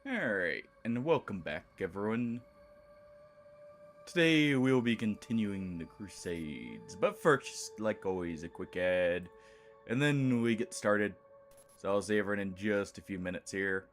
Alright, and welcome back, everyone. Today we will be continuing the Crusades, but first, like always, a quick ad, and then we get started. So I'll see everyone in just a few minutes here.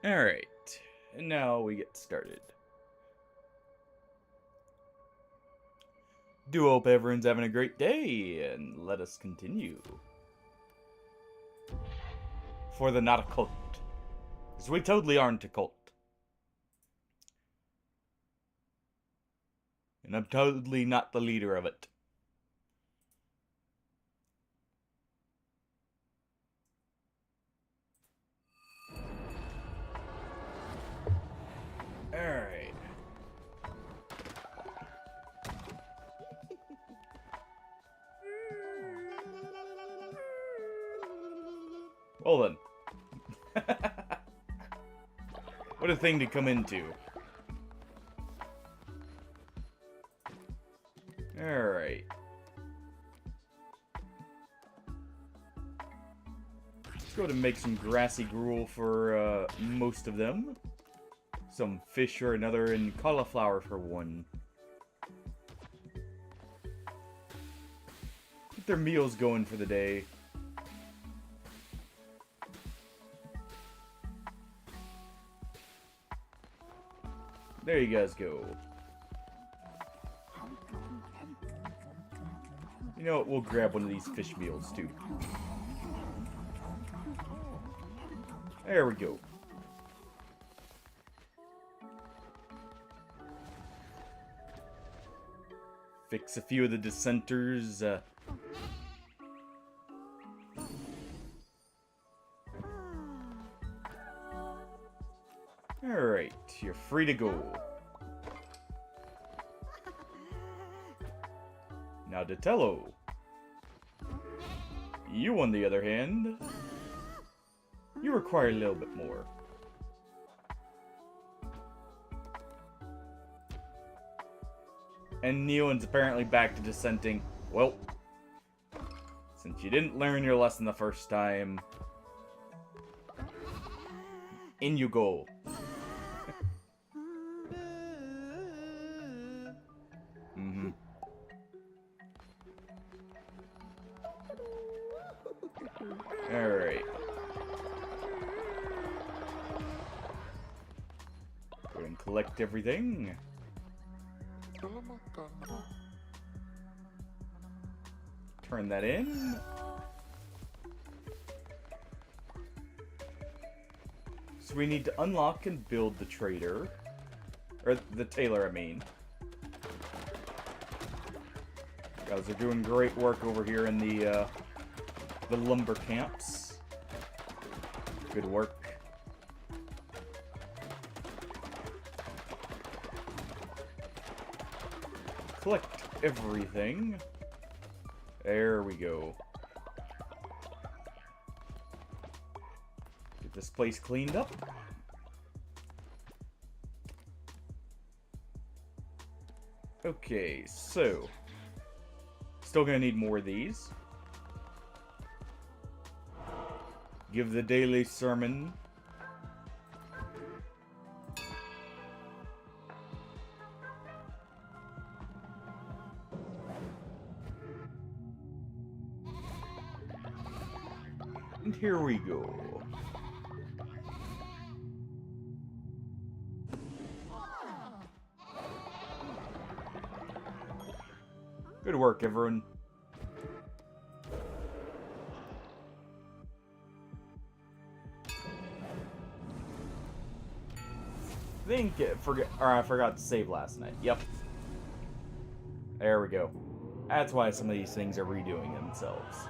Alright, and now we get started. Do hope everyone's having a great day, and let us continue. For the not a cult. Because we totally aren't a cult. And I'm totally not the leader of it. Alright. Well then. What a thing to come into. Alright. Let's go ahead and make some grassy gruel for most of them. Some fish for another, and cauliflower for one. Get their meals going for the day. There you guys go. You know what? We'll grab one of these fish meals too. There we go. Fix a few of the dissenters. Alright, you're free to go. Now Datello. You, on the other hand, you require a little bit more. And Neo's apparently back to dissenting. Well, since you didn't learn your lesson the first time, in you go. Mm-hmm. Alright. Go ahead and collect everything. Turn that in. So we need to unlock and build the trader. Or the tailor, I mean. Guys are doing great work over here in the lumber camps. Good work. Collect everything. There we go. Get this place cleaned up. Okay, so still gonna need more of these. Give the daily sermon. And here we go. Good work, everyone. I forgot to save last night. Yep. There we go. That's why some of these things are redoing themselves.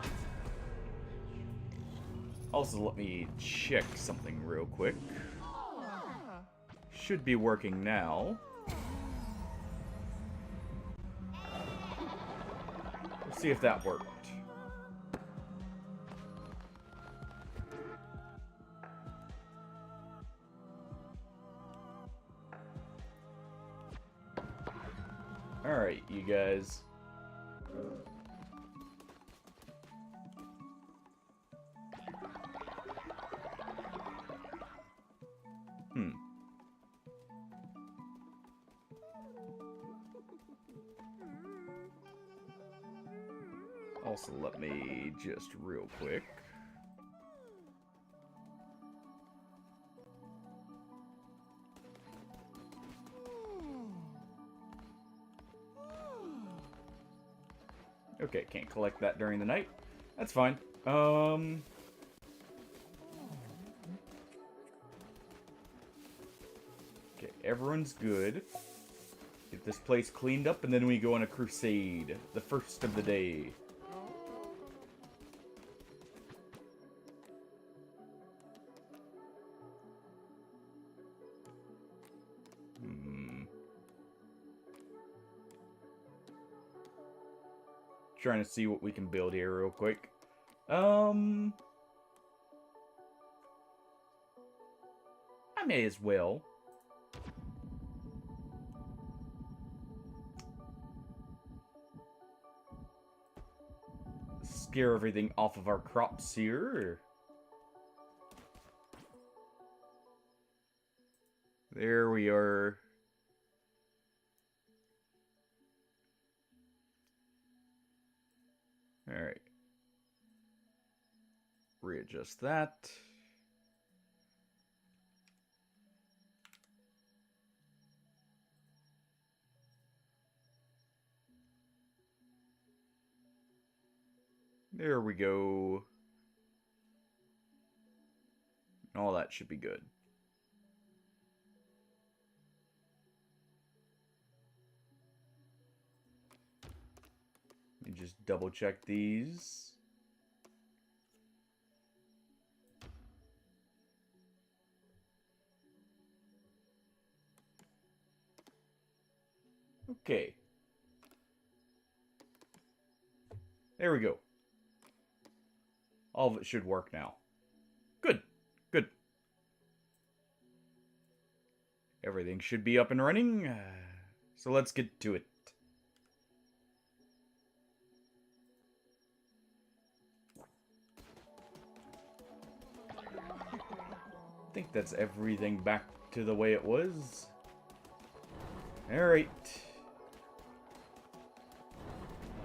Also, let me check something real quick. Should be working now. Let's see if that worked. Alright, you guys. Also, let me just real quick. Okay, can't collect that during the night. That's fine. Okay, everyone's good. Get this place cleaned up, and then we go on a crusade. The first of the day. Trying to see what we can build here real quick. I may as well. Scare everything off of our crops here. There we are. Alright. Readjust that. There we go. All that should be good. Let me just double check these. Okay. There we go. All of it should work now. Good. Good. Everything should be up and running. So let's get to it. think that's everything back to the way it was. Alright.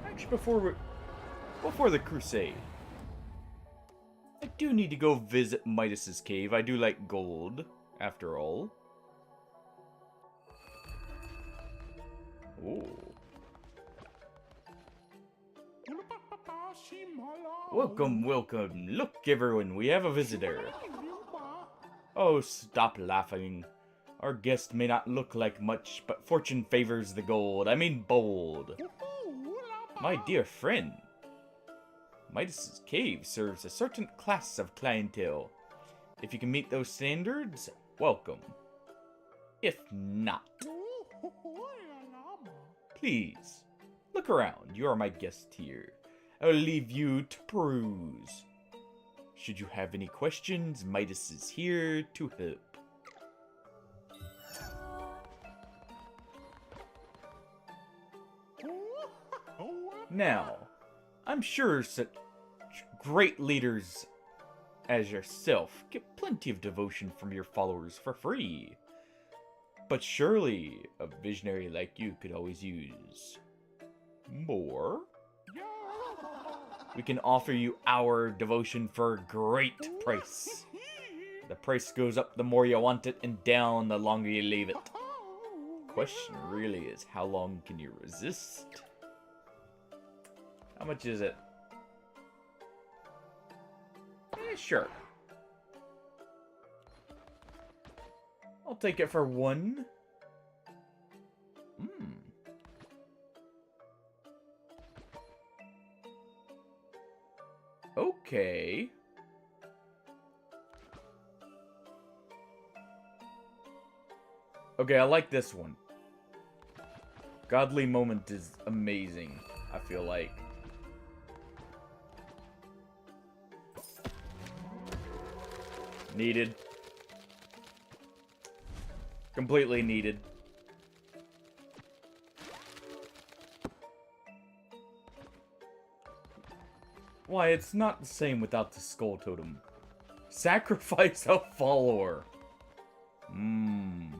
Actually, before the crusade, I do need to go visit Midas's cave. I do like gold, after all. Ooh. Welcome, welcome. Look, everyone, we have a visitor. Oh, stop laughing. Our guest may not look like much, but fortune favors the gold. I mean bold. My dear friend, Midas's cave serves a certain class of clientele. If you can meet those standards, welcome. If not, please, look around. You are my guest here. I will leave you to peruse. Should you have any questions, Midas is here to help. Now, I'm sure such great leaders as yourself get plenty of devotion from your followers for free. But surely, a visionary like you could always use more. We can offer you our devotion for a great price. The price goes up the more you want it, and down the longer you leave it. Question really is, how long can you resist? How much is it? Sure. I'll take it for 1. Okay. Okay, I like this one. Godly Moment is amazing, I feel like. Needed. Completely needed. Why, it's not the same without the Skull Totem. Sacrifice a follower. And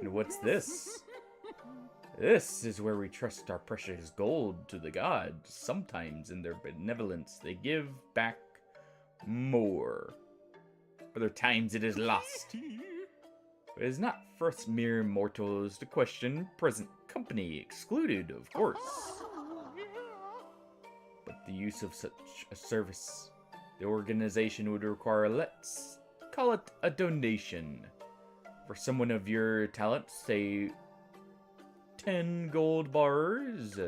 what's this? This is where we trust our precious gold to the gods. Sometimes in their benevolence they give back more. Other times it is lost. It is not for us mere mortals to question present company, excluded, of course. But the use of such a service, the organization would require, let's call it a donation. For someone of your talent, say 10 gold bars.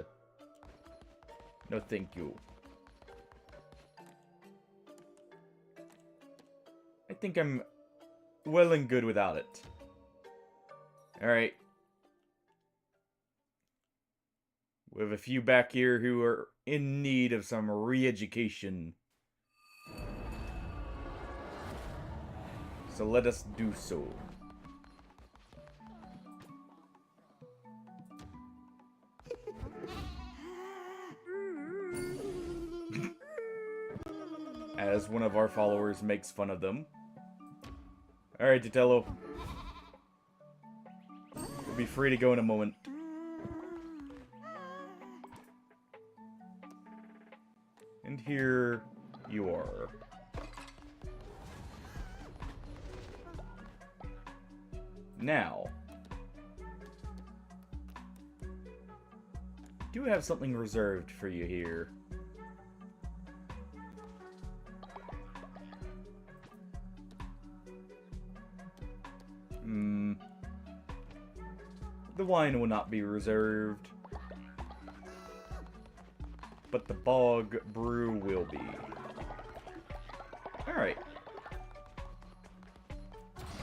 No, thank you. I think I'm well and good without it. Alright. We have a few back here who are in need of some re-education. So let us do so. As one of our followers makes fun of them. Alright, Titello. You'll be free to go in a moment. And here you are. Now, I do have something reserved for you here. The wine will not be reserved, but the bog brew will be. Alright.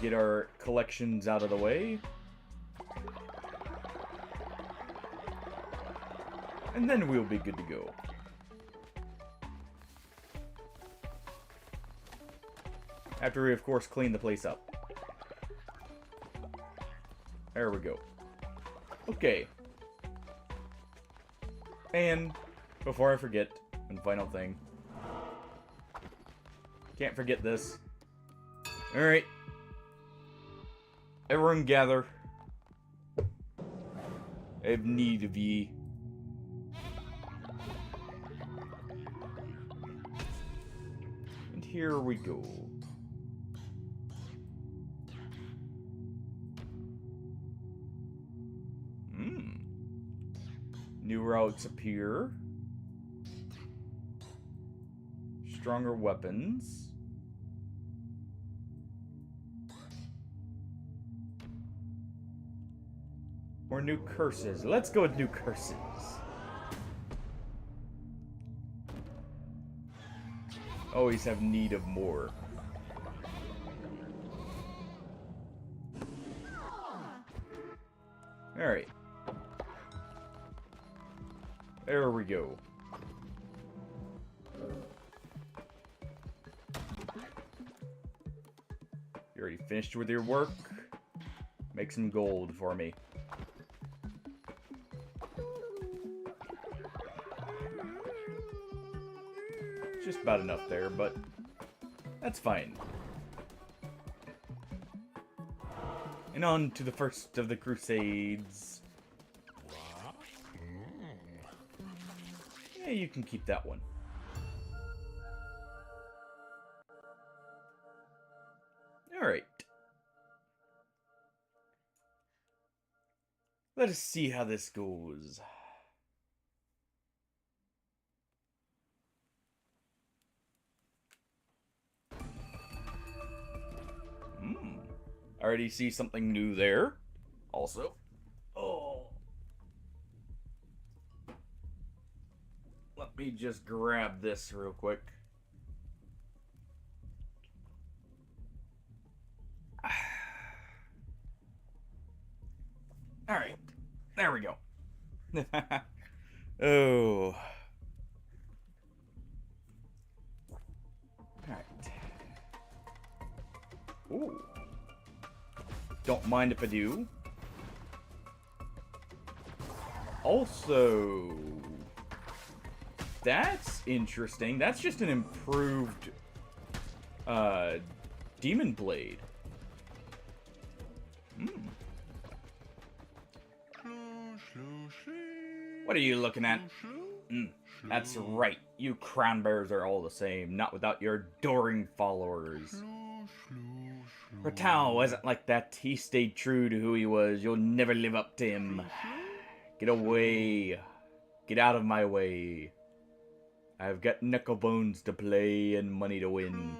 Get our collections out of the way. And then we'll be good to go. After we, of course, clean the place up. There we go. Okay. And, before I forget, one final thing. Can't forget this. Alright. Everyone gather. I have need of ye. And here we go. New routes appear. Stronger weapons. Or new curses. Let's go with new curses. Always have need of more. Alright. There we go. You already finished with your work? Make some gold for me. Just about enough there, but that's fine. And on to the first of the Crusades. Yeah, you can keep that one. Alright. Let us see how this goes. Already see something new there. Also. Oh. Let me just grab this real quick. Alright. There we go. Oh. Alright. Ooh. Don't mind if I do. Also, that's interesting. That's just an improved Demon Blade. What are you looking at? That's right. You crown bearers are all the same, not without your adoring followers. Ratau wasn't like that. He stayed true to who he was. You'll never live up to him. Get away. Get out of my way. I've got knuckle bones to play and money to win.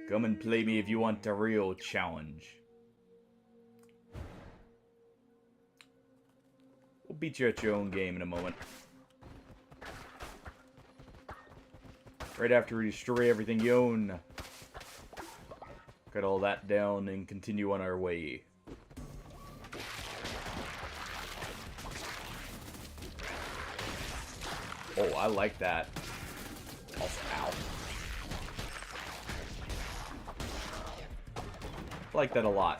Come and play me if you want a real challenge. We'll beat you at your own game in a moment. Right after we destroy everything you own. Cut all that down and continue on our way. Oh, I like that. Also, ow. I like that a lot.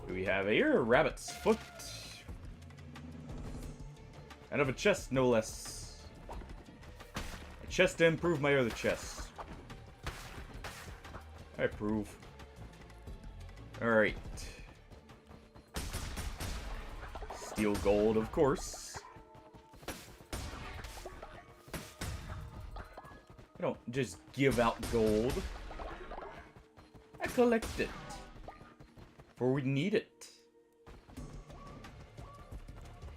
Do we have here? Rabbit's foot. And of a chest, no less. A chest to improve my other chests. I approve. Alright. Steal gold, of course. I don't just give out gold. I collect it. For we need it.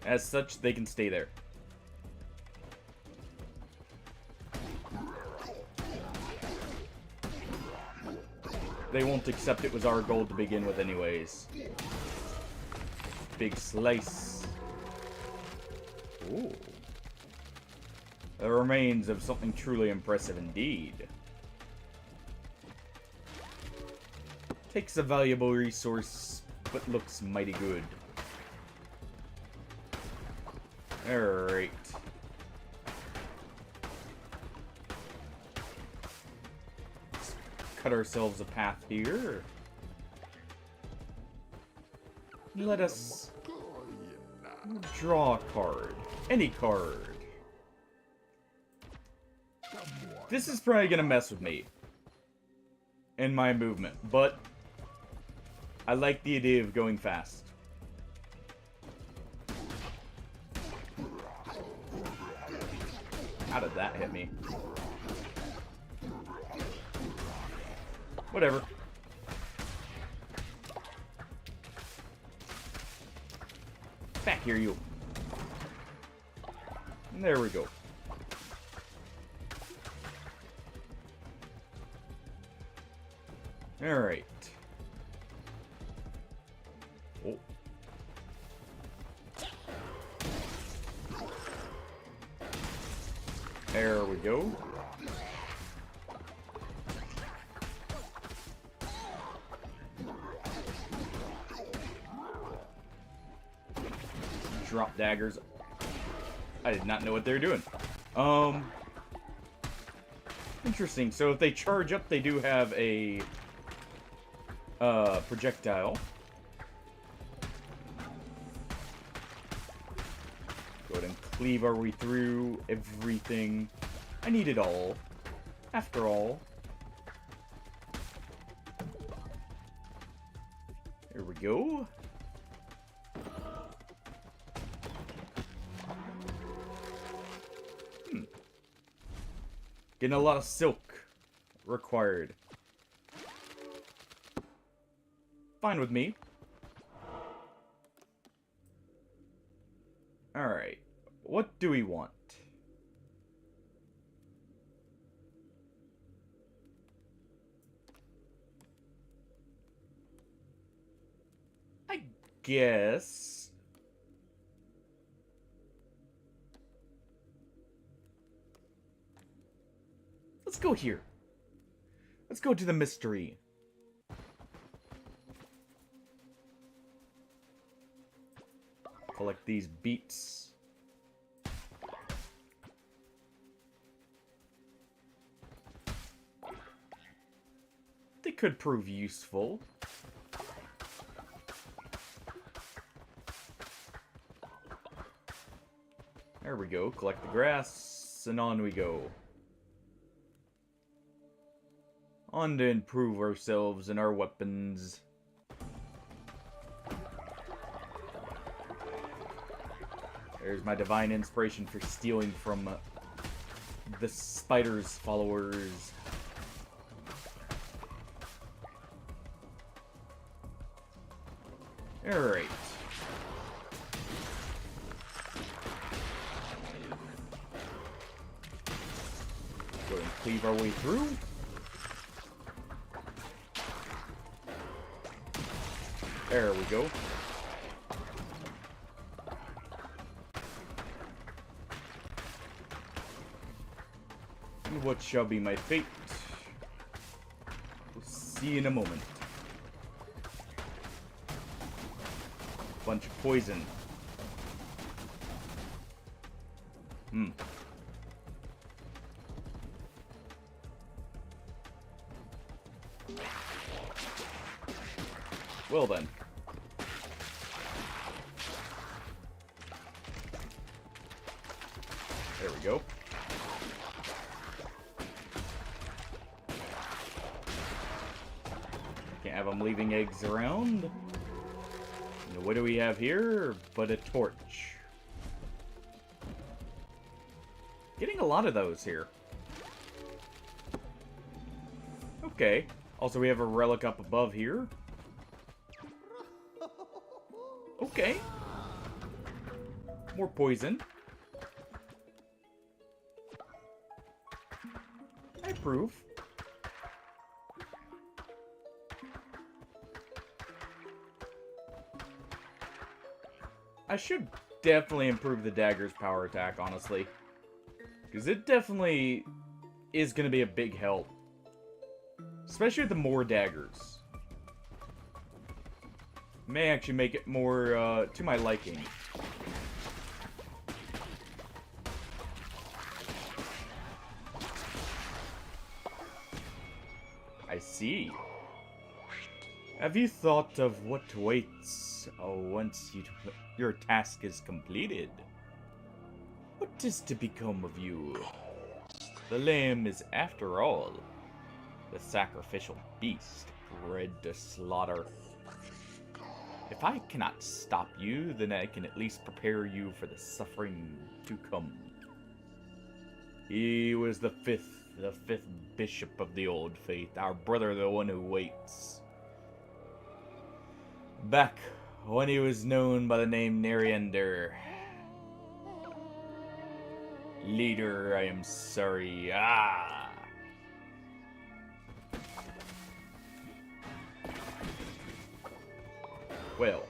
As such, they can stay there. They won't accept it was our gold to begin with anyways. Big slice. Ooh. The remains of something truly impressive indeed. Takes a valuable resource, but looks mighty good. Alright. Let's cut ourselves a path here. Let us draw a card. Any card. This is probably gonna mess with me. And my movement. But I like the idea of going fast. How did that hit me? Whatever. Back here, you. And there we go. Alright. Oh. There we go. Drop daggers. I did not know what they were doing. Interesting. So if they charge up, they do have a projectile. Go ahead and cleave our way through everything. I need it all. After all. There we go. Getting a lot of silk required. Fine with me. Alright. What do we want? I guess... Let's go here. Let's go to the mystery. Collect these beets. They could prove useful. There we go. Collect the grass, and on we go. On to improve ourselves and our weapons. There's my divine inspiration for stealing from the spider's followers. Alright. Go ahead and cleave our way through. There we go. What shall be my fate? We'll see in a moment. Bunch of poison. Well then. There we go. Can't have them leaving eggs around. Now, what do we have here but a torch? Getting a lot of those here. Okay. Also, we have a relic up above here. Okay. More poison. I approve. I should definitely improve the dagger's power attack, honestly. Because it definitely is going to be a big help. Especially with the more daggers. May actually make it more to my liking. I see. Have you thought of what waits once your task is completed? What is to become of you? The lamb is, after all, the sacrificial beast bred to slaughter. If I cannot stop you, then I can at least prepare you for the suffering to come. He was the fifth bishop of the Old Faith, our brother, the one who waits. Back when he was known by the name Neriander. Leader, I am sorry. Well.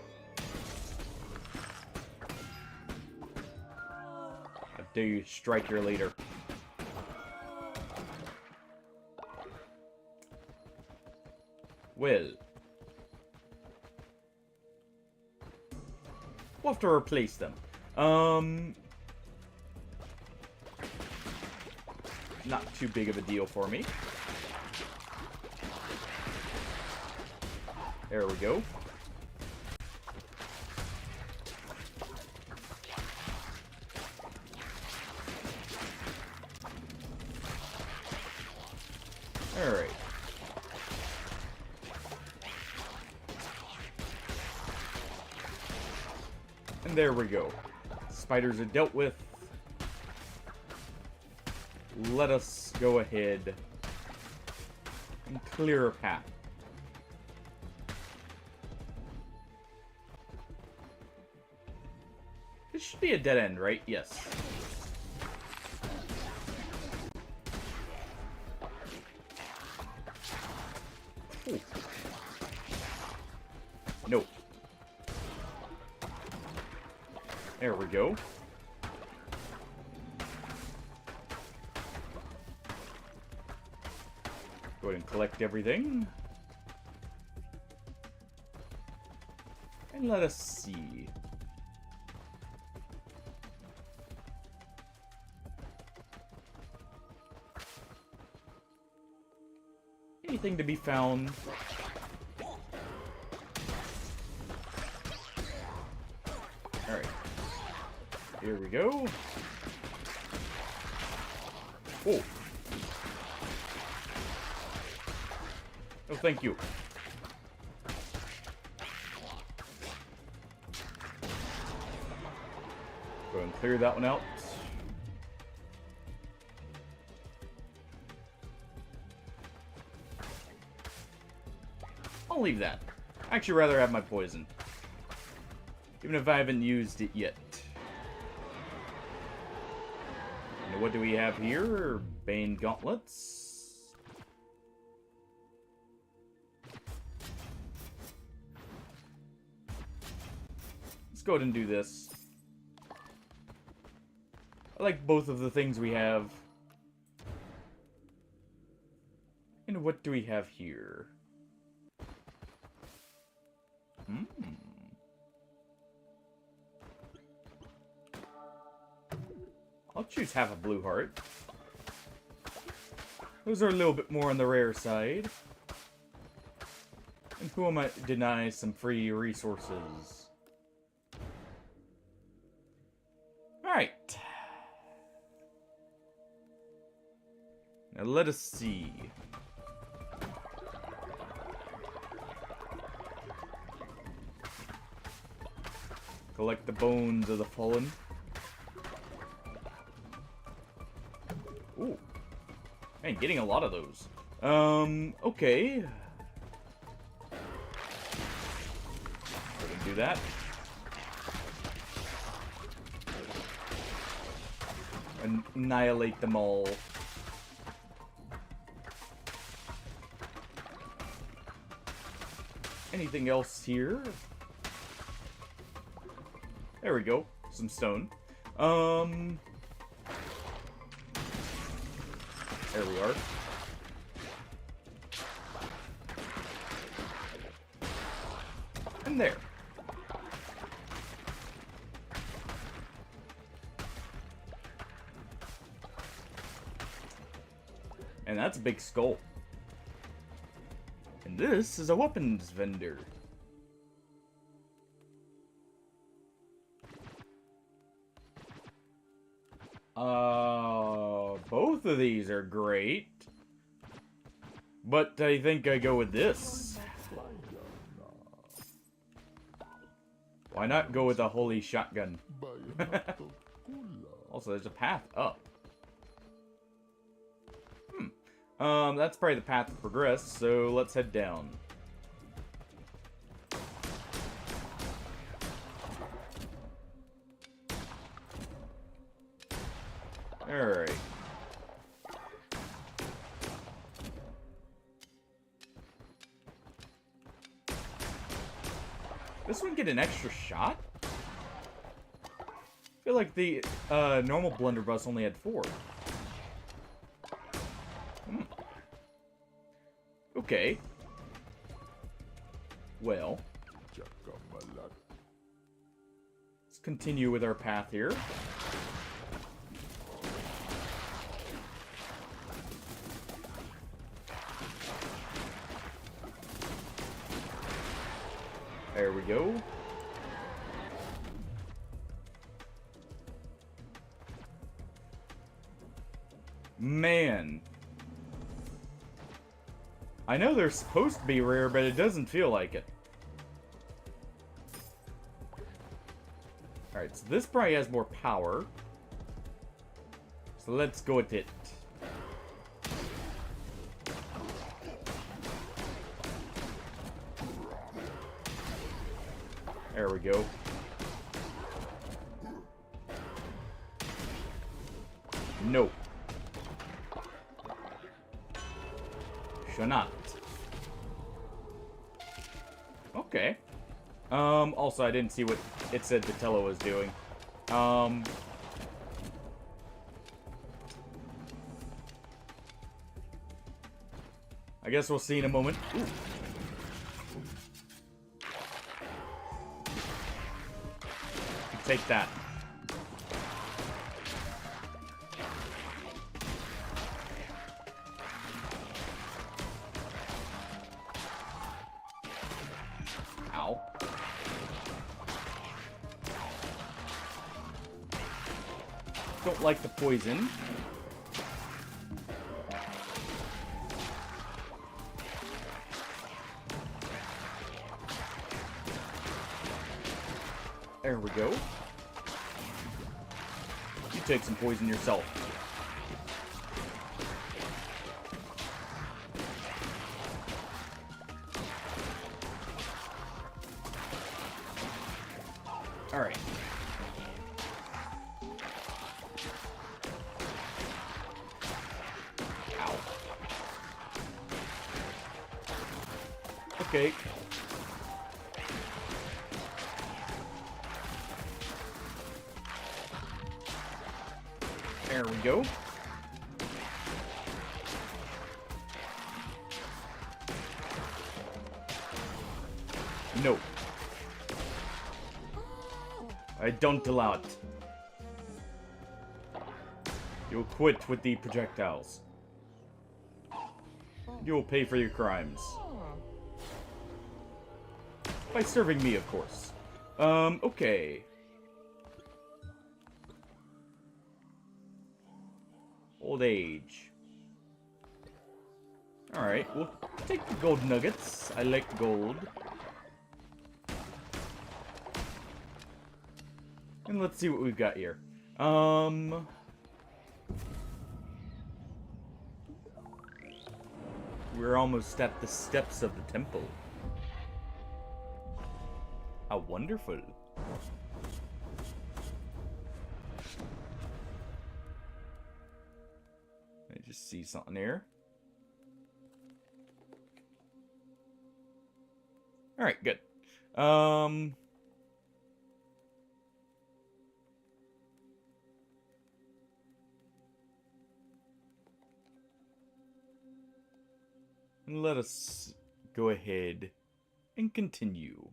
How dare you strike your leader? Well. We'll have to replace them. Not too big of a deal for me. There we go. Alright. And there we go. Spiders are dealt with. Let us go ahead and clear a path. This should be a dead end, right? Yes. Ooh. Nope. There we go. Go ahead and collect everything. And let us see. Anything to be found? Alright. Here we go. Oh. Oh, thank you. Go and clear that one out. I'll leave that. I'd actually rather have my poison. Even if I haven't used it yet. Now, what do we have here? Bane gauntlets. Let's go ahead and do this. I like both of the things we have. And what do we have here? I'll choose half a blue heart. Those are a little bit more on the rare side. And who am I to deny some free resources? Alright. Now let us see. Collect the bones of the fallen. Ooh. Man, getting a lot of those. Okay. We can do that. Annihilate them all. Anything else here? There we go. Some stone. There we are. And there. And that's a big skull. And this is a weapons vendor. Both of these are great. But I think I go with this. Why not go with a holy shotgun? Also, there's a path up. That's probably the path to progress, so let's head down. Alright. This one get an extra shot? I feel like the normal blunderbuss only had 4. Okay. Well. Let's continue with our path here. There we go. Man. I know they're supposed to be rare, but it doesn't feel like it. Alright, so this probably has more power. So let's go with it. There we go. No. Should not. Okay. Also, I didn't see what it said Vitello was doing. I guess we'll see in a moment. Ooh. Take that. Ow. Don't like the poison. There we go. You take some poison yourself. Alright. Ow. Okay. There we go. No. I don't allow it. You'll quit with the projectiles. You'll pay for your crimes. By serving me, of course. Okay. Old age. Alright, we'll take the gold nuggets. I like gold. And let's see what we've got here. We're almost at the steps of the temple. How wonderful. I just see something here. Alright, good. And let us go ahead and continue.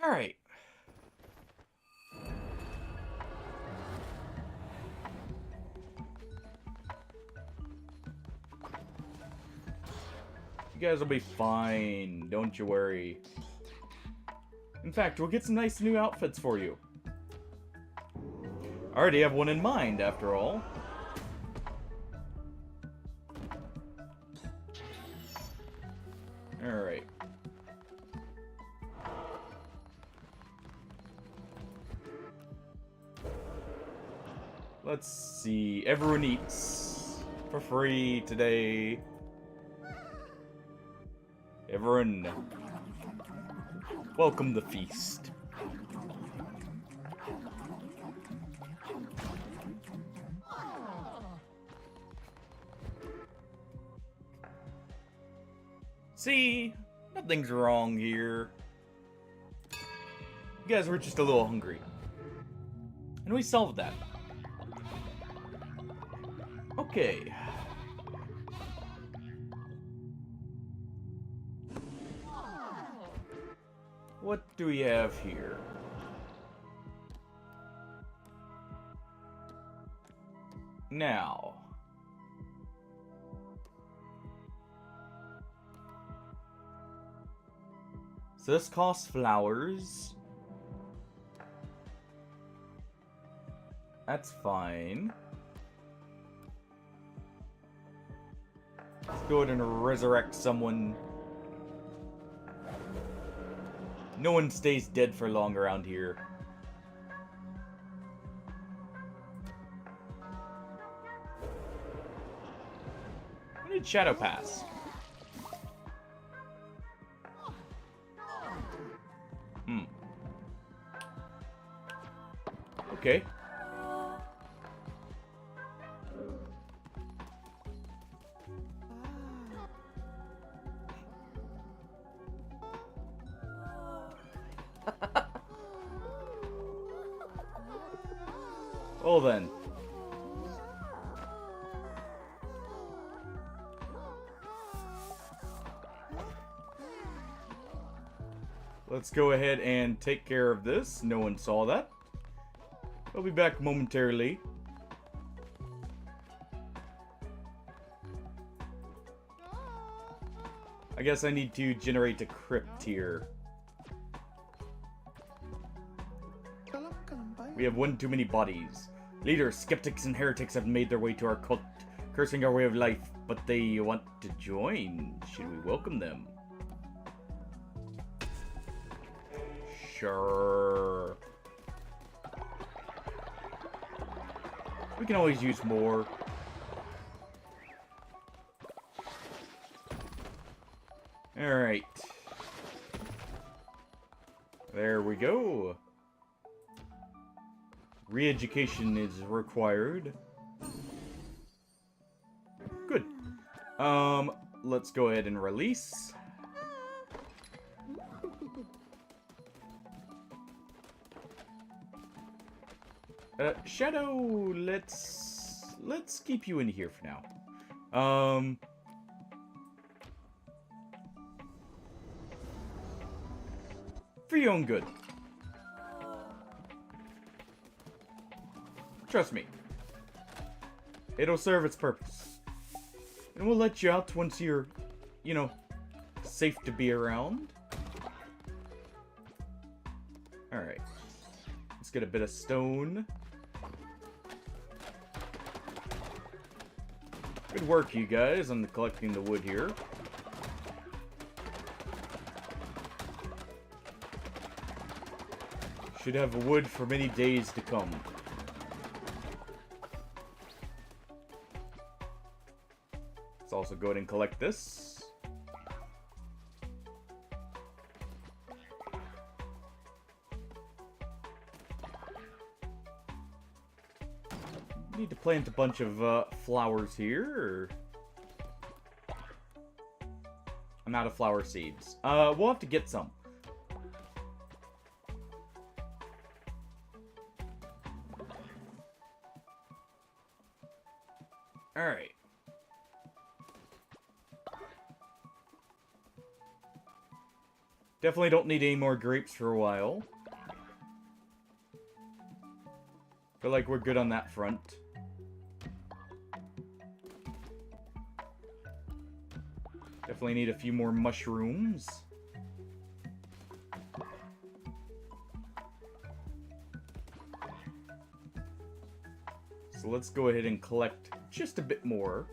Alright. You guys will be fine, don't you worry. In fact, we'll get some nice new outfits for you. I already have one in mind, after all. Alright. Let's see. Everyone eats for free today. Everyone, welcome the feast. See, nothing's wrong here. You guys were just a little hungry. And we solved that. Okay. What do we have here? Now. So this costs flowers. That's fine. Let's go ahead and resurrect someone. No one stays dead for long around here. I need Shadow Pass. Okay. Well then. Let's go ahead and take care of this. No one saw that. I'll be back momentarily. I guess I need to generate a crypt here. We have one too many bodies. Leaders, skeptics, and heretics have made their way to our cult, cursing our way of life, but they want to join. Should we welcome them? Sure. We can always use more. Alright. There we go. Re-education is required. Good. Let's go ahead and release. Shadow, let's keep you in here for now. For your own good. Trust me. It'll serve its purpose. And we'll let you out once you're, you know, safe to be around. Alright. Let's get a bit of stone. Good work, you guys, on collecting the wood here. Should have wood for many days to come. Let's also go ahead and collect this. Need to plant a bunch of flowers here. Or... I'm out of flower seeds. We'll have to get some. Alright. Definitely don't need any more grapes for a while. Feel like we're good on that front. Definitely need a few more mushrooms. So let's go ahead and collect just a bit more.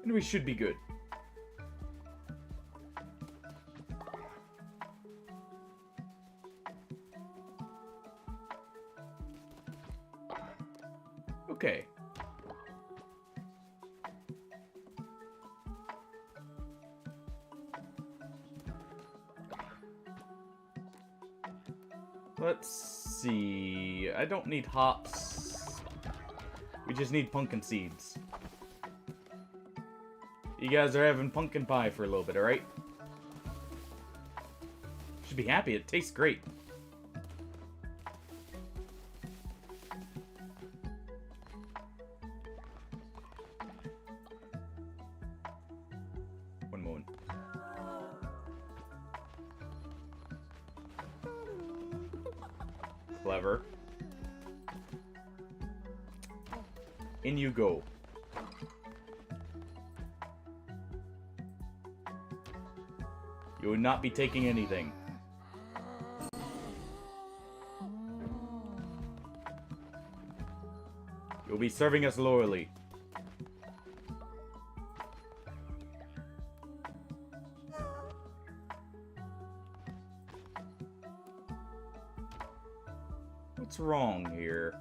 And we should be good. Okay. Let's see. I don't need hops. We just need pumpkin seeds. You guys are having pumpkin pie for a little bit, alright? Should be happy. It tastes great. One moment. Clever. In you go. You would not be taking anything. You'll be serving us loyally. What's wrong here?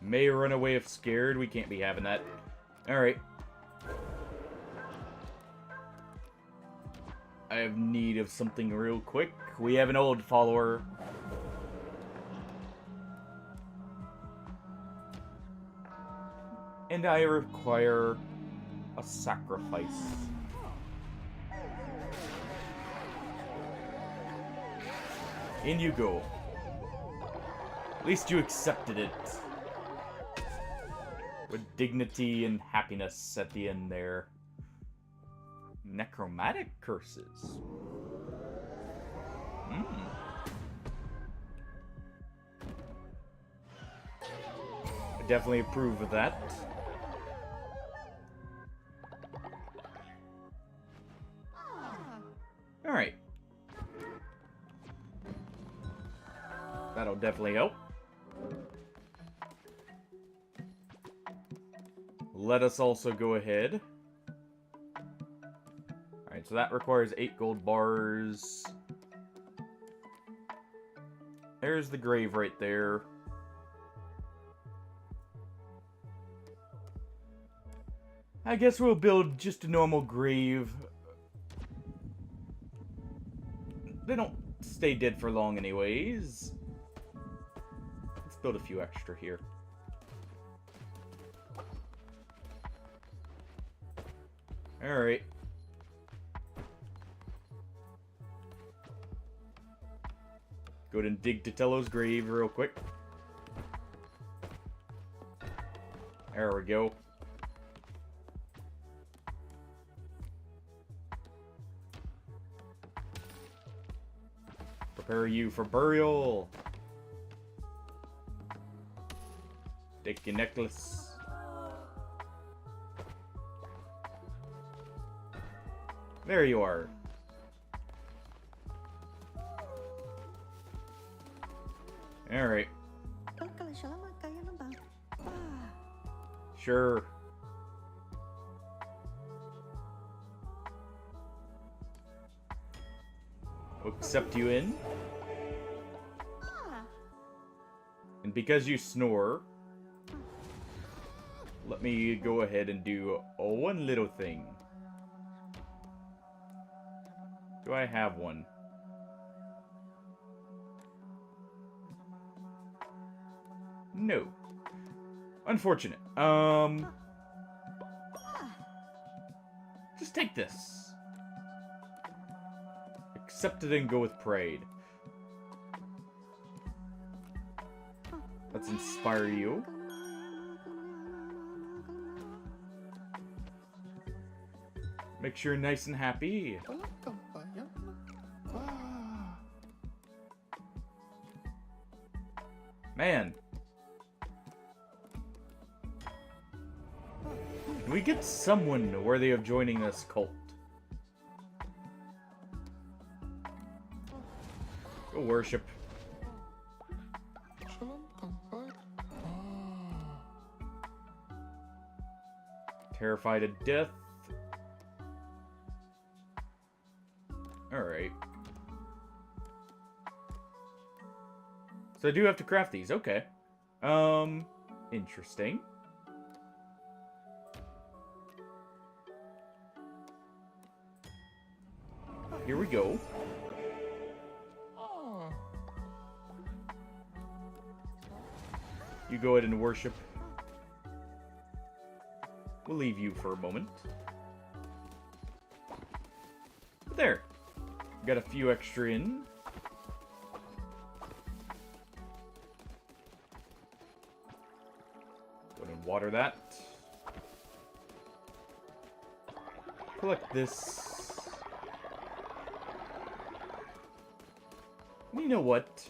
May run away if scared. We can't be having that. Alright. I have need of something real quick. We have an old follower. And I require a sacrifice. In you go. At least you accepted it. With dignity and happiness at the end there. Necromantic curses. I definitely approve of that. Alright. That'll definitely help. Let us also go ahead. Alright, so that requires 8 gold bars. There's the grave right there. I guess we'll build just a normal grave. They don't stay dead for long anyways. Let's build a few extra here. Alright. Go ahead and dig Titello's grave real quick. There we go. Prepare you for burial. Take your necklace. There you are. Alright. Sure. We'll accept you in. And because you snore, let me go ahead and do one little thing. Do I have one? No. Unfortunate. Just take this. Accept it and go with pride. Let's inspire you. Make sure you're nice and happy. Man. We get someone worthy of joining this cult. Go worship. Terrified of death. Alright. So I do have to craft these, okay. Interesting. Here we go. You go ahead and worship. We'll leave you for a moment. There. Got a few extra in. Go ahead and water that. Collect this. You know what?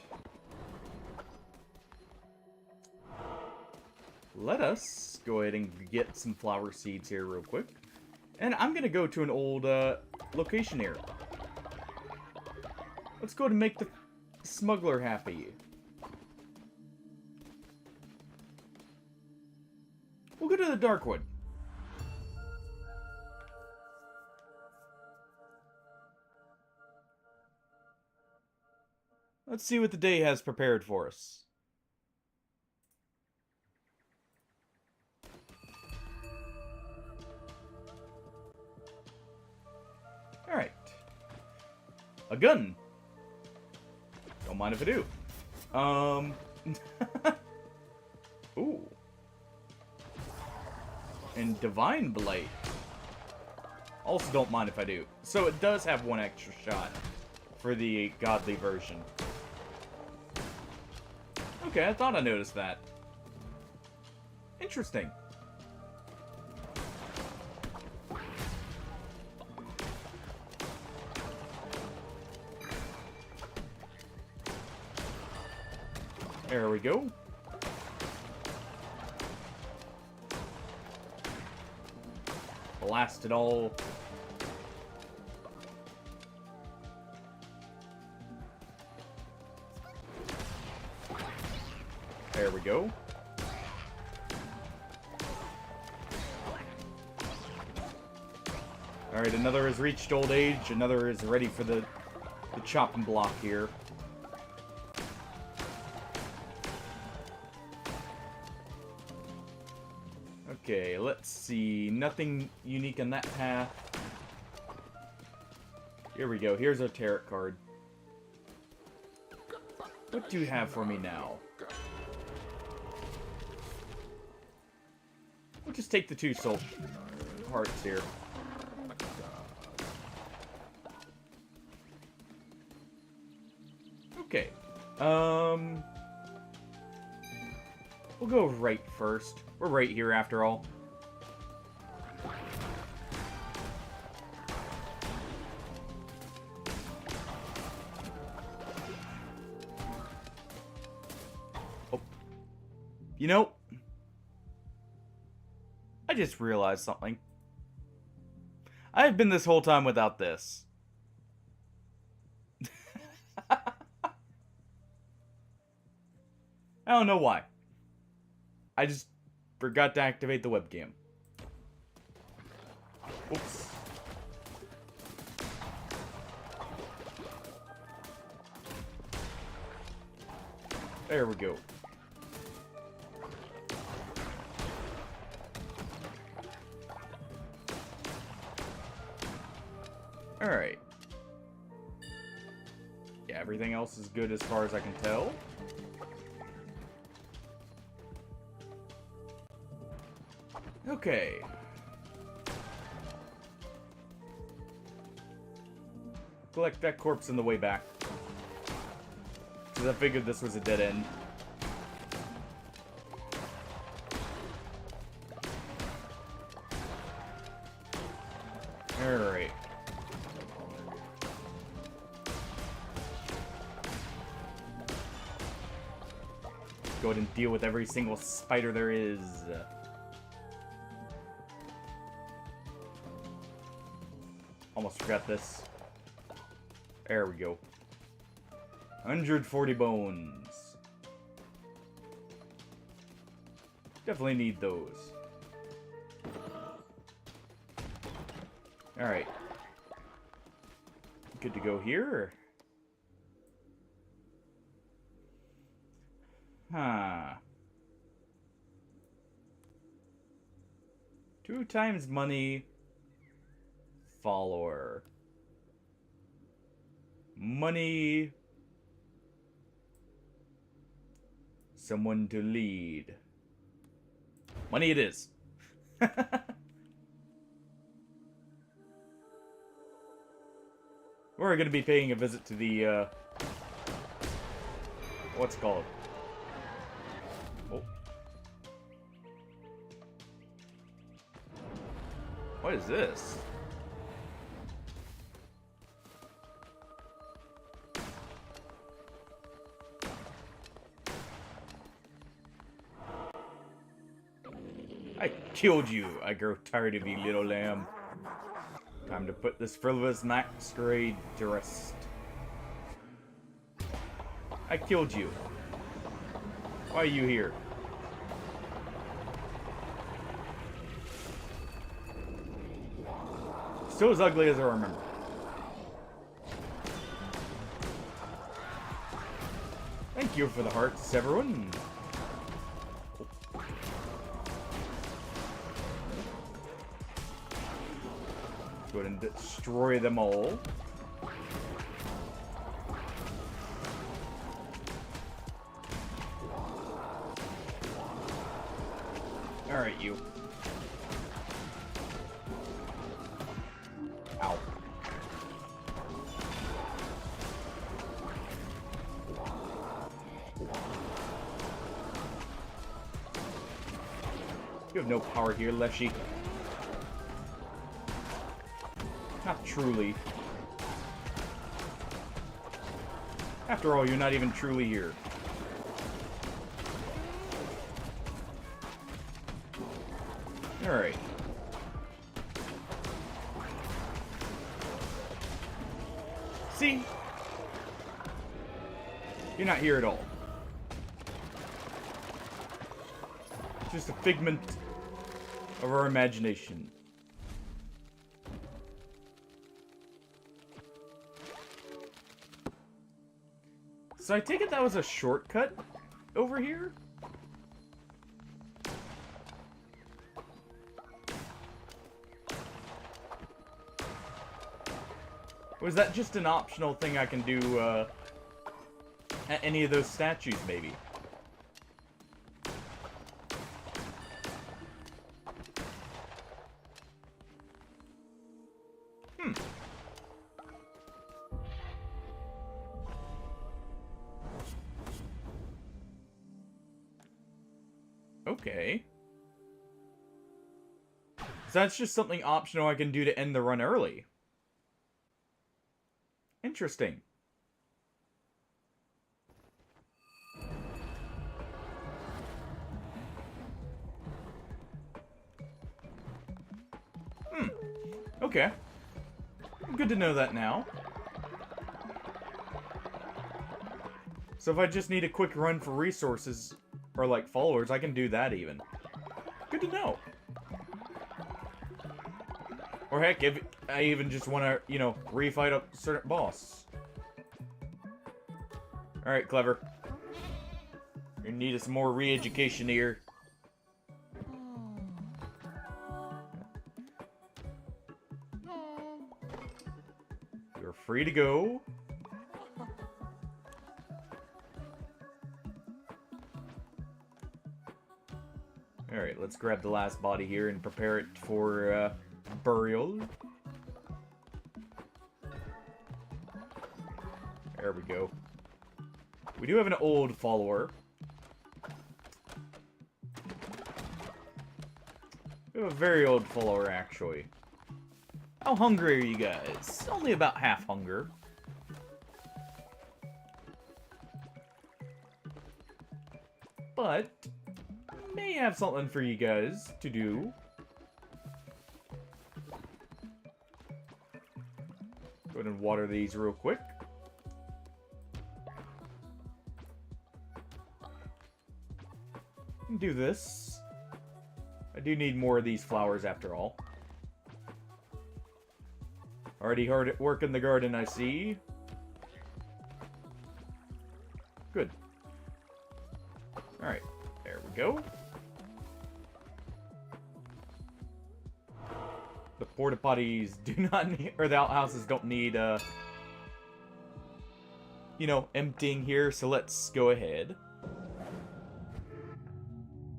Let us go ahead and get some flower seeds here real quick. And I'm going to go to an old location here. Let's go ahead and make the smuggler happy. We'll go to the Darkwood. Let's see what the day has prepared for us. Alright. A gun. Don't mind if I do. Ooh. And Divine Blight. Also don't mind if I do. So it does have one extra shot for the godly version. Okay, I thought I noticed that. Interesting. There we go. Blast it all. There we go. Alright, another has reached old age, another is ready for the chopping block here. Okay, let's see. Nothing unique on that path. Here we go. Here's our tarot card. What do you have for me now? We'll just take the 2 soul hearts here. Okay. We'll go right first. We're right here after all. Oh. You know, I just realized something. I've been this whole time without this. I don't know why. I just forgot to activate the webcam. Oops. There we go. Alright. Yeah, everything else is good as far as I can tell. Okay. Collect that corpse on the way back. Because I figured this was a dead end. Alright. Go ahead and deal with every single spider there is. Almost forgot this. There we go. 140 bones. Definitely need those. Alright. Good to go here? Huh. 2 times money. Follower. Money. Someone to lead. Money it is. We're going to be paying a visit to the, what's it called? Oh. What is this? I killed you. I grow tired of you, little lamb. Time to put this frivolous masquerade to rest. I killed you. Why are you here? Still as ugly as I remember. Thank you for the hearts, everyone. Go ahead and destroy them all. Alright, you. Ow. You have no power here, Leshy. Not truly. After all, you're not even truly here. Alright. See? You're not here at all. Just a figment of our imagination. So I take it that was a shortcut over here? Was that just an optional thing I can do at any of those statues, maybe? Okay. So that's just something optional I can do to end the run early. Interesting. Okay. Good to know that now. So if I just need a quick run for resources, or like followers, I can do that even. Good to know. Or heck, if I even just want to, you know, refight a certain boss. Alright, clever. You need some more re-education here. You're free to go. Alright, let's grab the last body here and prepare it for burial. There we go. We do have an old follower. We have a very old follower, actually. How hungry are you guys? Only about half hunger. But may have something for you guys to do. water these real quick. Do this. I do need more of these flowers after all. Already hard at work in the garden, I see. Good. Alright, there we go. The porta potties do not need, or the outhouses don't need, you know, emptying here, so let's go ahead.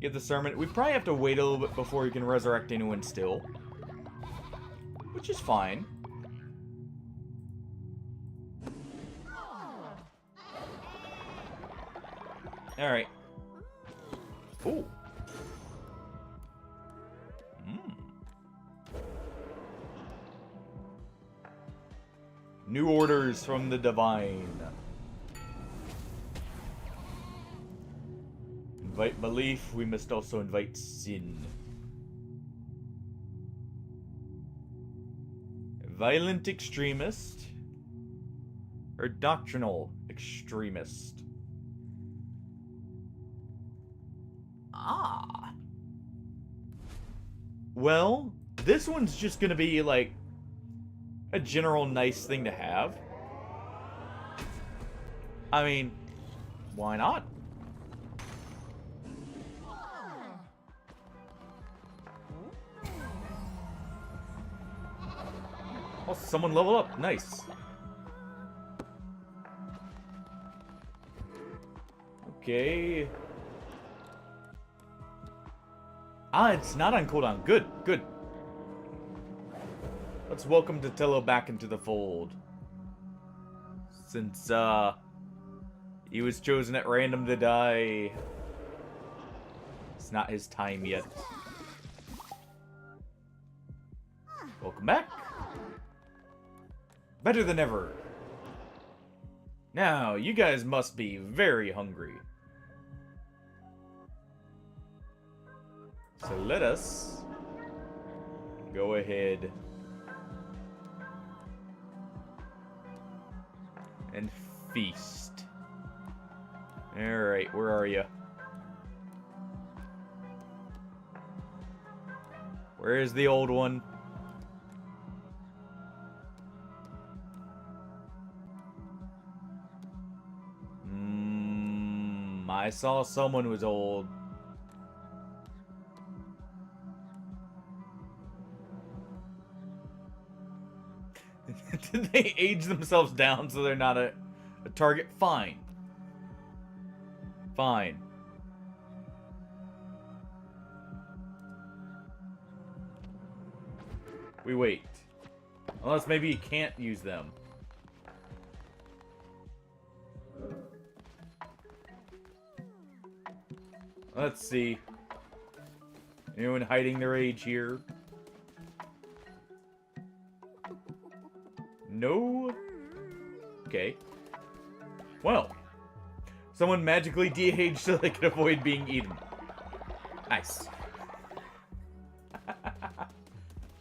Get the sermon. We probably have to wait a little bit before we can resurrect anyone still. Which is fine. Alright. Ooh. New orders from the divine. Invite belief, we must also invite sin. Violent extremist. Or doctrinal extremist. Ah. Well, this one's just gonna be like a general nice thing to have. I mean, why not? Oh, someone level up. Nice. Okay. Ah, it's not on cooldown. Good, good. Let's welcome Datello back into the fold. Since, he was chosen at random to die. It's not his time yet. Welcome back. Better than ever. Now, you guys must be very hungry. So let us go ahead and feast. Alright, where are you? Where is the old one? I saw someone was old. Did they age themselves down so they're not a target? Fine. Fine. We wait. Unless maybe you can't use them. Let's see. Anyone hiding their age here? No? Okay. Well. Someone magically de-aged so they could avoid being eaten. Nice.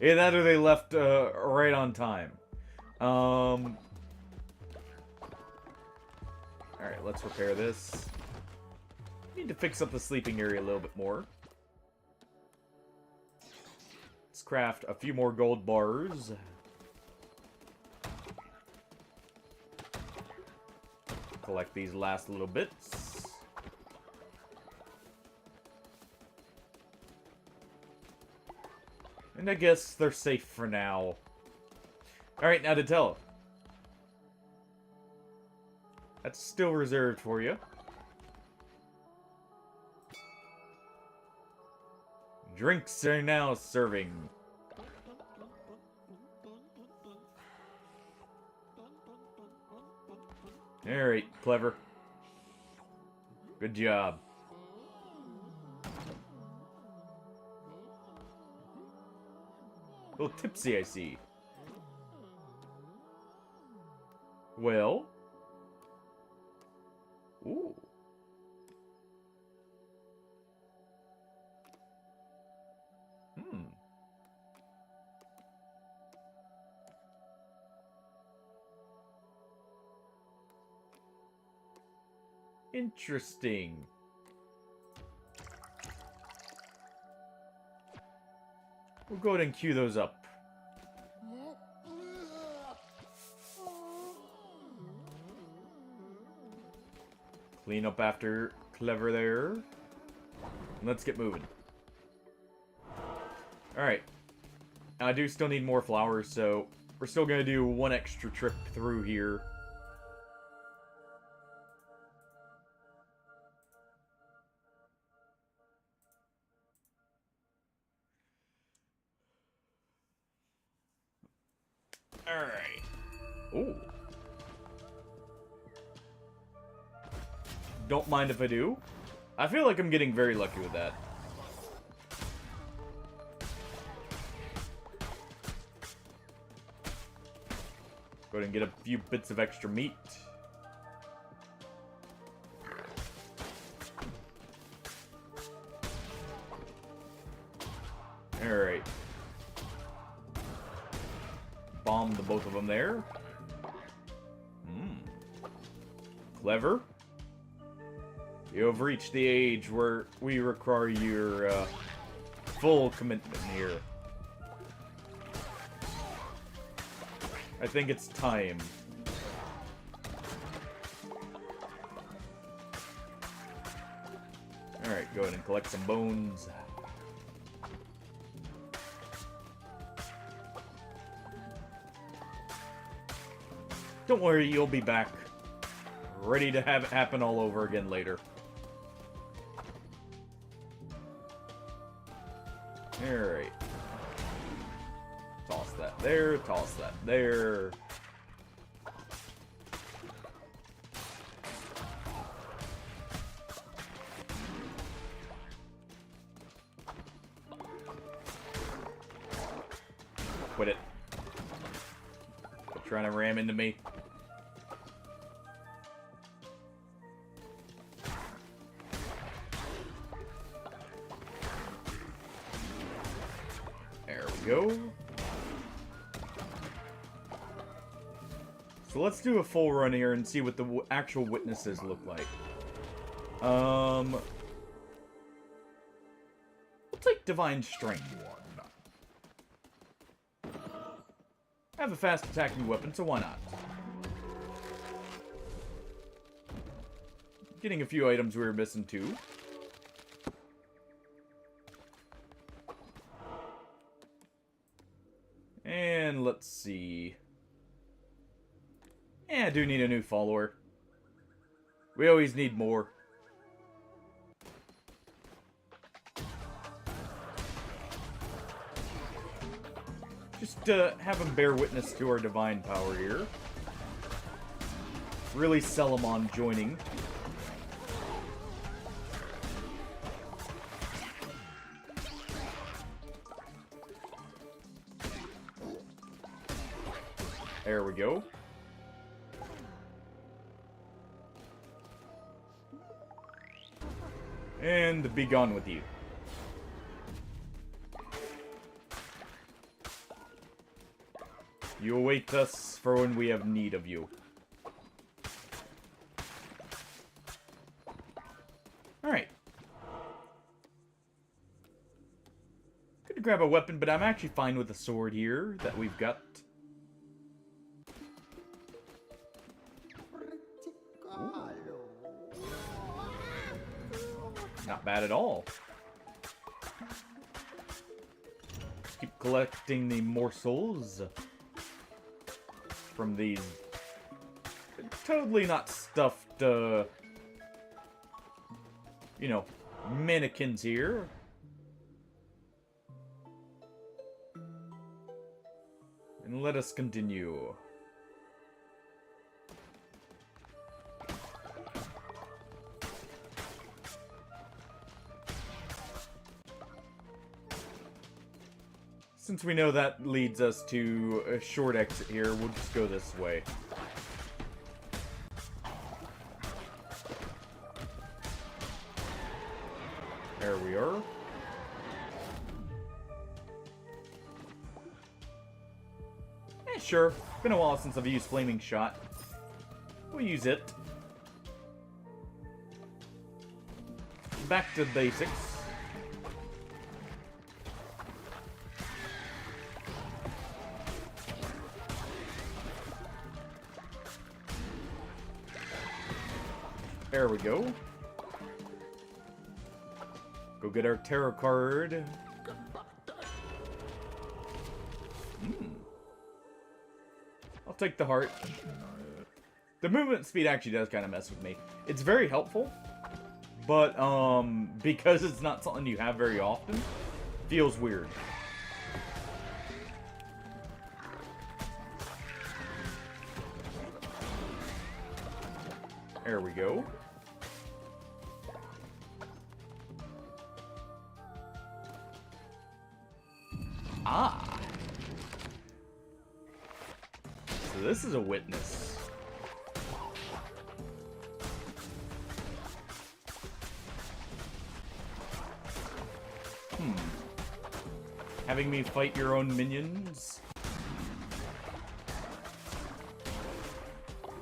Either that or they left right on time. Alright, let's repair this. Need to fix up the sleeping area a little bit more. Let's craft a few more gold bars. Collect these last little bits. And I guess they're safe for now. Alright, now to tell. That's still reserved for you. Drinks are now serving. Alright, clever. Good job. A little tipsy, I see. Well. Ooh. Interesting. We'll go ahead and queue those up. Clean up after Clever there. Let's get moving. Alright. I do still need more flowers, so we're still going to do one extra trip through here. Alright. Ooh. Don't mind if I do. I feel like I'm getting very lucky with that. Go ahead and get a few bits of extra meat. Alright. Bomb the both of them there. Clever. You have reached the age where we require your full commitment here. I think it's time. Alright, go ahead and collect some bones. Don't worry, you'll be back. Ready to have it happen all over again later. Alright. Toss that there, toss that there. Quit it. Quit trying to ram into me. There we go. So let's do a full run here and see what the actual witnesses look like. We'll take Divine Strength. I have a fast attacking weapon, so why not? Getting a few items we were missing too. And let's see. Yeah, I do need a new follower. We always need more. Just have him bear witness to our divine power here. Really sell him on joining. There we go. And be gone with you. You await us for when we have need of you. Alright. Could grab a weapon, but I'm actually fine with the sword here that we've got. Not bad at all. Keep collecting the morsels from these totally not stuffed, you know, mannequins here. And let us continue. Since we know that leads us to a short exit here, we'll just go this way. There we are. Sure. Been a while since I've used Flaming Shot. We'll use it. back to basics. There we go. Go get our tarot card. I'll take the heart. The movement speed actually does kind of mess with me. It's very helpful, but because it's not something you have very often, feels weird. There we go. Ah. So this is a witness. Having me fight your own minions?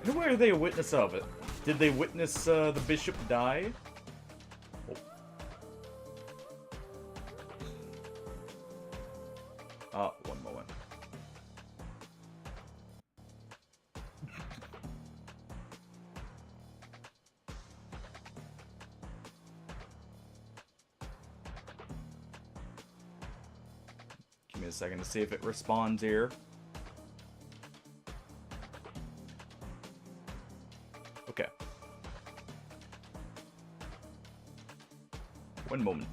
And where are they a witness of it? Did they witness the bishop die? Oh. One moment. Give me a second to see if it responds here. Okay. One moment.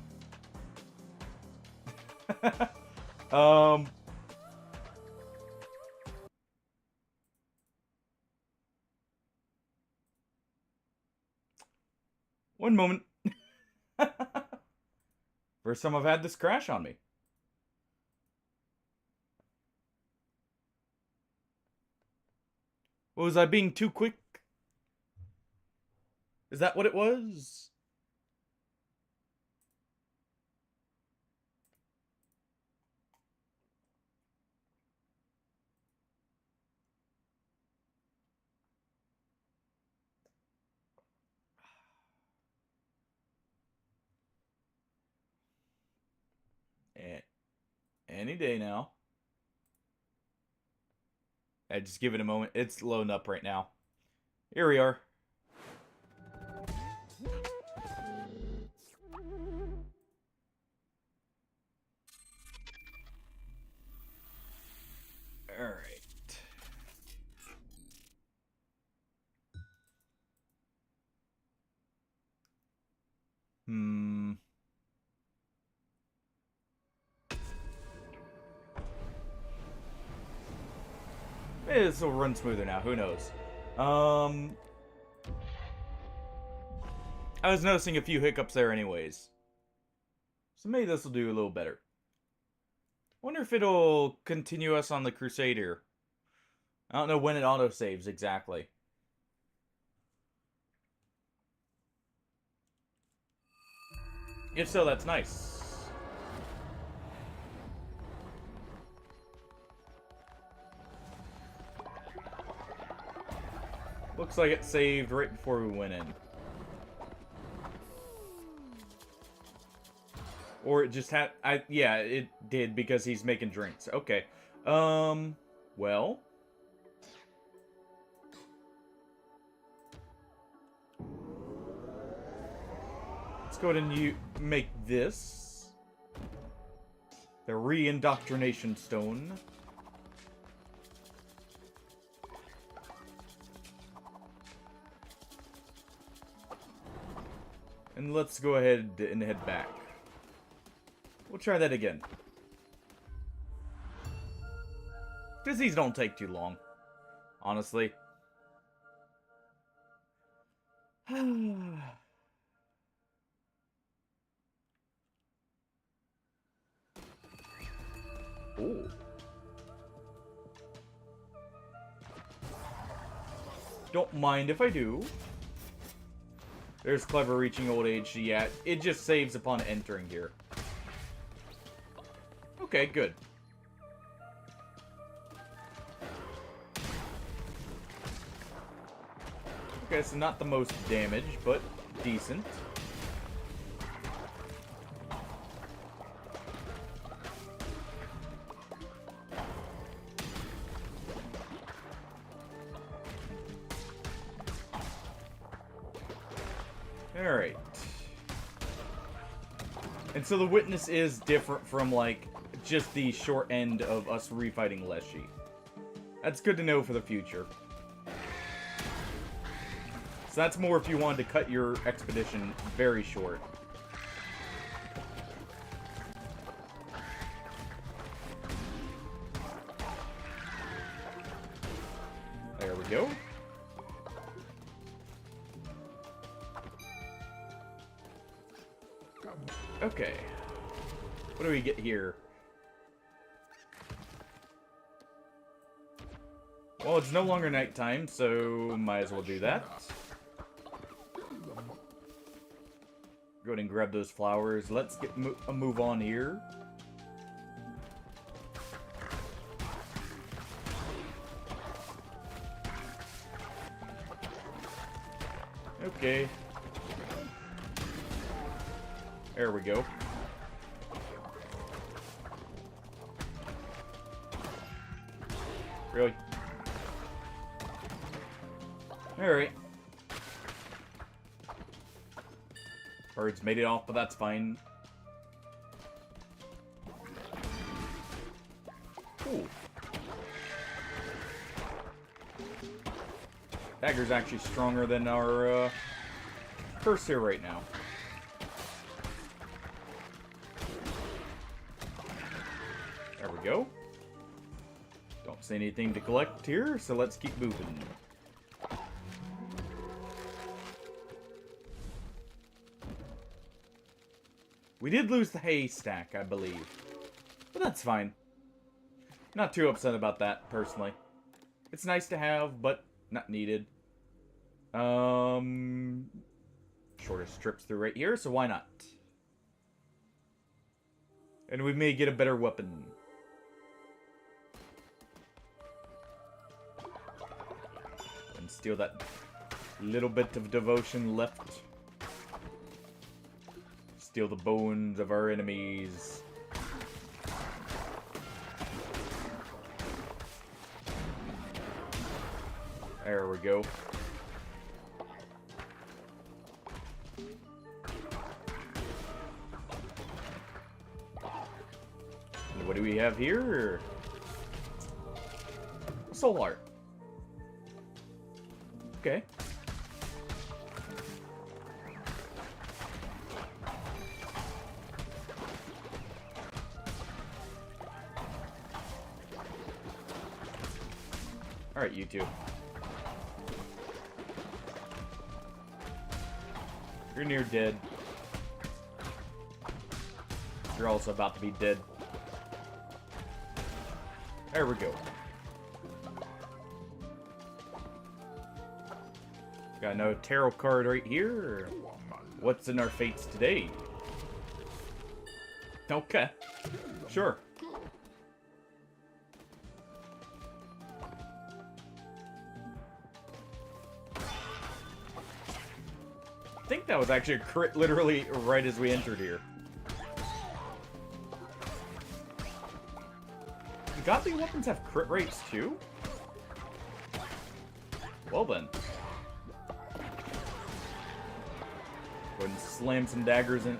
One moment. First time I've had this crash on me. Was I being too quick? Is that what it was? Any day now. I just give it a moment. It's loading up right now. Here we are. Alright. Maybe this will run smoother now. Who knows? I was noticing a few hiccups there anyways. So maybe this will do a little better. Wonder if it'll continue us on the crusade here. I don't know when it autosaves exactly. If so, that's nice. Looks like it saved right before we went in. Or it just had... yeah, it did because he's making drinks. Okay. Well... let's go ahead and make this. The re-indoctrination stone. And let's go ahead and head back. We'll try that again. Because these don't take too long. Honestly. Ooh. Don't mind if I do. There's clever reaching old age. Yeah, it just saves upon entering here. Okay, good. Okay, so not the most damage, but decent. Alright. And so the witness is different from, like, just the short end of us refighting Leshy. That's good to know for the future. So that's more if you wanted to cut your expedition very short. There we go. Okay. What do we get here? Well, it's no longer nighttime, so might as well do that. Go ahead and grab those flowers. Let's get a move on here. Okay. There we go. Really? Alright. Birds made it off, but that's fine. Ooh. Dagger's actually stronger than our curse here right now. There we go. Don't see anything to collect here, so let's keep moving. We did lose the haystack, I believe. But that's fine. Not too upset about that, personally. It's nice to have, but not needed. Shortest trips through right here, so why not? And we may get a better weapon. And steal that little bit of devotion left. Steal the bones of our enemies. There we go. And what do we have here? Soul art. Okay. Alright, you two. You're near dead. You're also about to be dead. There we go. Got another tarot card right here. What's in our fates today? Okay. Sure. I think that was actually a crit literally right as we entered here. Do godly weapons have crit rates too? Well then. Go ahead and slam some daggers in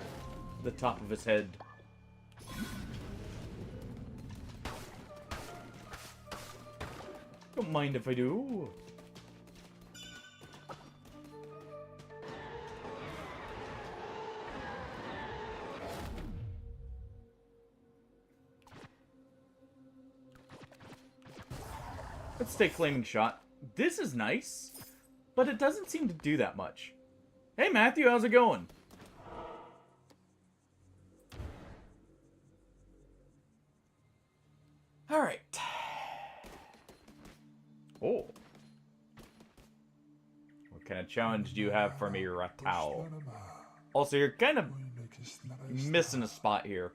the top of his head. Don't mind if I do. Let's take Flaming Shot. This is nice, but it doesn't seem to do that much. Hey Matthew, how's it going? Alright. Oh. What kind of challenge do you have for me, Ratau? Also, you're kind of missing a spot here.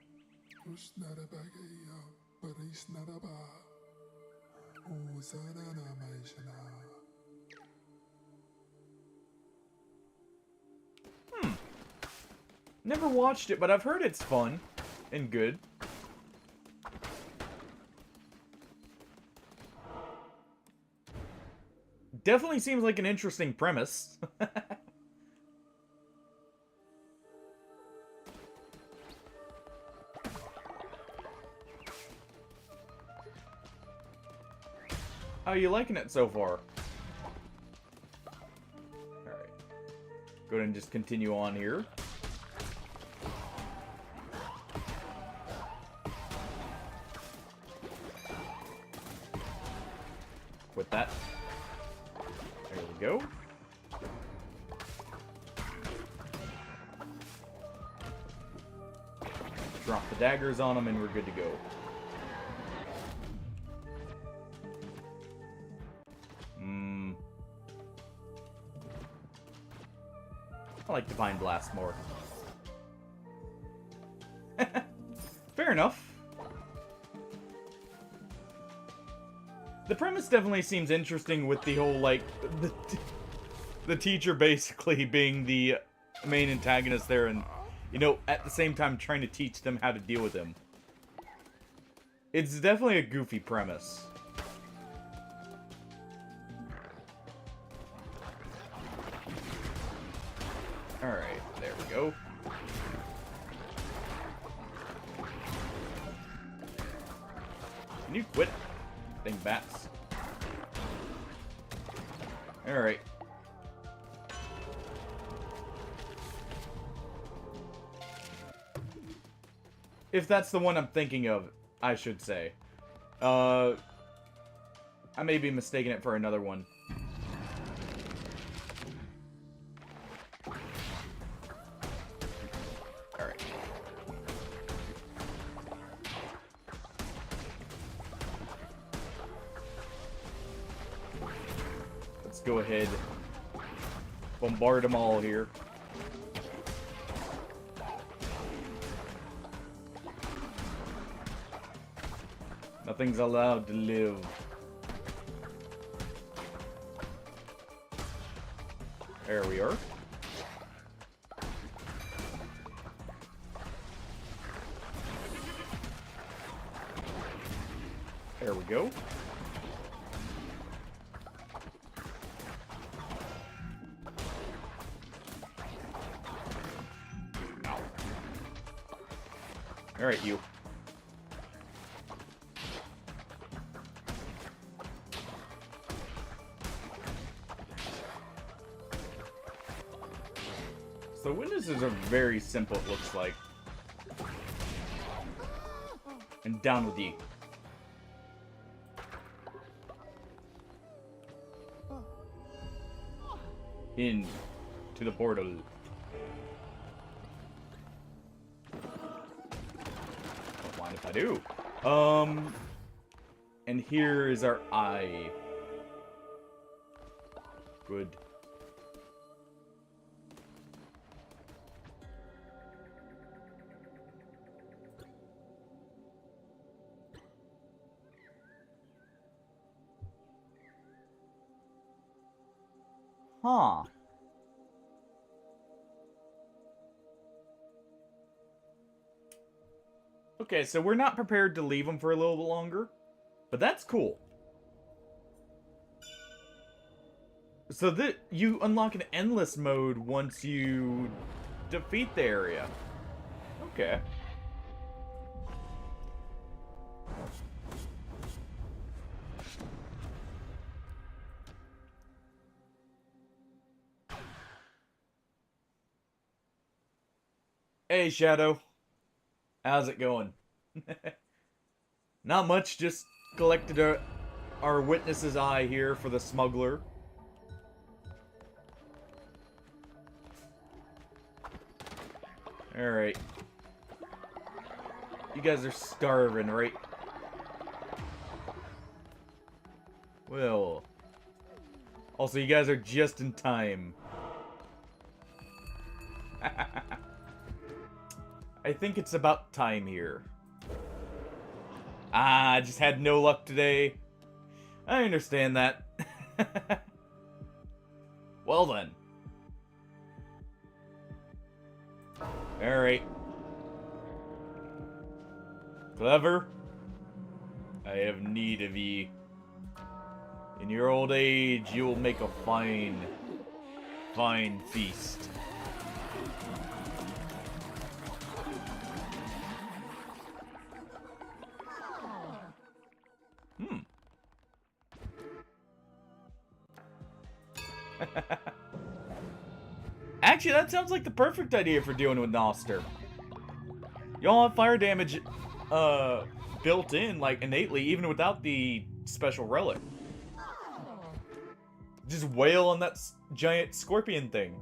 Never watched it, but I've heard it's fun and good. Definitely seems like an interesting premise. How are you liking it so far? Alright. Go ahead and just continue on here. With that. There we go. Drop the daggers on them and we're good to go. I like Divine Blast more. Fair enough. The premise definitely seems interesting with the whole, like, the teacher basically being the main antagonist there and, you know, at the same time trying to teach them how to deal with him. It's definitely a goofy premise. Alright, there we go. Can you quit? Dang bats. Alright. If that's the one I'm thinking of, I should say. I may be mistaking it for another one. Alright. Let's go ahead. Bombard them all here. Nothing's allowed to live. There we are. There we go. Ow. Alright, you. So witnesses are very simple, it looks like. And down with you. In to the portal. Don't mind if I do. And here is our eye. Good. Huh. Okay, so we're not prepared to leave them for a little bit longer, but that's cool. So that you unlock an endless mode once you defeat the area. Okay. Hey, Shadow. How's it going? Not much, just collected our witness's eye here for the smuggler. Alright. You guys are starving, right? Well. Also, you guys are just in time. I think it's about time here. Ah, I just had no luck today. I understand that. Well then. Alright. Clever. I have need of ye. In your old age, you will make a fine feast. Actually, that sounds like the perfect idea for dealing with Noster. Y'all have fire damage, built in, like, innately, even without the special relic. Just wail on that giant scorpion thing.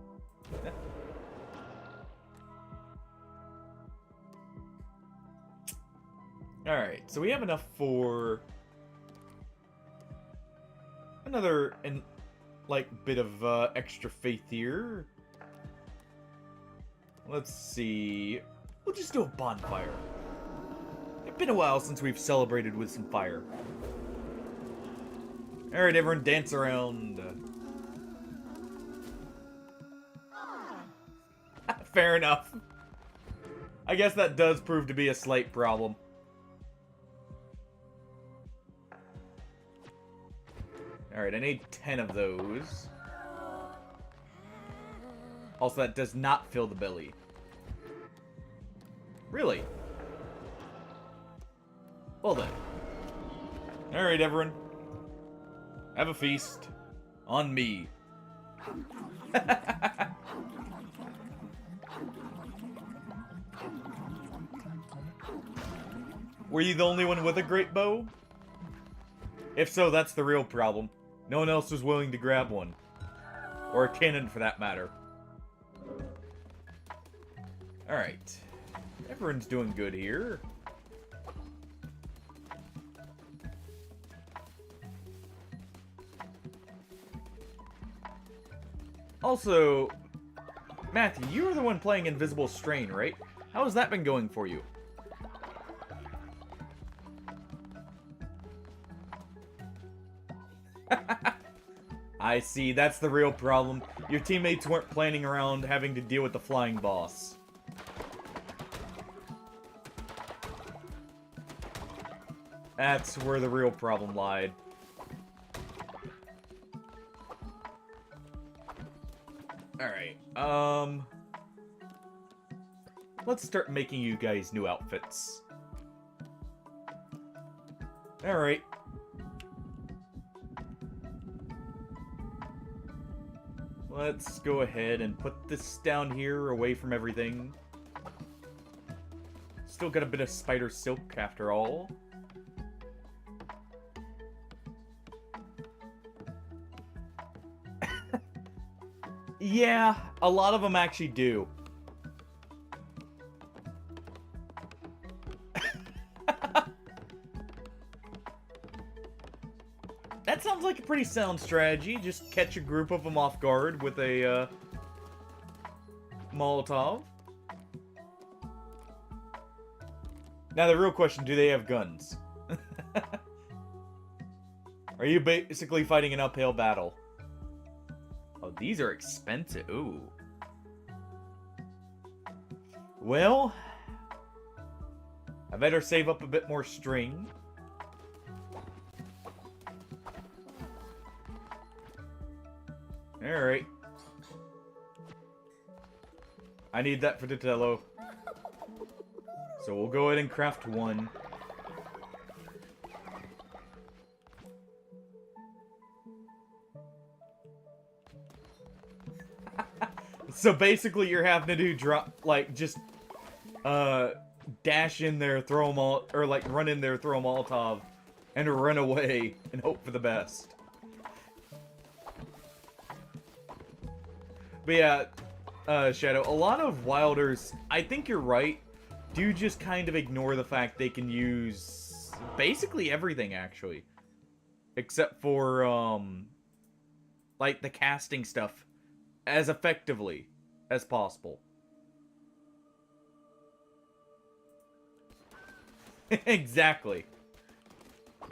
Alright, so we have enough for another, bit of, extra faith here. Let's see. We'll just do a bonfire. It's been a while since we've celebrated with some fire. Alright, everyone dance around. Fair enough. I guess that does prove to be a slight problem. Alright, I need 10 of those. Also, that does not fill the belly. Really? Well then. Alright, everyone. Have a feast. On me. Were you the only one with a great bow? If so, that's the real problem. No one else was willing to grab one. Or a cannon, for that matter. Alright. Everyone's doing good here. Also, Matthew, you were the one playing Invisible Strain, right? How has that been going for you? I see, that's the real problem. Your teammates weren't planning around having to deal with the flying boss. That's where the real problem lied. Alright, let's start making you guys new outfits. Alright. Let's go ahead and put this down here, away from everything. Still got a bit of spider silk, after all. Yeah, a lot of them actually do. That sounds like a pretty sound strategy. Just catch a group of them off guard with a, Molotov. Now the real question, do they have guns? Are you basically fighting an uphill battle? Oh, these are expensive. Ooh. Well, I better save up a bit more string. Alright. I need that for Donatello. So we'll go ahead and craft one. So basically you're having to do dash in there, throw them all, or like run in there, throw a Molotov, and run away and hope for the best. But yeah, Shadow, a lot of Wilders, I think you're right, do just kind of ignore the fact they can use basically everything, actually. Except for, like, the casting stuff as effectively as possible. Exactly.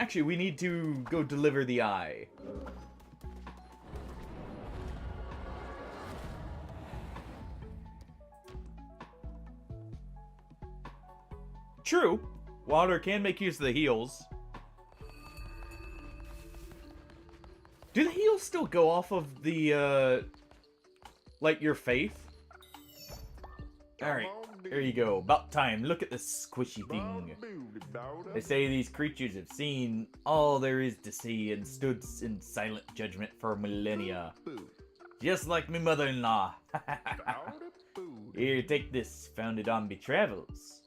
Actually, we need to go deliver the eye. True. Water can make use of the heals. Do the heals still go off of the, like, your faith? Alright, there you go. About time. Look at this squishy thing. They say these creatures have seen all there is to see and stood in silent judgment for millennia. Just like me mother-in-law. Found it food. Here, take this. Found it on me travels.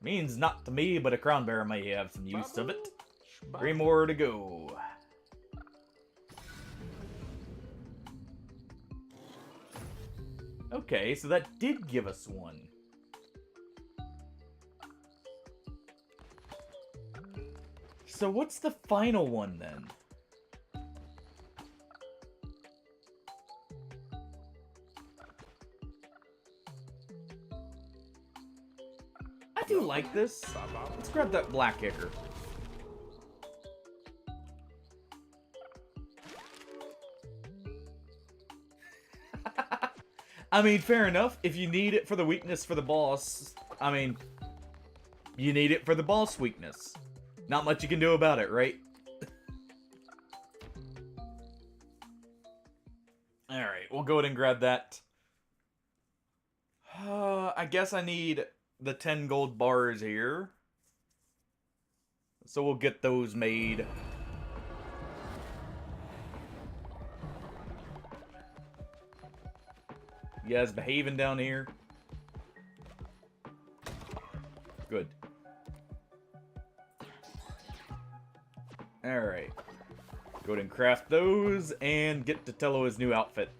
Means not to me, but a crown bearer may have some use of it. 3 more to go. Okay, so that did give us one. So what's the final one then? I do like this. Let's grab that black kicker. I mean, fair enough. If you need it for the weakness for the boss, I mean, you need it for the boss weakness. Not much you can do about it, right? Alright, we'll go ahead and grab that. I guess I need the 10 gold bars here. So we'll get those made. You guys behaving down here? Good. Alright. Go ahead and craft those and get to Tello his new outfit.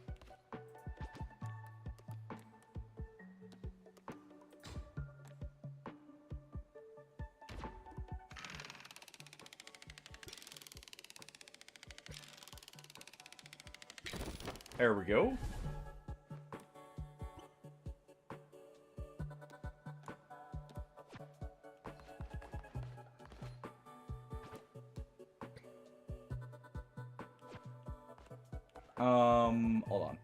There we go. Hold on.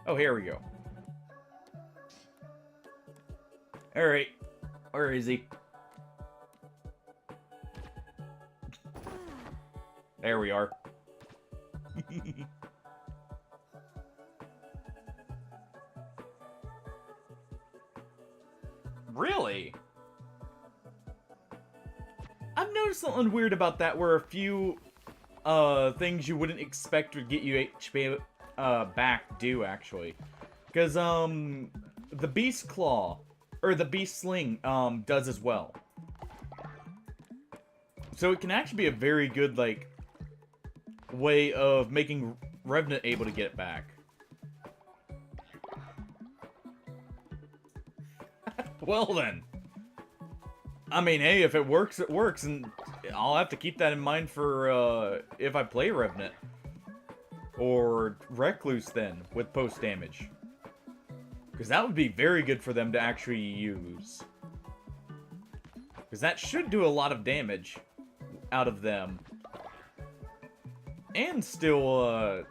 Oh, here we go. Alright. Where is he? There we are. Really? I've noticed something weird about that, where a few things you wouldn't expect would get you HP back do, actually. Because, the Beast Claw, or the Beast Sling, does as well. So it can actually be a very good, like, way of making Revenant able to get it back. Well then. I mean, hey, if it works, it works, and I'll have to keep that in mind for, if I play Revenant. Or Recluse, then, with post-damage. Because that would be very good for them to actually use. Because that should do a lot of damage out of them. And still,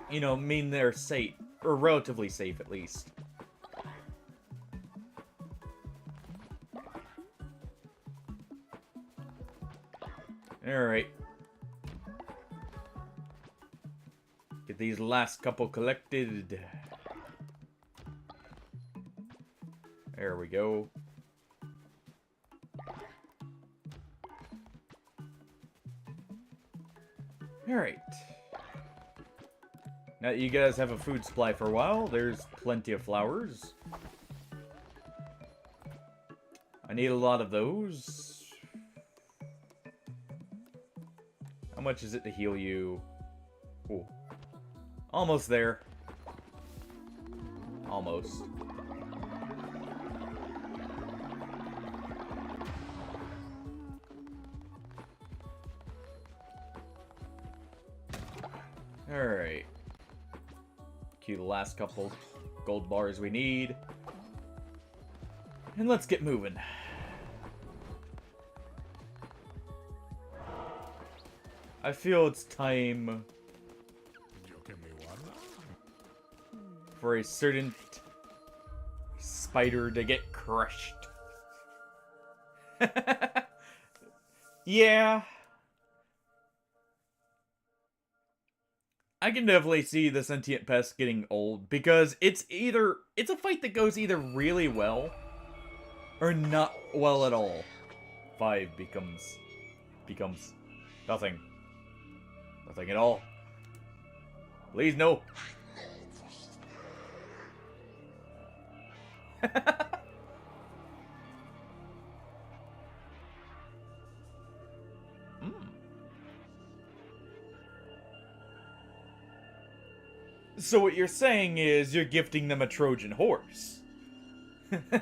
you know, mean they're safe. Or relatively safe, at least. Alright. Get these last couple collected. There we go. Alright. Now that you guys have a food supply for a while, there's plenty of flowers. I need a lot of those. How much is it to heal you? Ooh. Almost there. Almost. Alright. Cue the last couple gold bars we need. And let's get moving. I feel it's time for a certain spider to get crushed. Yeah. I can definitely see the sentient pest getting old, because it's a fight that goes either really well or not well at all. 5 becomes Nothing. Nothing at all. Please, no. So what you're saying is you're gifting them a Trojan horse. The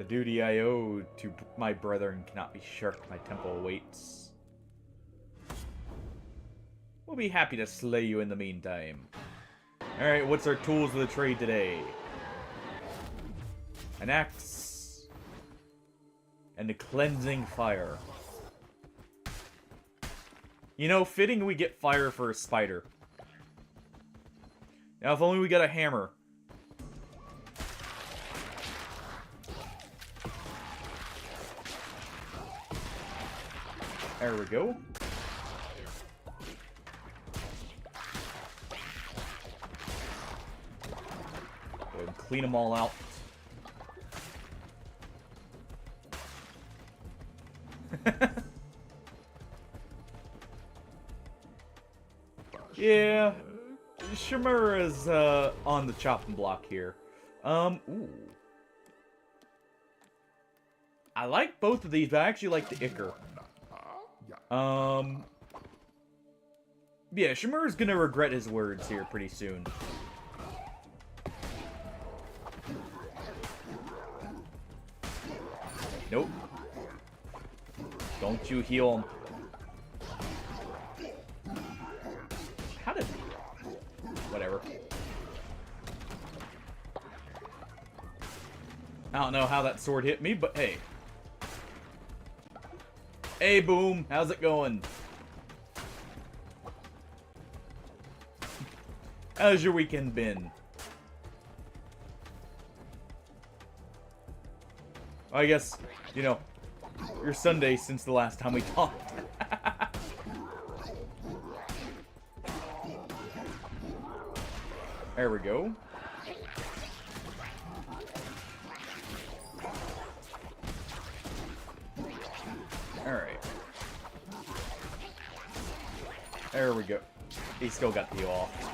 duty I owe to my brethren cannot be shirked. My temple awaits. We'll be happy to slay you in the meantime. Alright, what's our tools of the trade today? An axe. And a cleansing fire. You know, fitting we get fire for a spider. Now, if only we got a hammer. There we go. Go ahead and clean them all out. Yeah. Shimura's on the chopping block here. Ooh. I like both of these, but I actually like the Ichor. Yeah, Shimura's gonna regret his words here pretty soon. Nope. Don't you heal him. How did... Whatever. I don't know how that sword hit me, but hey. Hey, Boom. How's it going? How's your weekend been? I guess, you know, your Sunday since the last time we talked. There we go. Alright. There we go. He still got the heal off.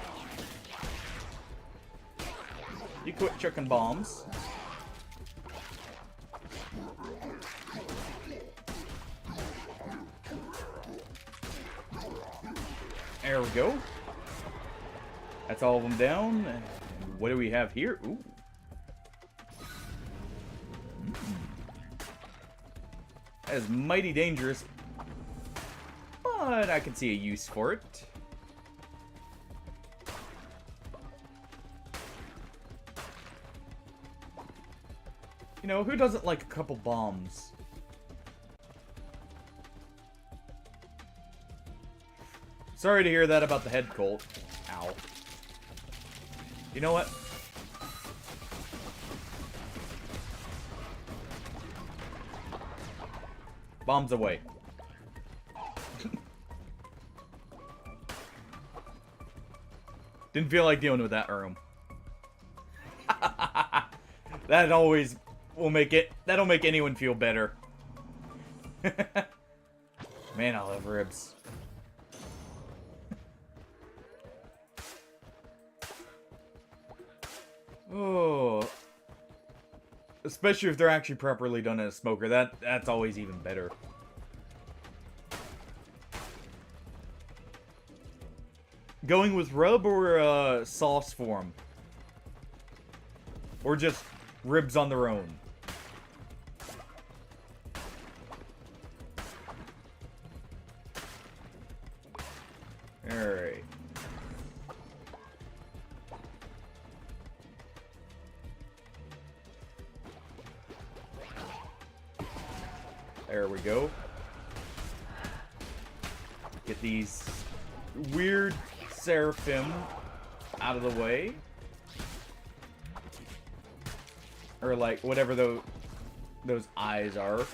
You quit chucking bombs. There we go. That's all of them down. And what do we have here? Ooh. That is mighty dangerous. But I can see a use for it. You know, who doesn't like a couple bombs? Sorry to hear that about the head colt. Ow. You know what? Bombs away. Didn't feel like dealing with that room. That always will make it... That'll make anyone feel better. Man, I love ribs. Oh. Especially if they're actually properly done in a smoker. That's always even better. Going with rub or sauce form? Or just ribs on their own? Alright. There we go. Get these weird seraphim out of the way. Or like whatever those eyes are. Go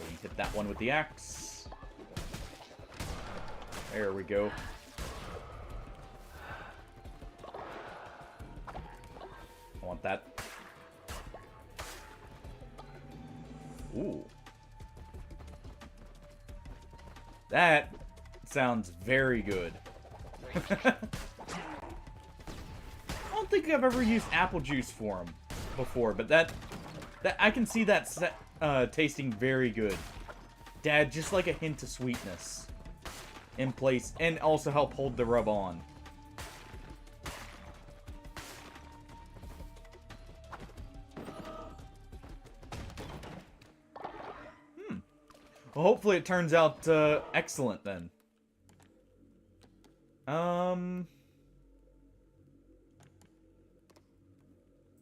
and hit that one with the axe. There we go. I want that. Ooh. That sounds very good. I don't think I've ever used apple juice for them before, but that I can see that tasting very good. Dad, just like a hint of sweetness in place, and also help hold the rub on. Well, hopefully it turns out excellent then.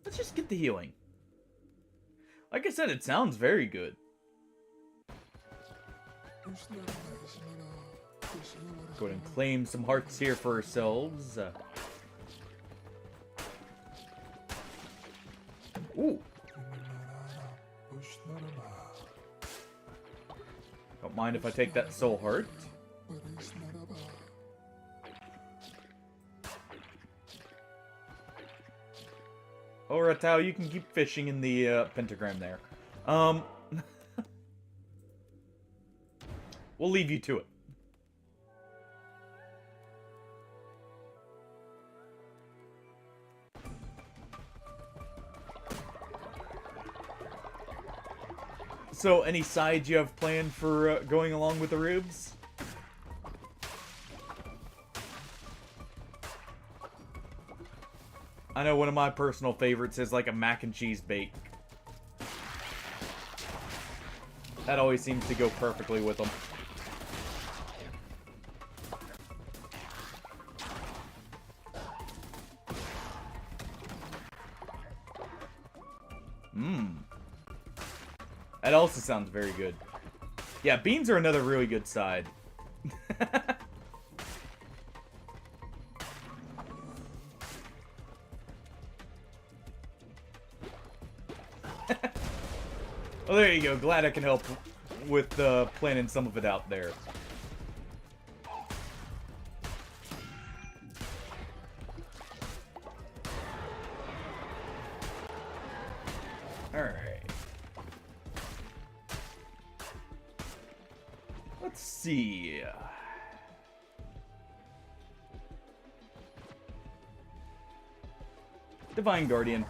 Let's just get the healing. Like I said, it sounds very good. Go ahead and claim some hearts here for ourselves. Ooh. Don't mind if I take that soul heart. Oh, Ratau, you can keep fishing in the pentagram there. We'll leave you to it. So, any sides you have planned for going along with the ribs? I know one of my personal favorites is like a mac and cheese bake. That always seems to go perfectly with them. That also sounds very good. Yeah, beans are another really good side. Well, there you go. Glad I can help with planning some of it out there. Alright. Let's see. Divine Guardian.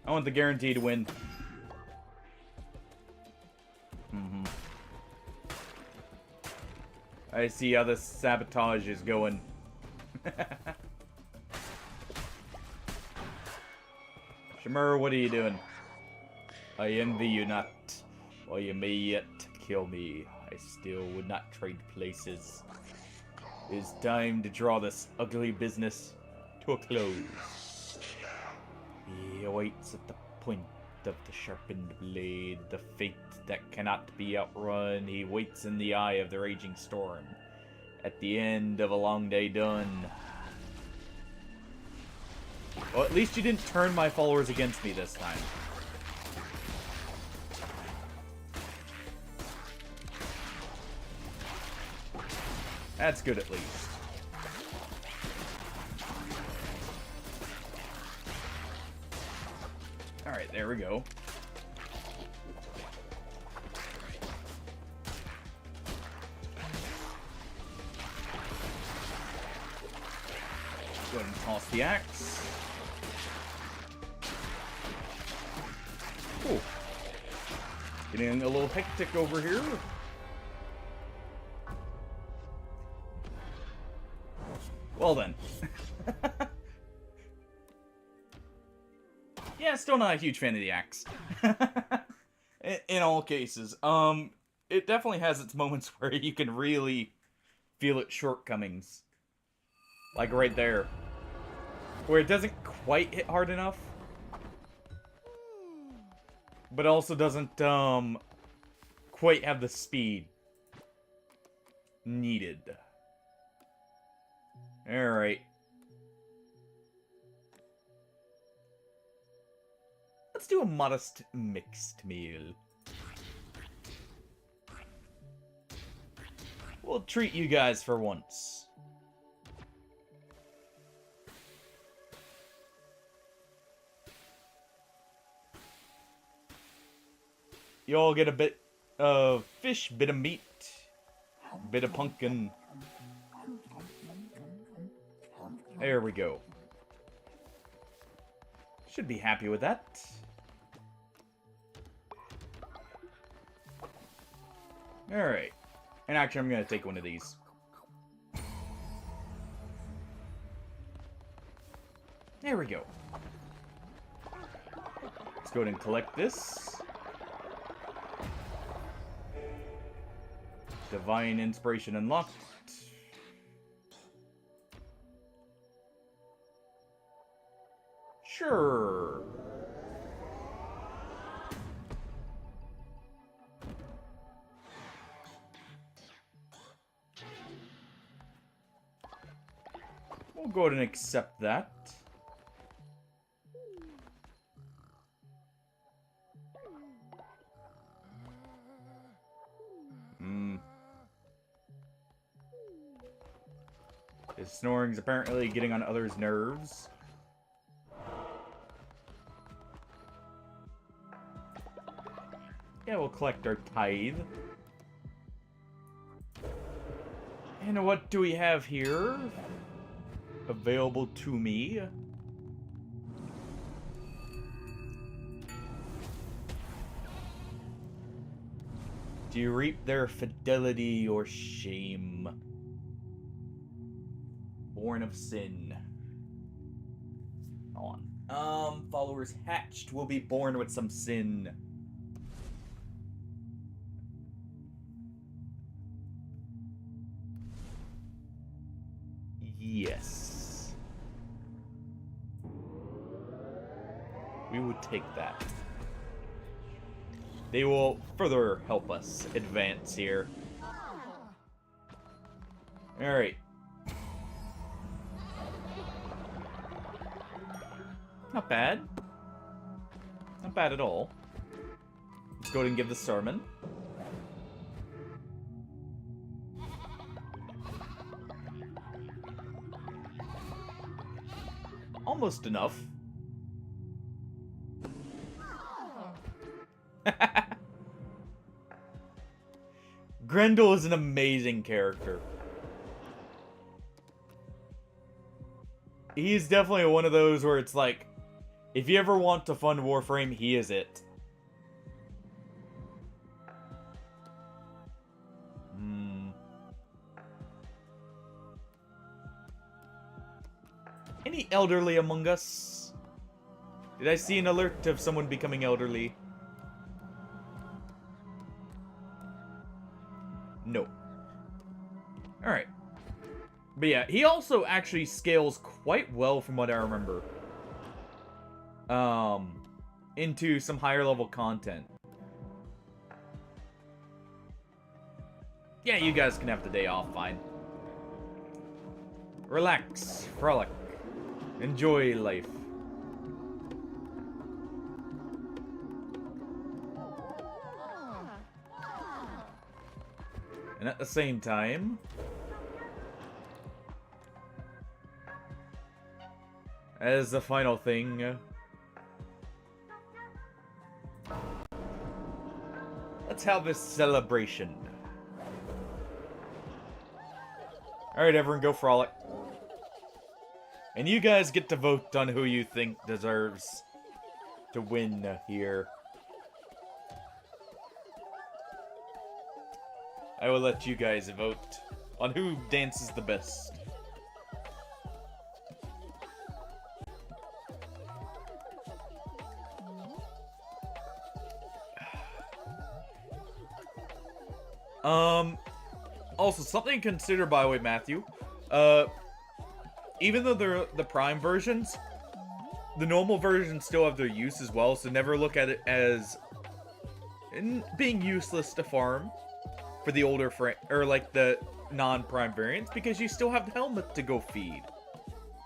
I want the guaranteed win. I see how the sabotage is going. Shimura, what are you doing? I envy you not, or you may yet kill me. I still would not trade places. It is time to draw this ugly business to a close. He awaits at the point of the sharpened blade, the fate that cannot be outrun. He waits in the eye of the raging storm, at the end of a long day done. Well, at least you didn't turn my followers against me this time. That's good at least. Alright, there we go. Go ahead and toss the axe. Cool. Getting a little hectic over here. Well then. Yeah, still not a huge fan of the axe. In all cases. It definitely has its moments where you can really feel its shortcomings. Like right there. Where it doesn't quite hit hard enough. But also doesn't, quite have the speed needed. Alright. Let's do a modest mixed meal. We'll treat you guys for once. You all get a bit of fish, bit of meat, bit of pumpkin. There we go. Should be happy with that. Alright. And actually, I'm going to take one of these. There we go. Let's go ahead and collect this. Divine Inspiration unlocked. Sure. We'll go ahead and accept that. His snoring's apparently getting on others' nerves. Yeah, we'll collect our tithe. And what do we have here? Available to me. Do you reap their fidelity or shame? Born of sin. Hold on. Followers hatched will be born with some sin. Yes. We would take that. They will further help us advance here. Alright. Not bad. Not bad at all. Let's go ahead and give the sermon. Almost enough. Grendel is an amazing character. He's definitely one of those where it's like, if you ever want to fund Warframe, he is it. Any elderly among us? Did I see an alert of someone becoming elderly? No. Alright. But yeah, he also actually scales quite well from what I remember. Into some higher level content. Yeah, you guys can have the day off, fine. Relax, frolic, enjoy life. And at the same time, as the final thing, let's have this celebration. Alright, everyone, go frolic. And you guys get to vote on who you think deserves to win here. I will let you guys vote on who dances the best. Also, something to consider, by the way, Matthew. Even though they're the Prime versions, the normal versions still have their use as well, so never look at it as being useless to farm for the older or like the non-Prime variants, because you still have the helmet to go feed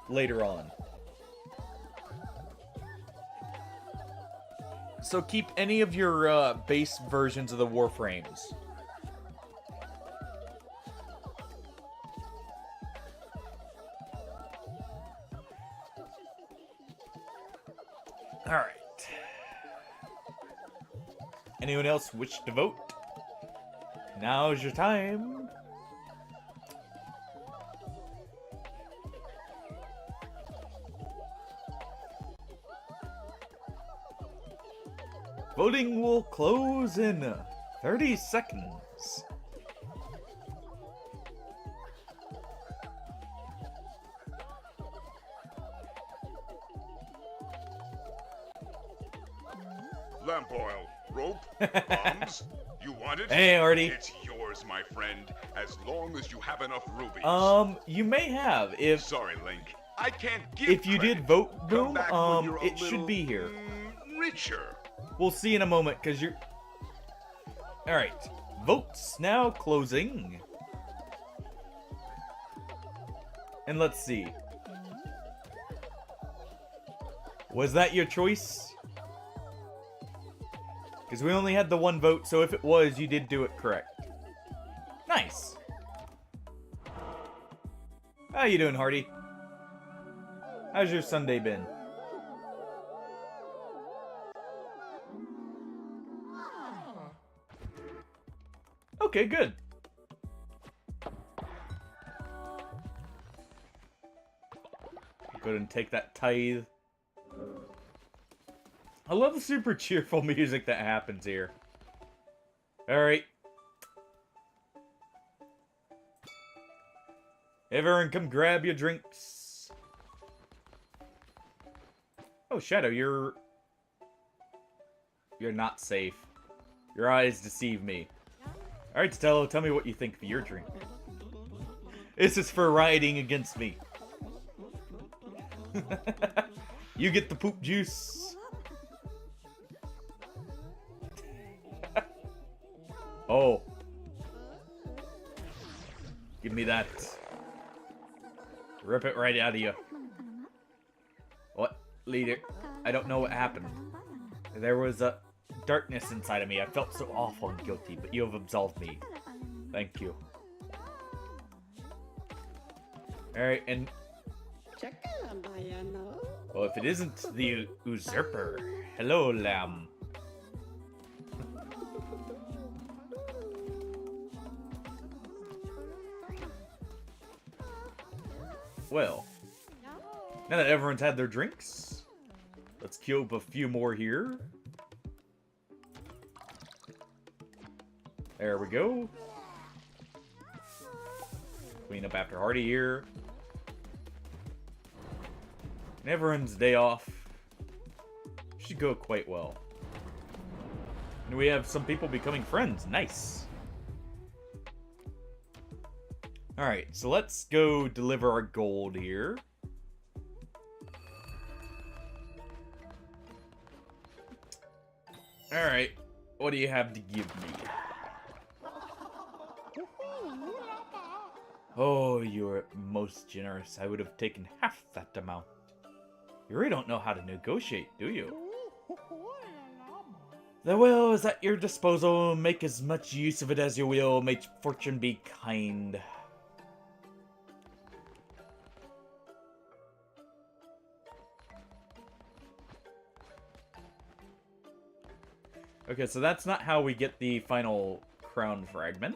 later on. So keep any of your base versions of the Warframes. Anyone else wish to vote? Now's your time. Voting will close in 30 seconds. Lamp oil, rope, bombs. You want it? Hey, Artie. It's yours, my friend, as long as you have enough rubies. You may have if Sorry, Link. I can't give if you credit. did vote, Come Boom. back when you're a It should little, be here. Richer. We'll see in a moment, because you're... Alright. Votes now closing. And let's see. Was that your choice? Because we only had the one vote, so if it was, you did do it correct. Nice. How you doing, Hardy? How's your Sunday been? Okay, good. Go ahead and take that tithe. I love the super cheerful music that happens here. Alright. Everyone come grab your drinks. Oh, Shadow, you're not safe. Your eyes deceive me. Alright, Stello, tell me what you think of your drink. This is for rioting against me. You get the poop juice. Oh. Give me that. Rip it right out of you. What? Leader? I don't know what happened. There was a darkness inside of me. I felt so awful and guilty, but you have absolved me. Thank you. Alright, and... well, if it isn't the usurper. Hello, lamb. Well, now that everyone's had their drinks, let's queue up a few more here. There we go. Clean up after Hardy here. And everyone's day off should go quite well. And we have some people becoming friends. Nice. Alright, so let's go deliver our gold here. Alright, what do you have to give me? Oh, you're most generous. I would have taken half that amount. You really don't know how to negotiate, do you? The will is at your disposal. Make as much use of it as you will. May fortune be kind. Okay, so that's not how we get the final crown fragment.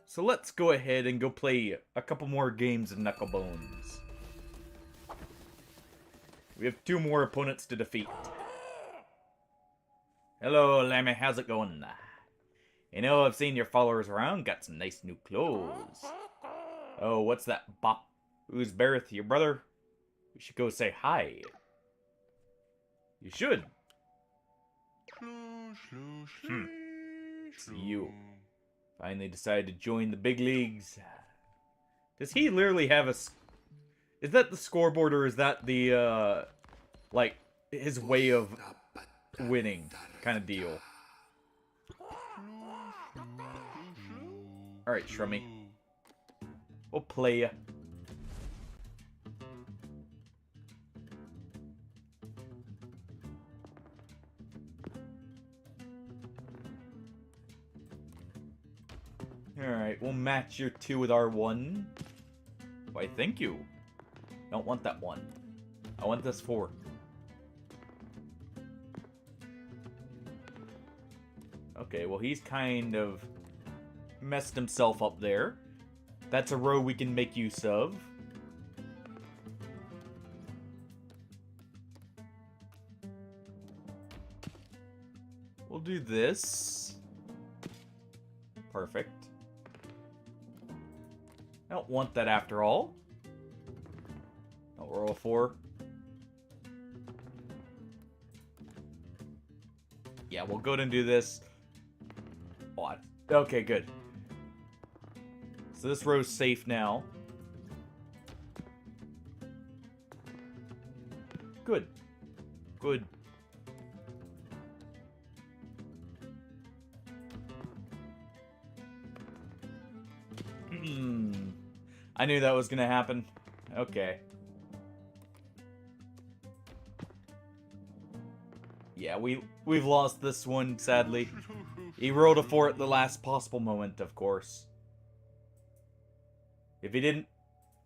So let's go ahead and go play a couple more games of Knucklebones. We have 2 more opponents to defeat. Hello, Lammy, how's it going? You know, I've seen your followers around, got some nice new clothes. Oh, what's that bop? Who's Bareth, your brother? We should go say hi. You should. It's you. Finally decided to join the big leagues. Does he literally have a... Is that the scoreboard, or is that the, like, his way of winning kind of deal? Alright, Shrummy. We'll play ya. Alright, we'll match your 2 with our 1. Why, thank you. Don't want that 1. I want this 4. Okay, well, he's kind of messed himself up there. That's a row we can make use of. We'll do this. Perfect. I don't want that after all. No, row 4. Yeah, we'll go ahead and do this. What? Okay, good. So this row's safe now. Good. Good. I knew that was gonna happen. Okay. Yeah, we've lost this one, sadly. He rolled a 4 at the last possible moment, of course. If he didn't,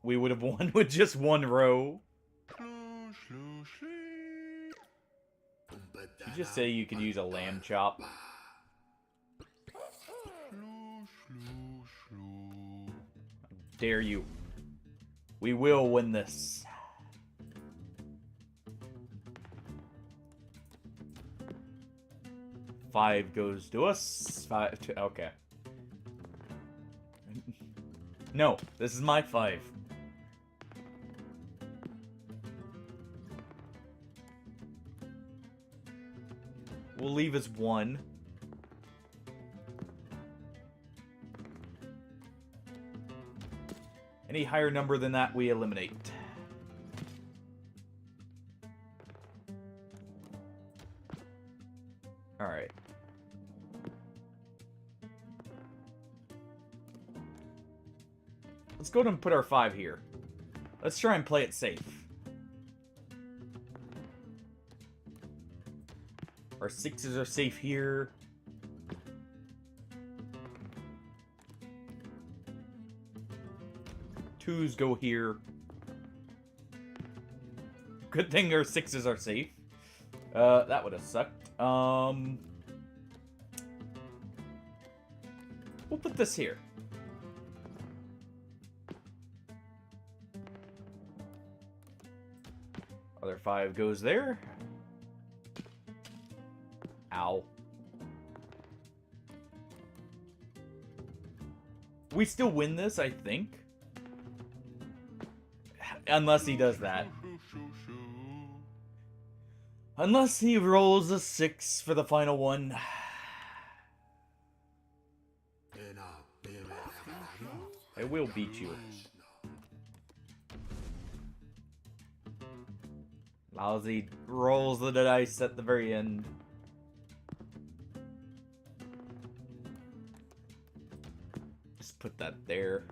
we would have won with just one row. You just say you could use a lamb chop. How dare you. We will win this. Five goes to us. 5 to, okay. No, this is my 5. We'll leave as 1. Any higher number than that, we eliminate. Alright. Let's go ahead and put our 5 here. Let's try and play it safe. Our 6s are safe here. Twos go here. Good thing our 6s are safe. That would have sucked. We'll put this here. Other 5 goes there. Ow. We still win this, I think. Unless he does that. Unless he rolls a 6 for the final one. I will beat you. Lousy rolls the dice at the very end. Just put that there.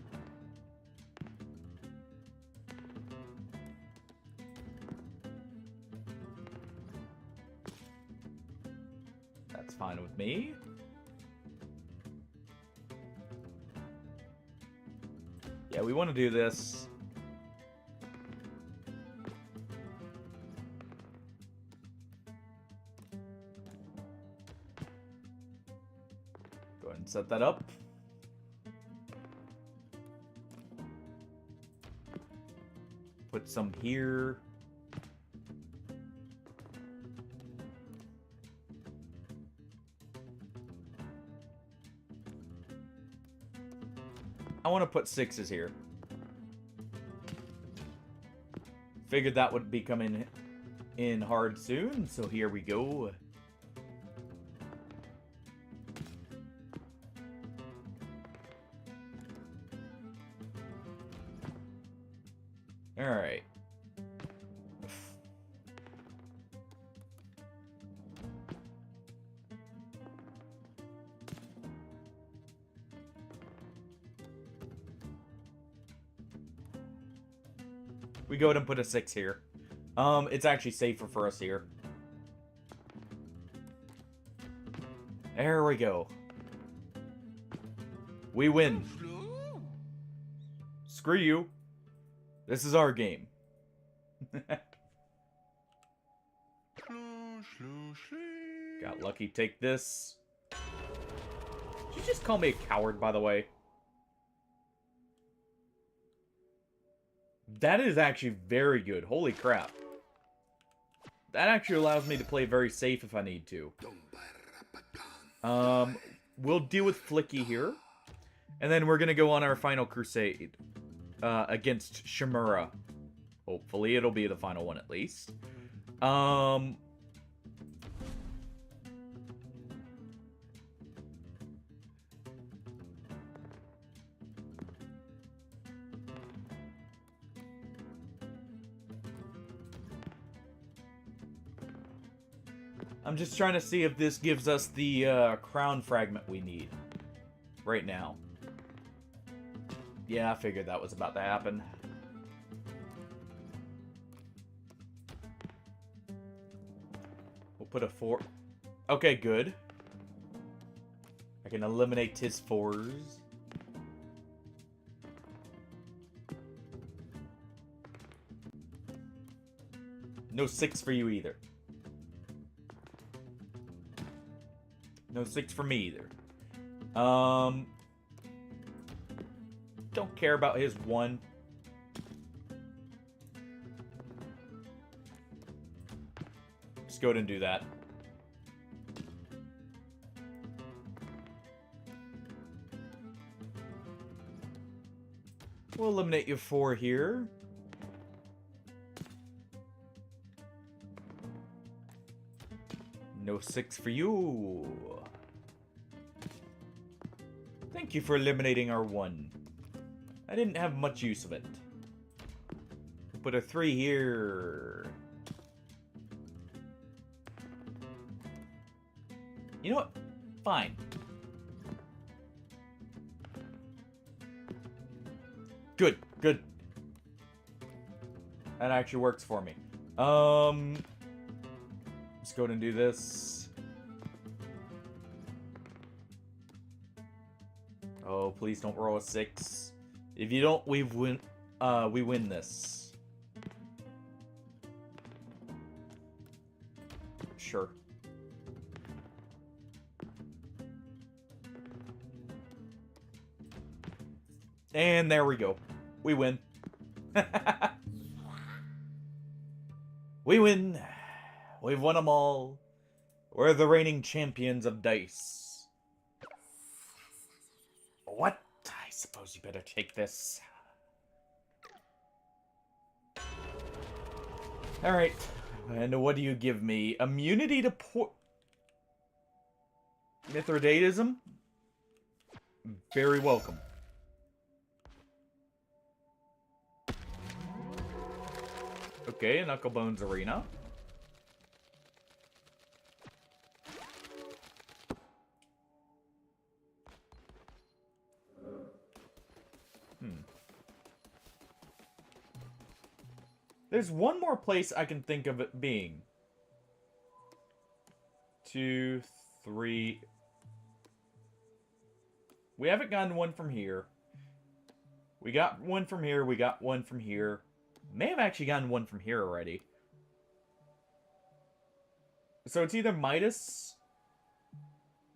That's fine with me. Yeah, we want to do this. Go ahead and set that up. Put some here. I want to put 6s here. Figured that would be coming in hard soon, so here we go. Alright. We go ahead and put a 6 here. It's actually safer for us here. There we go. We win. Screw you. This is our game. Got lucky. Take this. you just call me a coward, by the way? That is actually very good. Holy crap. That actually allows me to play very safe if I need to. We'll deal with Flicky here. And then we're gonna go on our final crusade. Against Shimura. Hopefully it'll be the final one at least. I'm just trying to see if this gives us the crown fragment we need right now. Yeah, I figured that was about to happen. We'll put a 4. Okay, good. I can eliminate his 4s. No 6 for you either. No 6 for me either. Don't care about his 1. Just go ahead and do that. We'll eliminate your 4 here. No 6 for you. Thank you for eliminating our 1. I didn't have much use of it. Put a 3 here. You know what? Fine. Good, good. That actually works for me. Let's go ahead and do this. Oh, please don't roll a 6. If you don't, we win this. Sure. And there we go. We win. We win. We've won them all. We're the reigning champions of dice. What? I suppose you better take this. Alright. And what do you give me? Immunity to Mithridatism? Very welcome. Okay, Knucklebones Arena. There's one more place I can think of it being. 2, 3. We haven't gotten one from here. We got one from here. We got one from here. May have actually gotten one from here already. So it's either Midas.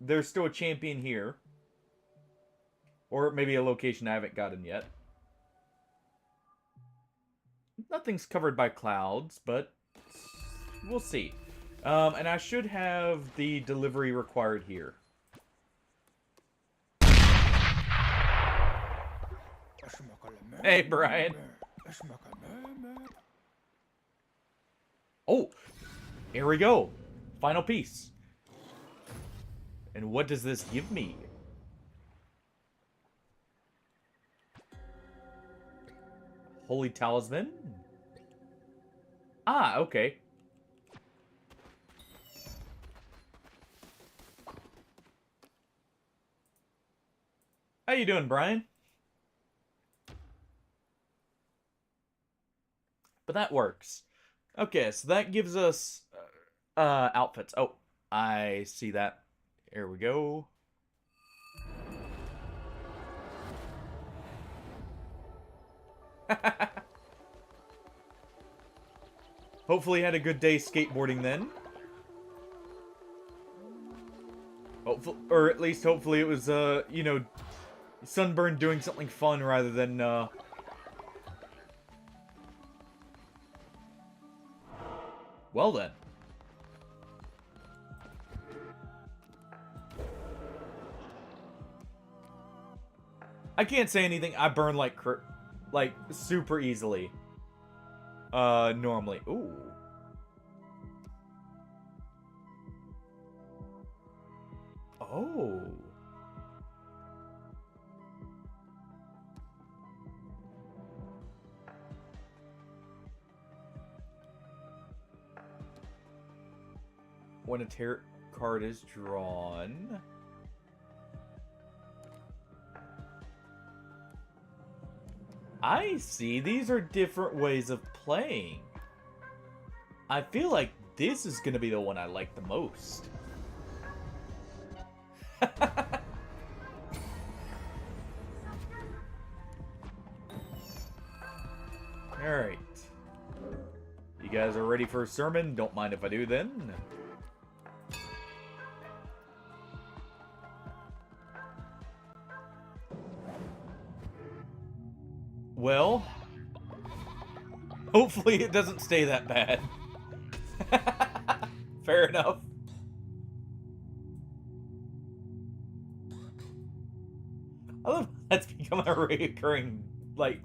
There's still a champion here. Or maybe a location I haven't gotten yet. Nothing's covered by clouds, but we'll see. And I should have the delivery required here. Hey, Brian. Oh, here we go. Final piece. And what does this give me? Holy Talisman? Ah, okay. How you doing, Brian? But that works. Okay, so that gives us outfits. Oh, I see that. Here we go. Hopefully had a good day skateboarding then. Hopefully, or at least hopefully it was, you know, Sunburn doing something fun rather than, Well then. I can't say anything. I burn like super easily. Normally. Ooh. Oh. When a tarot card is drawn. I see. These are different ways of playing. I feel like this is going to be the one I like the most. Alright. You guys are ready for a sermon? Don't mind if I do then. Well, hopefully it doesn't stay that bad. Fair enough. I love that's become a recurring, like,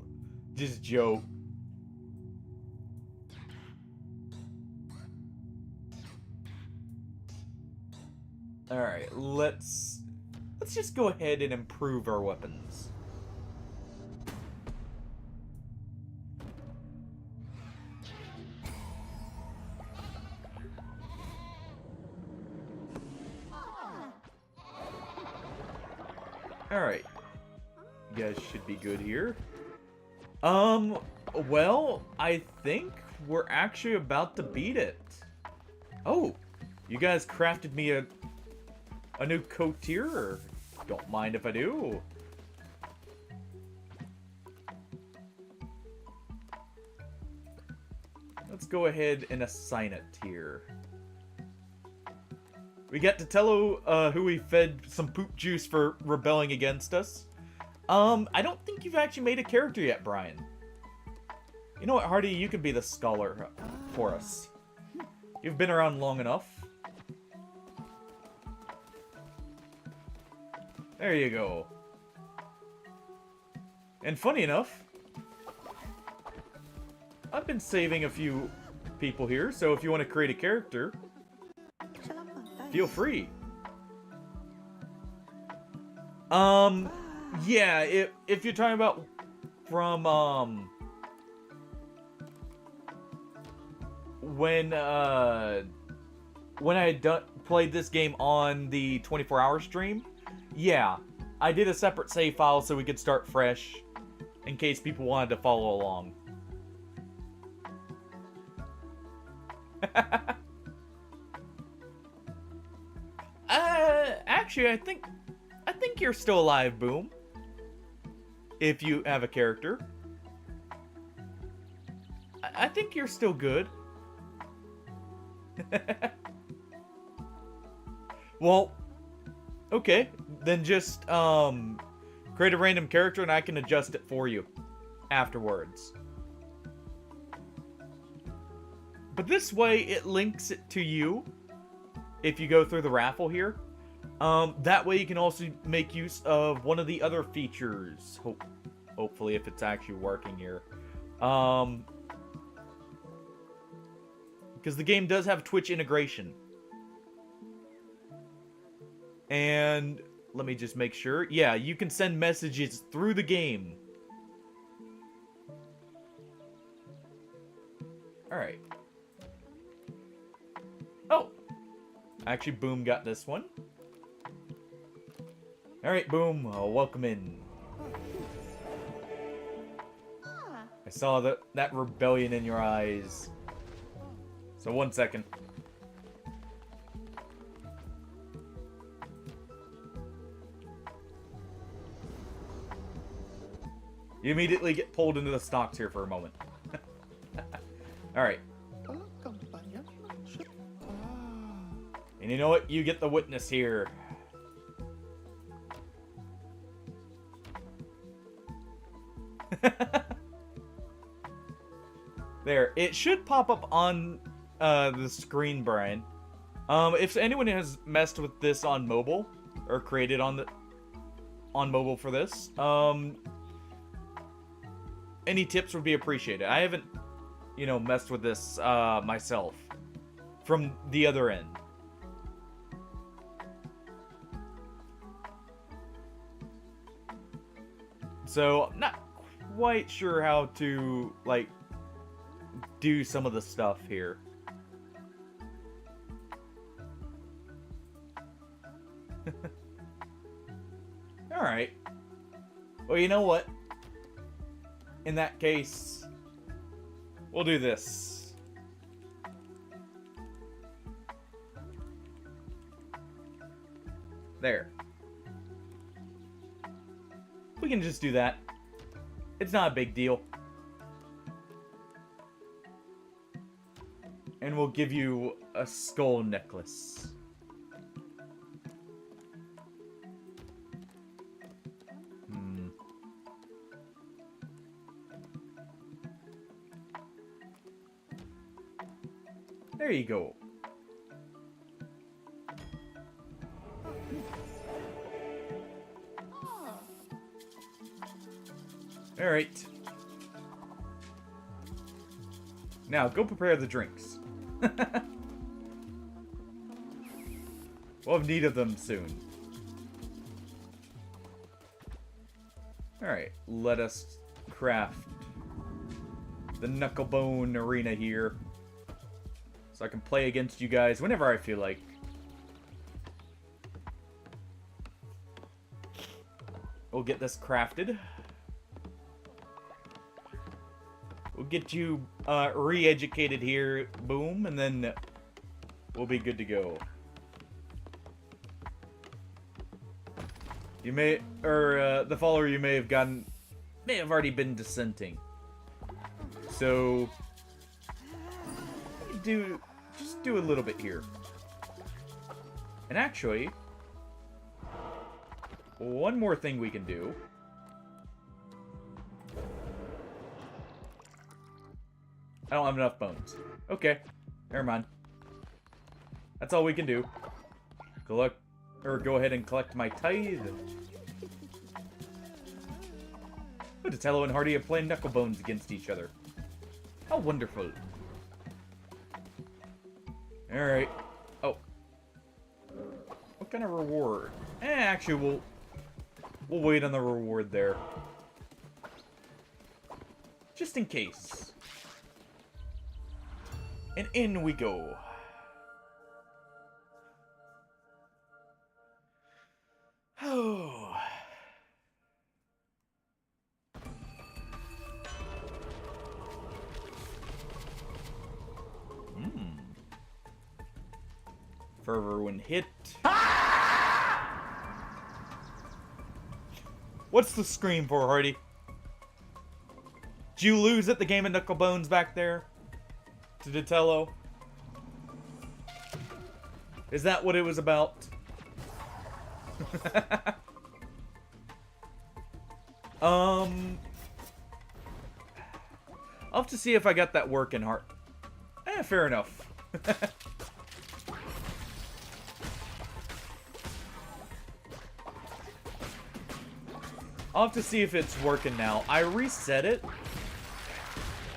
just joke. Alright, let's just go ahead and improve our weapons. Alright. You guys should be good here. Well, I think we're actually about to beat it. Oh, you guys crafted me a new coat here? Don't mind if I do. Let's go ahead and assign it here. We got Tatello, who we fed some poop juice for rebelling against us. I don't think you've actually made a character yet, Brian. You know what, Hardy? You can be the scholar for us. You've been around long enough. There you go. And funny enough, I've been saving a few people here, so if you want to create a character, feel free. Yeah, if you're talking about from, when I had played this game on the 24-hour stream, yeah, I did a separate save file so we could start fresh, in case people wanted to follow along. Actually, I think you're still alive, Boom. If you have a character. I think you're still good. Well, okay. Then just, create a random character and I can adjust it for you afterwards. But this way, it links it to you if you go through the raffle here. That way you can also make use of one of the other features. Hopefully, if it's actually working here. Because the game does have Twitch integration. And let me just make sure. Yeah, you can send messages through the game. Alright. Oh! Actually, Boom got this one. Alright, Boom. Welcome in. I saw that rebellion in your eyes. So 1 second. You immediately get pulled into the stocks here for a moment. Alright. And you know what? You get the witness here. There. It should pop up on the screen, Brian. If anyone has messed with this on mobile, or created on mobile for this, any tips would be appreciated. I haven't, messed with this myself from the other end. So, I'm not quite sure how to, like, do some of the stuff here. Alright. Well, you know what? In that case, we'll do this. There. We can just do that. It's not a big deal. And we'll give you a skull necklace. There you go. Alright. Now, go prepare the drinks. We'll have need of them soon. Alright, let us craft the Knucklebone Arena here. So I can play against you guys whenever I feel like. We'll get this crafted. We'll get you re-educated here, boom, and then we'll be good to go. You may, or the follower you may have gotten, may have already been dissenting. So, just do a little bit here. And actually, one more thing we can do. I don't have enough bones. Okay, never mind. That's all we can do. Go ahead and collect my tithe. Donatello and Hardy are playing Knucklebones against each other. How wonderful. Alright. Oh. What kind of reward? Actually, we'll wait on the reward there. Just in case. And in we go. Oh. Fervor when hit. What's the scream for, Hardy? Did you lose at the game of Knucklebones back there? To Donatello? Is that what it was about? I'll have to see if I got that working, Heart. Fair enough. I'll have to see if it's working now. I reset it.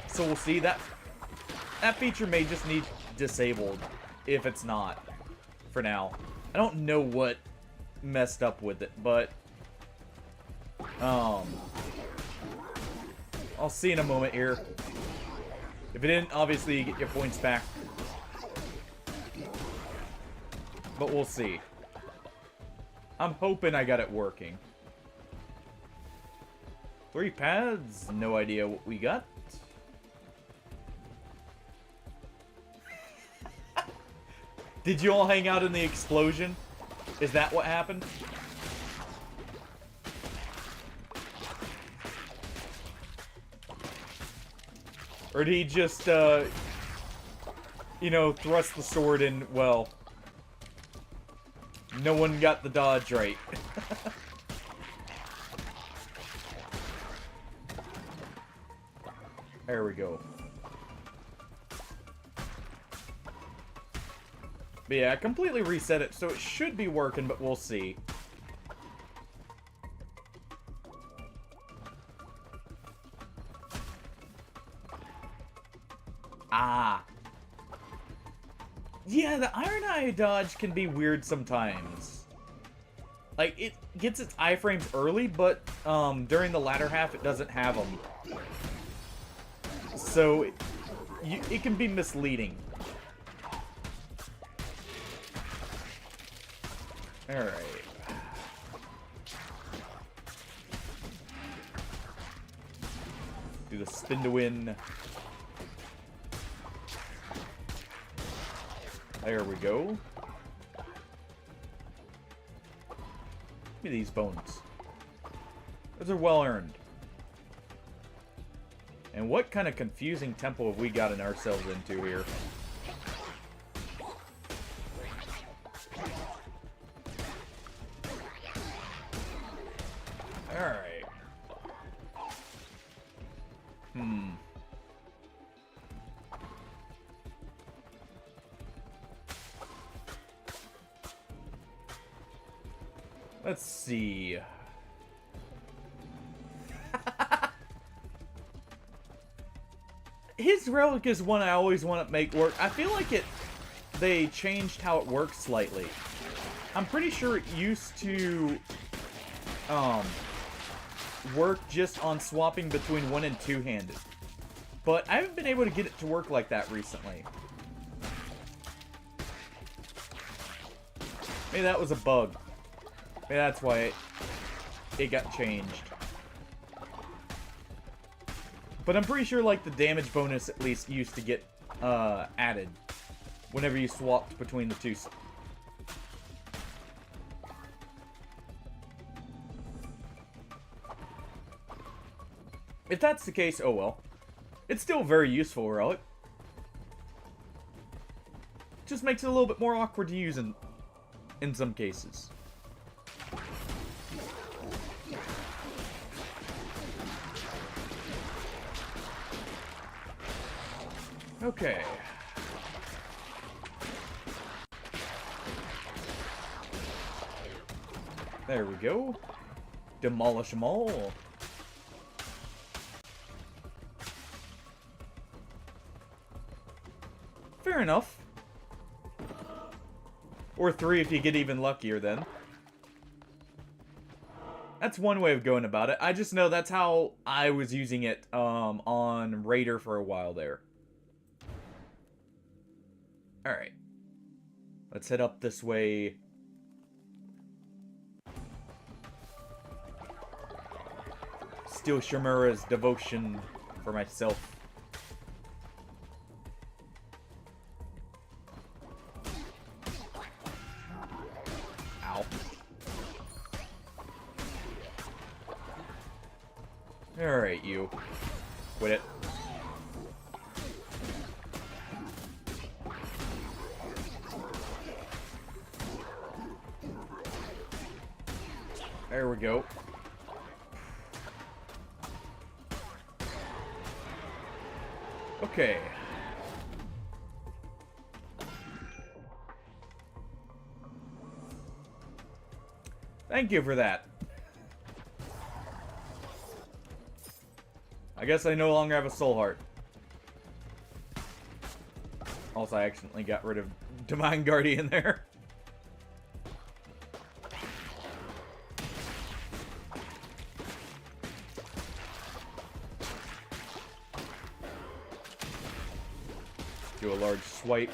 So we'll see. That feature may just need disabled if it's not for now. I don't know what messed up with it, but I'll see in a moment here. If it didn't, obviously you get your points back. But we'll see. I'm hoping I got it working. 3 pads, no idea what we got. Did you all hang out in the explosion? Is that what happened? Or did he just, thrust the sword in, well... No one got the dodge right. There we go. But yeah, I completely reset it, so it should be working, but we'll see. Ah. Yeah, the Iron Eye dodge can be weird sometimes. Like, it gets its iframes early, but during the latter half, it doesn't have them. So, it can be misleading. Alright. Do the spin to win. There we go. Give me these bones. Those are well earned. And what kind of confusing temple have we gotten ourselves into here? Alright. Let's see. His relic is one I always want to make work. I feel like they changed how it works slightly. I'm pretty sure it used to work just on swapping between one and two-handed. But I haven't been able to get it to work like that recently. Maybe that was a bug. Maybe that's why it got changed. But I'm pretty sure, like, the damage bonus at least used to get added whenever you swapped between the two. If that's the case, oh well. It's still a very useful relic. Just makes it a little bit more awkward to use in some cases. Okay. There we go. Demolish them all. Fair enough. Or 3 if you get even luckier then. That's one way of going about it. I just know that's how I was using it on Raider for a while there. Alright. Let's head up this way. Steal Shimura's devotion for myself. Ow. Alright, you. Quit it. There we go. Okay. Thank you for that. I guess I no longer have a soul heart. Also, I accidentally got rid of Divine Guardian there. Do a large swipe.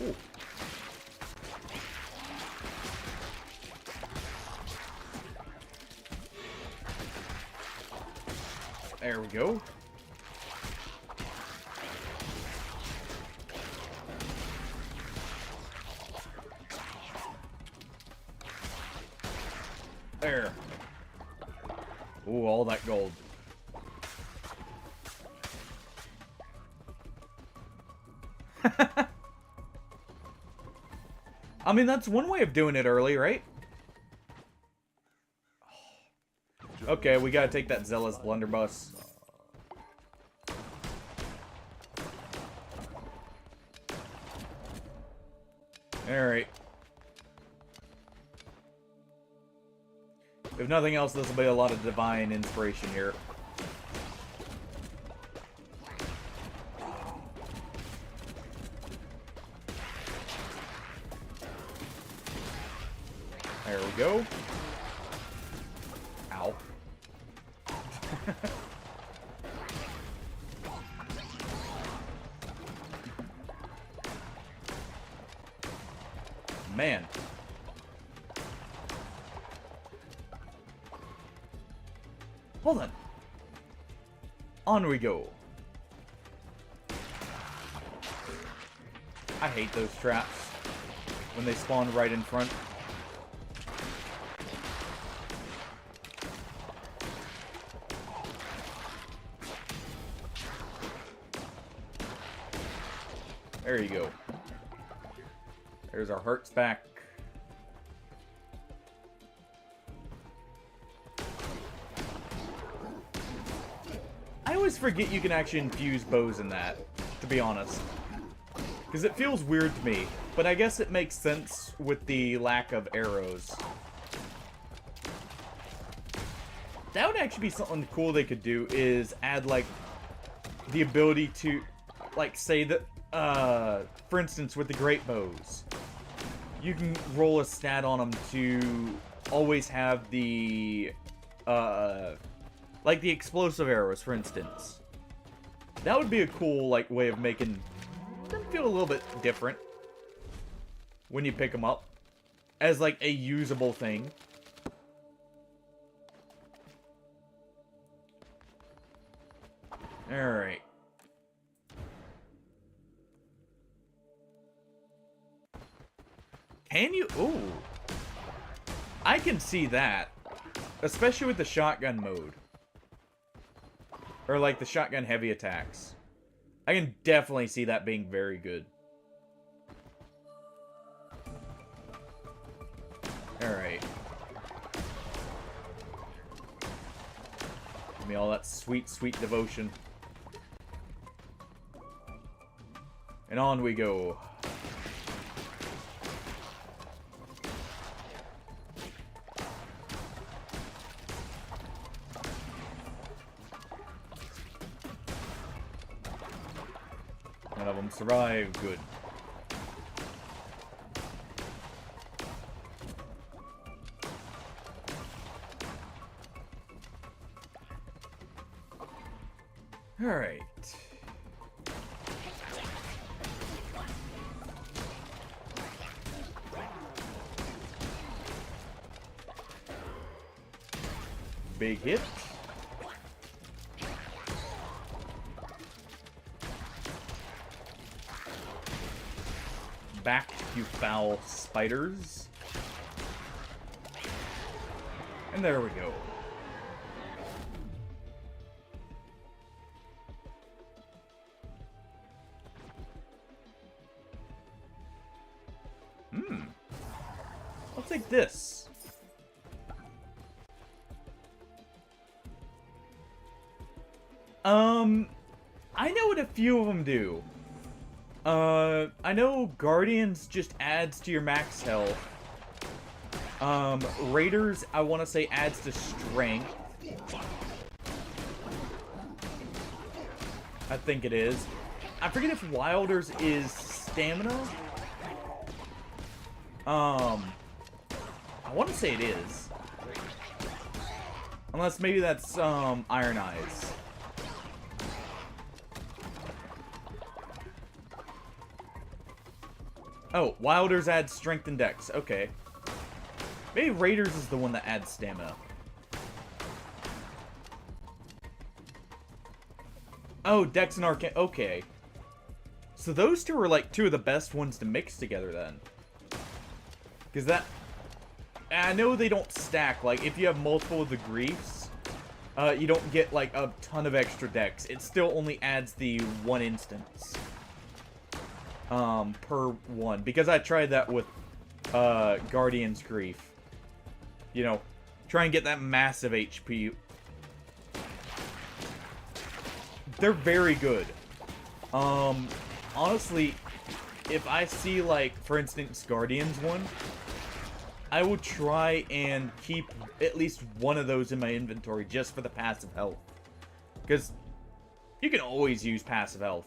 Ooh. There we go. There. Ooh, all that gold. I mean, that's one way of doing it early, right? Okay, we gotta take that Zealous Blunderbuss. Alright. If nothing else, this will be a lot of divine inspiration here. There we go. Ow. Man. Hold on. On we go. I hate those traps when they spawn right in front. There you go. There's our hearts back. I always forget you can actually infuse bows in that, to be honest. Because it feels weird to me, but I guess it makes sense with the lack of arrows. That would actually be something cool they could do, is add, like, the ability to, like, say that, for instance, with the great bows, you can roll a stat on them to always have the, like the explosive arrows, for instance. That would be a cool, like, way of making them feel a little bit different when you pick them up as, like, a usable thing. Alright. Can you? Ooh. I can see that. Especially with the shotgun mode. Or like the shotgun heavy attacks. I can definitely see that being very good. Alright. Give me all that sweet, sweet devotion. And on we go. None of them survive. Good. All right. Big hit. Back, you foul spiders. And there we go. I'll take this. I know what a few of them do. I know Guardians just adds to your max health. Raiders, I want to say, adds to strength. I think it is. I forget if Wilders is stamina. I want to say it is. Unless maybe that's, Iron Eyes. Oh, Wilders adds strength and dex. Okay. Maybe Raiders is the one that adds stamina. Oh, dex and arcane. Okay. So those two are like two of the best ones to mix together then. Because that... I know they don't stack. Like, if you have multiple of the griefs, you don't get like a ton of extra dex. It still only adds the one instance. Per one. Because I tried that with, Guardian's Grief. You know, try and get that massive HP. They're very good. Honestly, if I see, like, for instance, Guardians one, I will try and keep at least one of those in my inventory just for the passive health. Because you can always use passive health.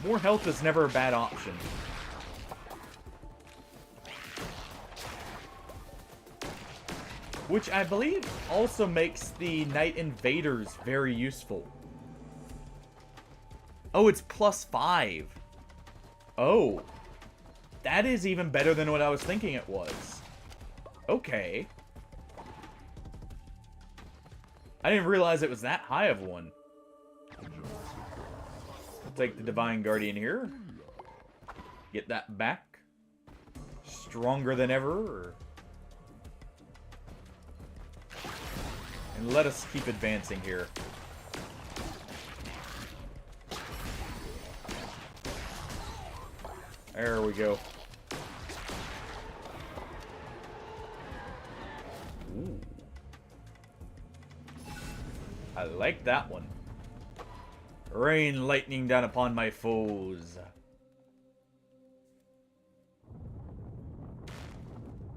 More health is never a bad option. Which I believe also makes the Night Invaders very useful. Oh, it's +5. Oh. That is even better than what I was thinking it was. Okay. I didn't realize it was that high of one. I'll take the Divine Guardian here. Get that back. Stronger than ever. And let us keep advancing here. There we go. Ooh. I like that one. Rain lightning down upon my foes.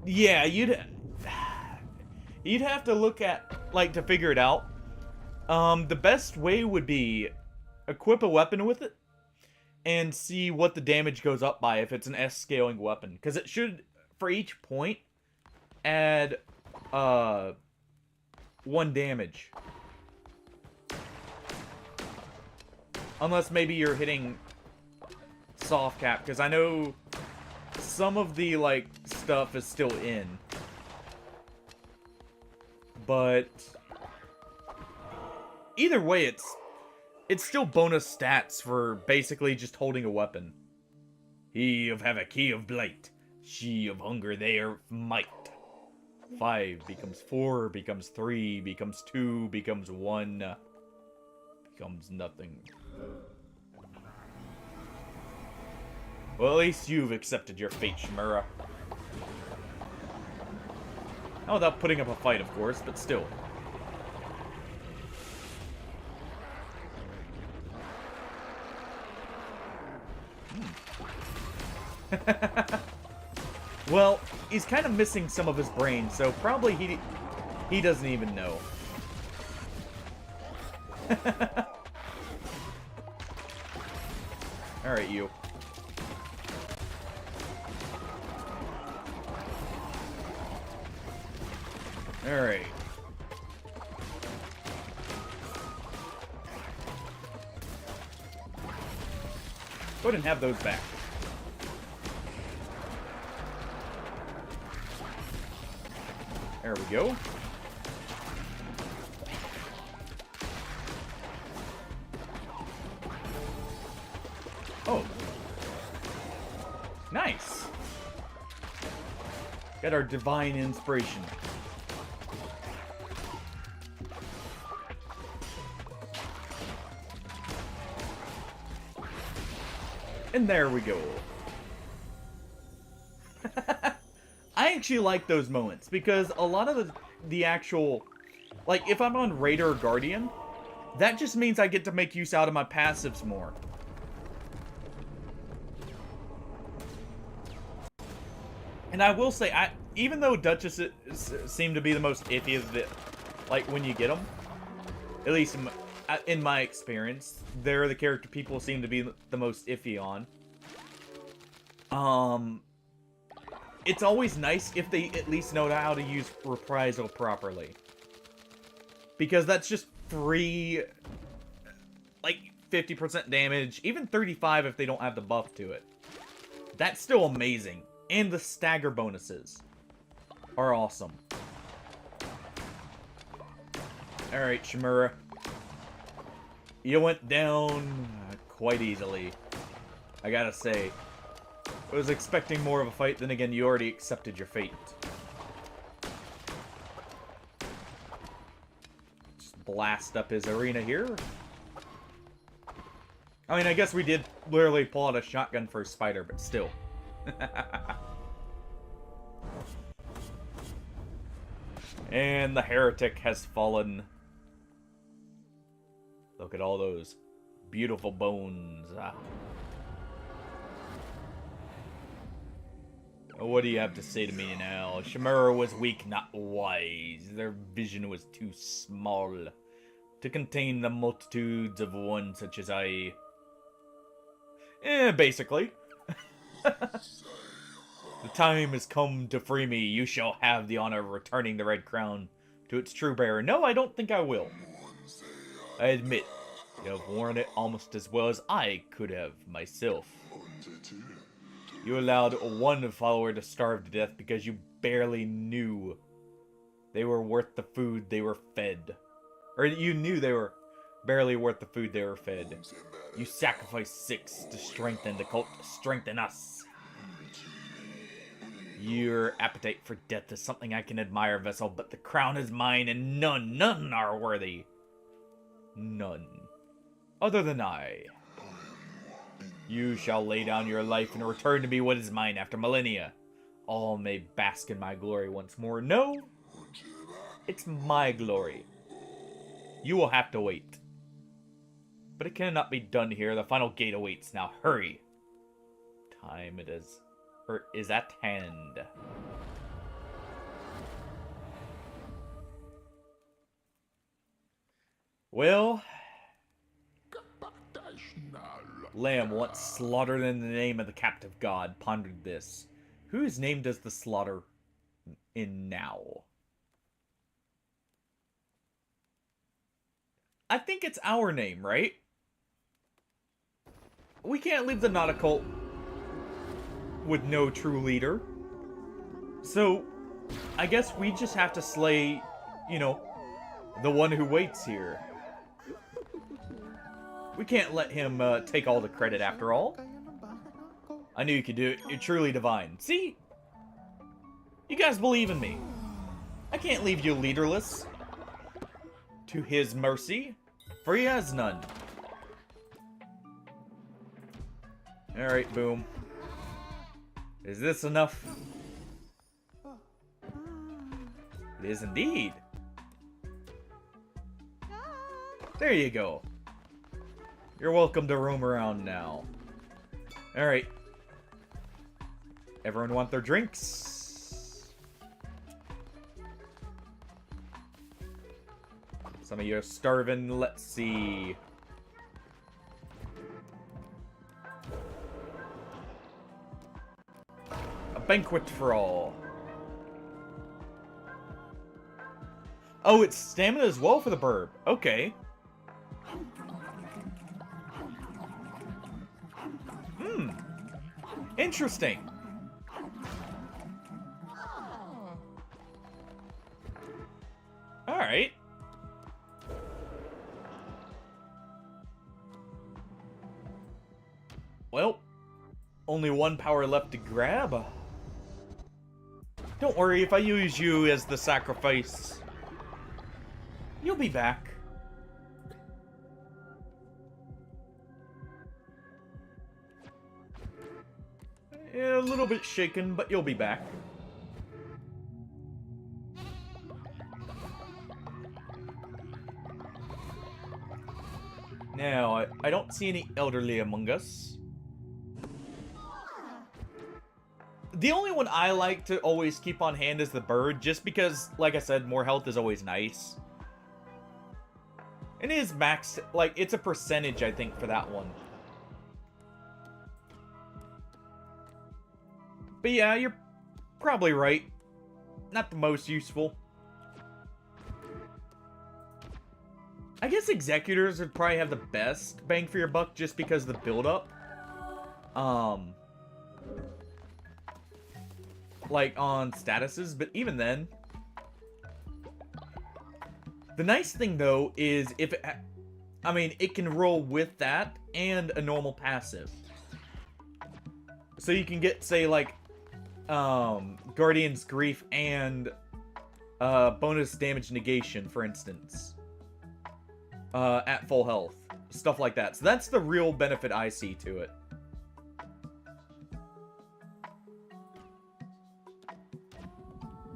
Yeah, you'd have to look at, like, to figure it out. The best way would be equip a weapon with it and see what the damage goes up by if it's an S scaling weapon. Because it should, for each point, add 1 damage. Unless maybe you're hitting soft cap, because I know some of the, like, stuff is still in. But either way, it's still bonus stats for basically just holding a weapon. He of havoc, he of blight, she of hunger, they are might. 5 becomes 4, becomes 3, becomes 2, becomes 1, becomes nothing. Well, at least you've accepted your fate, Shimura. Not without putting up a fight, of course, but still. Well, he's kind of missing some of his brain, so probably he doesn't even know. Alright, you. Alright. Go ahead and have those back. There we go. Oh. Nice. Got our divine inspiration. And there we go. I actually like those moments, because a lot of the actual... Like, if I'm on Raider or Guardian, that just means I get to make use out of my passives more. And I will say, even though Duchesses seem to be the most iffy of the... Like, when you get them, at least in my experience, they're the character people seem to be the most iffy on. It's always nice if they at least know how to use Reprisal properly. Because that's just free, like, 50% damage, even 35 if they don't have the buff to it. That's still amazing. And the stagger bonuses are awesome. Alright, Shimura. You went down quite easily, I gotta say. I was expecting more of a fight, then again, you already accepted your fate. Just blast up his arena here. I mean, I guess we did literally pull out a shotgun for a spider, but still. And the heretic has fallen. Look at all those beautiful bones. What do you have to say to me now? Shimura was weak, not wise. Their vision was too small to contain the multitudes of one such as I. Basically. The time has come to free me. You shall have the honor of returning the Red Crown to its true bearer. No, I don't think I will. I admit, you have worn it almost as well as I could have myself. You allowed one follower to starve to death because you barely knew they were worth the food they were fed. Or you knew they were barely worth the food they were fed. You sacrificed 6 to strengthen the cult, to strengthen us. Your appetite for death is something I can admire, Vessel, but the crown is mine and none are worthy. None. Other than I. You shall lay down your life and return to me what is mine after millennia. All may bask in my glory once more. No, it's my glory. You will have to wait. But it cannot be done here. The final gate awaits. Now hurry. Time it is at hand. Well, Lamb, once slaughtered in the name of the captive god, pondered this. Whose name does the slaughter in now? I think it's our name, right? We can't leave the Nautical with no true leader. So, I guess we just have to slay, you know, the one who waits here. We can't let him take all the credit after all. I knew you could do it. You're truly divine. See? You guys believe in me. I can't leave you leaderless. To his mercy, for he has none. Alright, boom. Is this enough? It is indeed. There you go. You're welcome to roam around now. Alright. Everyone want their drinks? Some of you are starving. Let's see. A banquet for all. Oh, it's stamina as well for the burb. Okay. Interesting. Alright. Well, only one power left to grab. Don't worry, if I use you as the sacrifice, you'll be back. A little bit shaken, but you'll be back. Now, I don't see any elderly among us. The only one I like to always keep on hand is the bird, just because, like I said, more health is always nice. And it is max, like, it's a percentage, I think, for that one. But yeah, you're probably right. Not the most useful. I guess Executors would probably have the best bang for your buck just because of the build-up. Like on statuses, but even then. The nice thing though is if it, I mean, it can roll with that and a normal passive. So you can get, say, like, Guardian's Grief and bonus damage negation, for instance. At full health. Stuff like that. So that's the real benefit I see to it.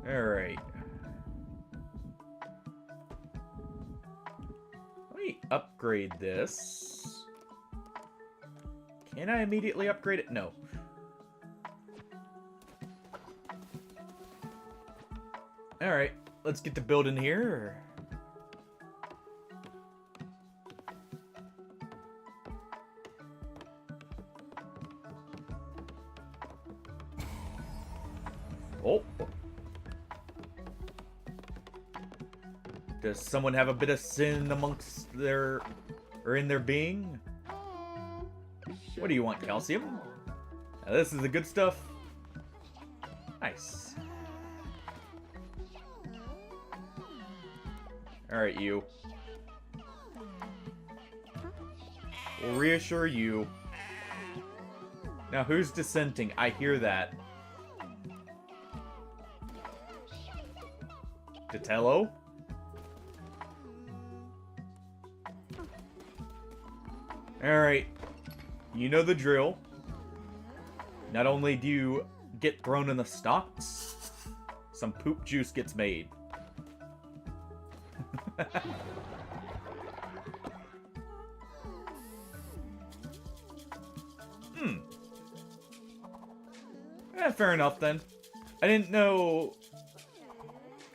Alright. upgrade this. Can I immediately upgrade it? No. Alright, let's get to building here. Oh. Does someone have a bit of sin amongst their... or in their being? What do you want, calcium? Now, this is the good stuff. Nice. Alright, you. We'll reassure you. Now, who's dissenting? I hear that. Titello? Alright. You know the drill. Not only do you get thrown in the stocks, some poop juice gets made. Fair enough then. I didn't know...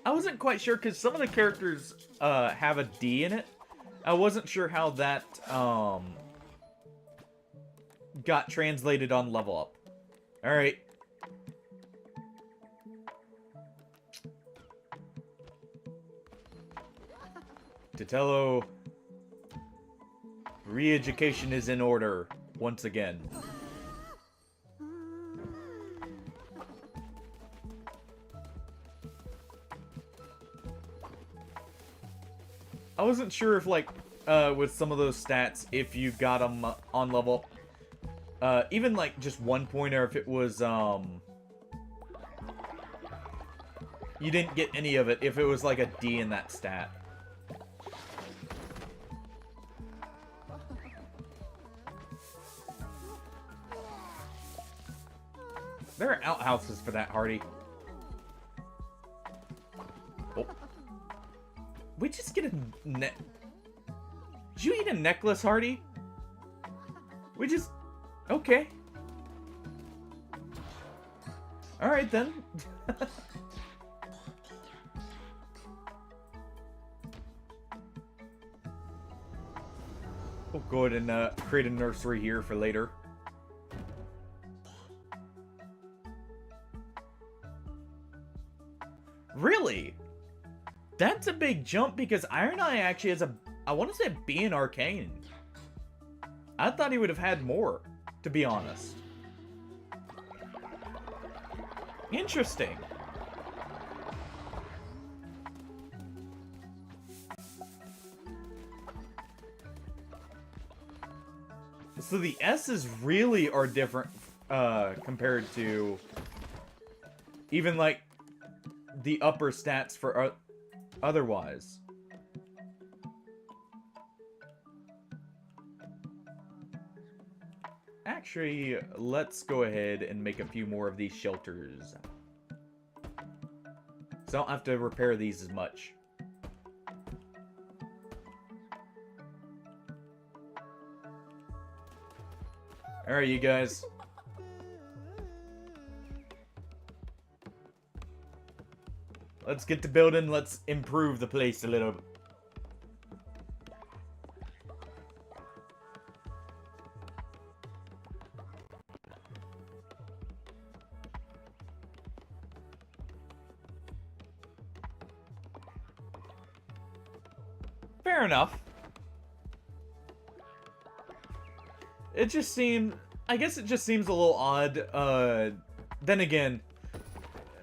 I wasn't quite sure because some of the characters have a D in it. I wasn't sure how that got translated on level up. Alright. Titello, re-education is in order once again. I wasn't sure if, like, with some of those stats, if you got them on level up, even, like, just 1 point, or if it was, you didn't get any of it, if it was, like, a D in that stat. There are outhouses for that, Hardy. Oh. We just get a Did you eat a necklace, Hardy? We just... Okay. Alright, then. We'll go ahead and create a nursery here for later. Really? That's a big jump because Iron Eye actually has a... I want to say B in Arcane. I thought he would have had more, to be honest. Interesting. So the S's really are different compared to even like the upper stats for otherwise. Actually, let's go ahead and make a few more of these shelters. So I don't have to repair these as much. Alright, you guys. Let's get to building. Let's improve the place a little. Fair enough. It just seemed... I guess it just seems a little odd. Then again,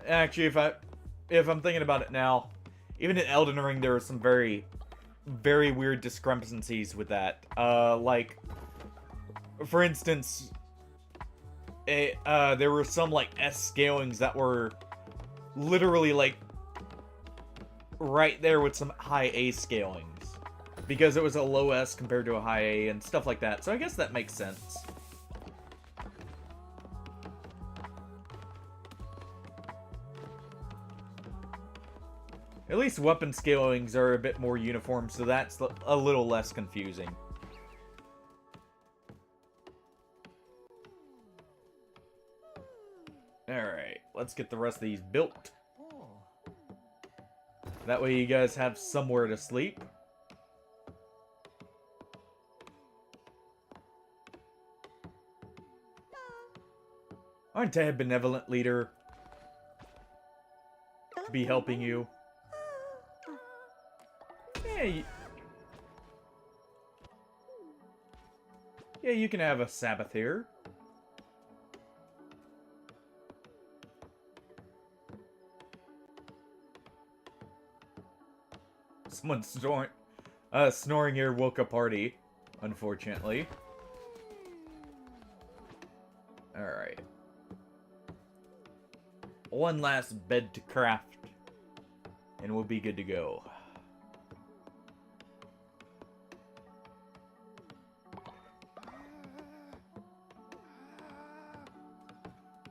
actually, if I'm thinking about it now, even in Elden Ring, there were some very, very weird discrepancies with that. Like, for instance, there were some, like, S scalings that were literally, like, right there with some high A scalings. Because it was a low S compared to a high A and stuff like that. So I guess that makes sense. At least weapon scalings are a bit more uniform, so that's a little less confusing. Alright, let's get the rest of these built. That way you guys have somewhere to sleep. Aren't I a benevolent leader to be helping you? Yeah, you can have a Sabbath here. Someone snoring here woke a party, unfortunately. Alright. One last bed to craft, and we'll be good to go.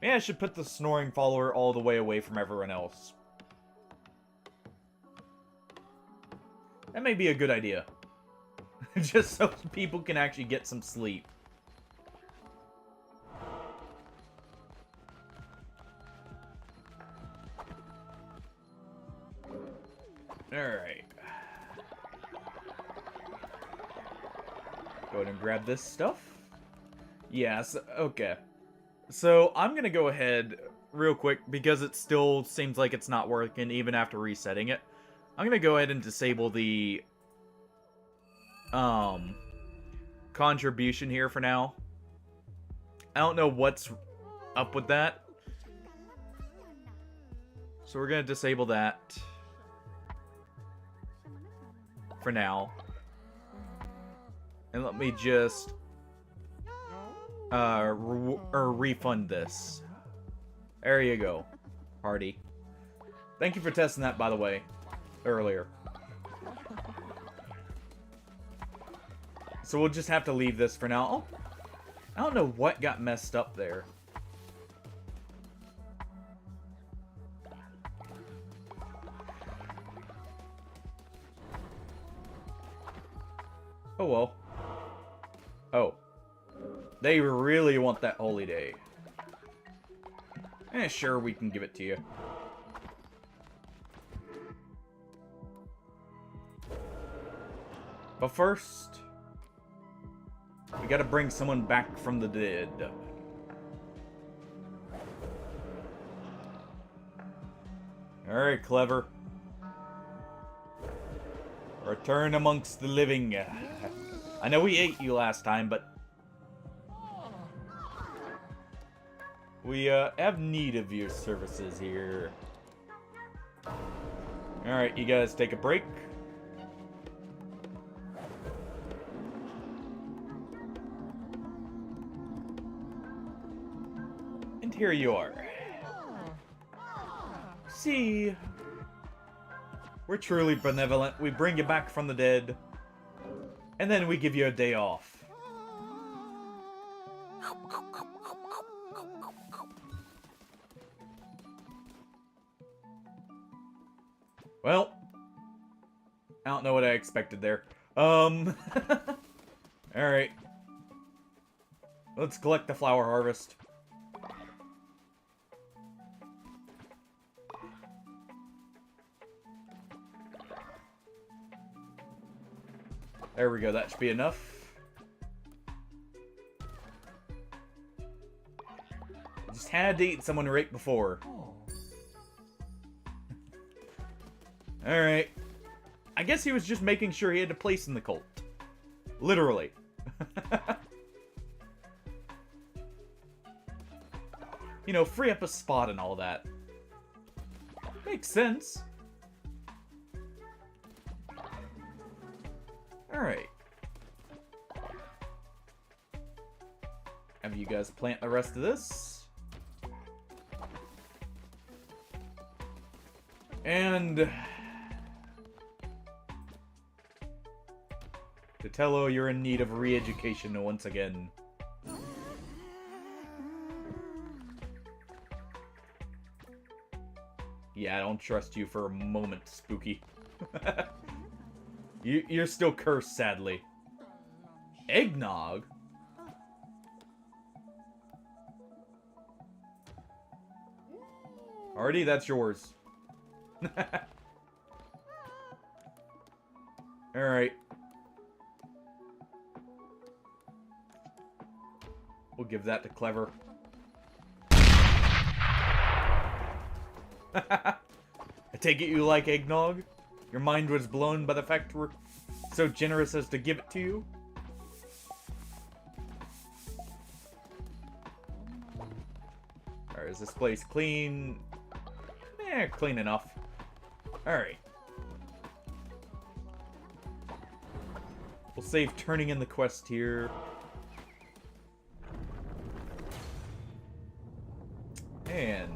Maybe I should put the snoring follower all the way away from everyone else. That may be a good idea. Just so people can actually get some sleep. Alright. Go ahead and grab this stuff. Yes, okay. So, I'm gonna go ahead real quick, because it still seems like it's not working even after resetting it. I'm gonna go ahead and disable the contribution here for now. I don't know what's up with that. So we're gonna disable that for now. And let me just refund this. There you go, party. Thank you for testing that, by the way, earlier. So we'll just have to leave this for now. Oh, I don't know what got messed up there. Oh well. Oh. They really want that holy day. Sure, we can give it to you. But first, we gotta bring someone back from the dead. Alright, Clever. Return amongst the living. I know we ate you last time, but we have need of your services here. Alright, you guys take a break. And here you are. See, we're truly benevolent. We bring you back from the dead, and then we give you a day off. Well, I don't know what I expected there. Alright. Let's collect the flower harvest. There we go, that should be enough. Just had to eat someone right before. Alright. I guess he was just making sure he had a place in the cult. Literally. You know, free up a spot and all that. Makes sense. Alright. Have you guys plant the rest of this. And Titello, you're in need of re-education once again. Yeah, I don't trust you for a moment, Spooky. You're still cursed, sadly. Eggnog? Already, that's yours. Alright. We'll give that to Clever. I take it you like eggnog? Your mind was blown by the fact we're so generous as to give it to you? Alright, is this place clean? Clean enough. Alright. We'll save turning in the quest here. And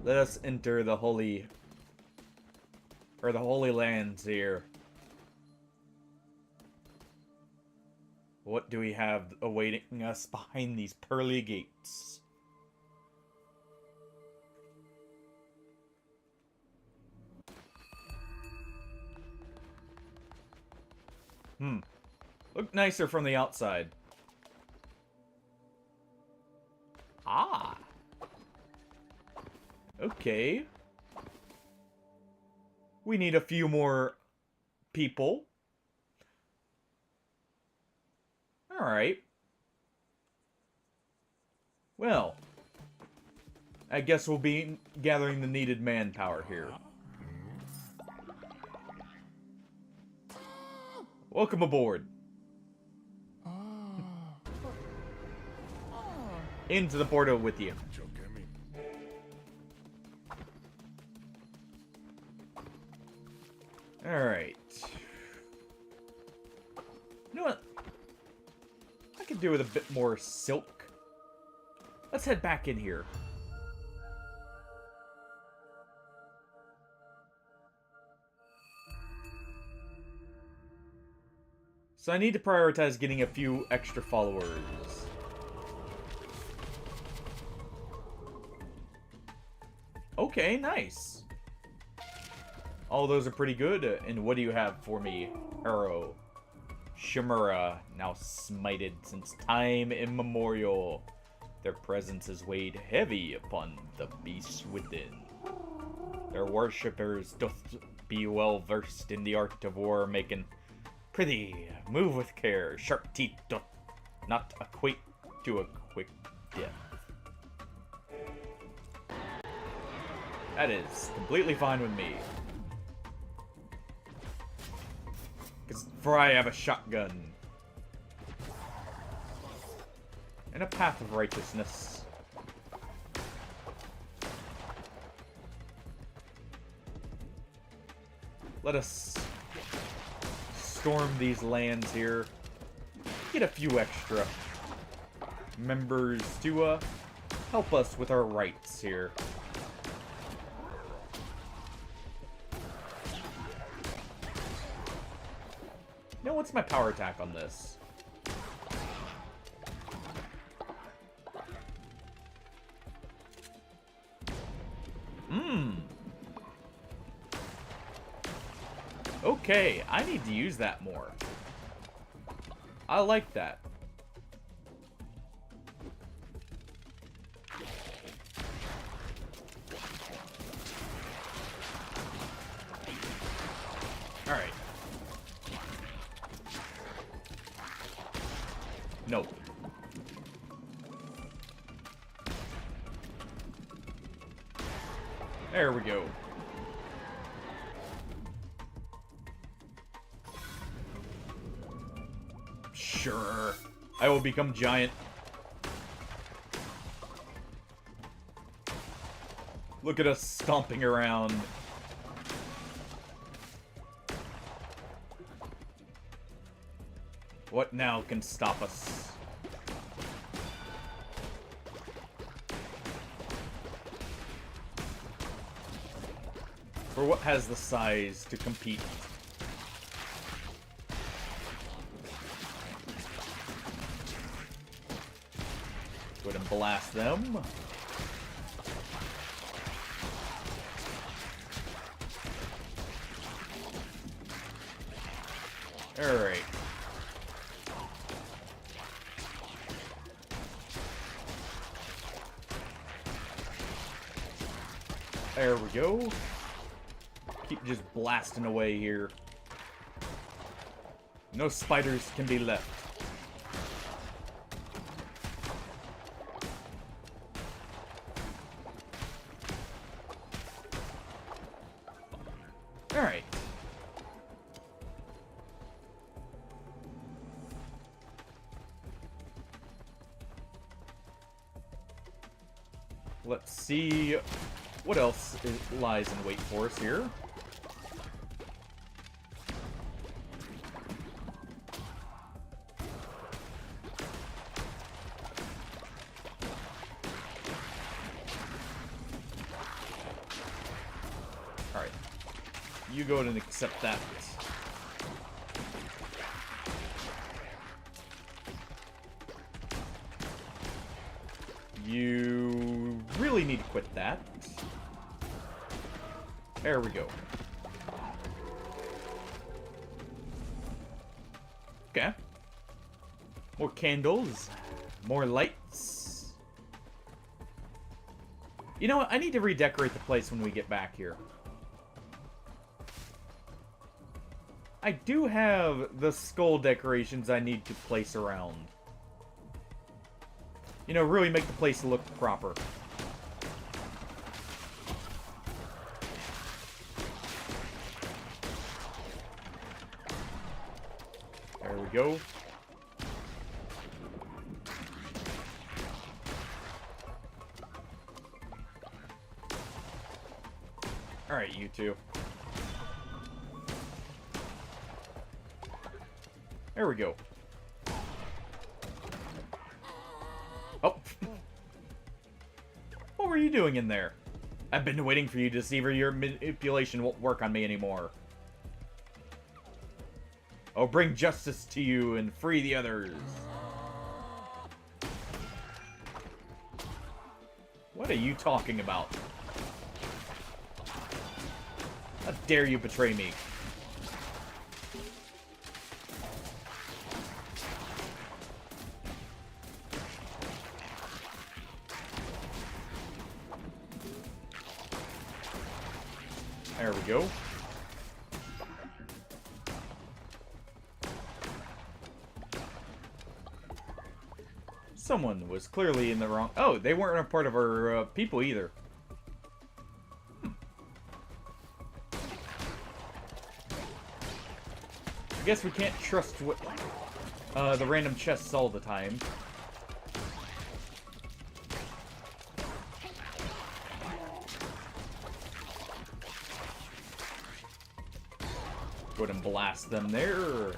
let us enter the holy lands here. What do we have awaiting us behind these pearly gates? Look nicer from the outside. Ah. Okay. We need a few more people. Alright. Well, I guess we'll be gathering the needed manpower here. Welcome aboard. Into the portal with you. Alright. You know what? I could do with a bit more silk. Let's head back in here. So I need to prioritize getting a few extra followers. Okay, nice. All those are pretty good. And what do you have for me, Arrow? Shimura, now smited since time immemorial. Their presence has weighed heavy upon the beasts within. Their worshippers doth be well versed in the art of war making. Prithee, move with care. Sharp teeth doth not equate to a quick death. That is completely fine with me. For I have a shotgun. And a path of righteousness. Let us storm these lands here. Get a few extra members to help us with our rights here. You know, what's my power attack on this? Okay, I need to use that more. I like that. Alright. Nope. There we go. Sure. I will become giant. Look at us stomping around. What now can stop us? Or what has the size to compete? Go ahead and blast them. Alright. There we go. Keep just blasting away here. No spiders can be left. Alright. Let's see what else lies in wait for us here. Alright. You go ahead and accept that. You really need to quit that. There we go. Okay. More candles. More lights. You know what? I need to redecorate the place when we get back here. I do have the skull decorations I need to place around. You know, really make the place look proper. There we go. Alright, you two. There we go. Oh. What were you doing in there? I've been waiting for you to see whether your manipulation won't work on me anymore. I'll bring justice to you and free the others. What are you talking about? How dare you betray me? There we go. Someone was clearly in the wrong... Oh, they weren't a part of our people either. I guess we can't trust what the random chests all the time. Go ahead and blast them there.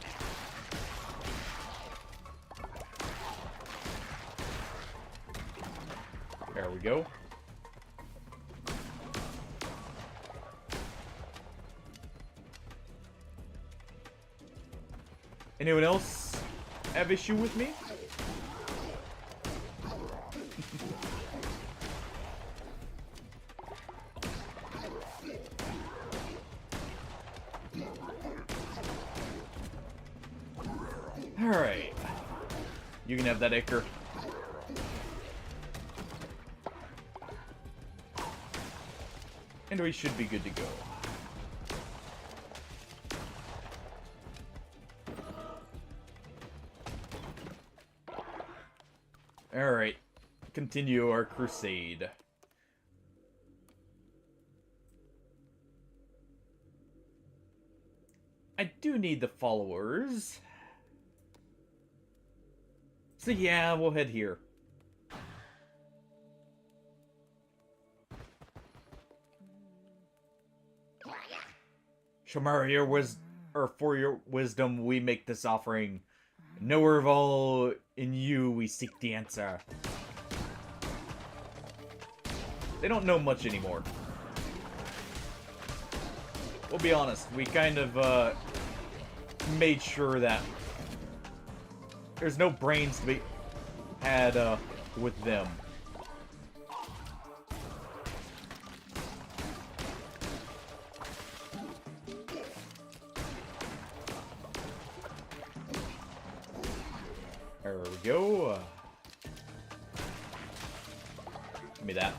There we go. Anyone else have issue with me? Alright. You can have that acre. And we should be good to go. Alright. Continue our crusade. I do need the followers. So yeah, we'll head here. Shamara, for your wisdom, we make this offering. Knower of all, in you we seek the answer. They don't know much anymore. We'll be honest, we kind of made sure that there's no brains to be had with them. There we go. Give me that.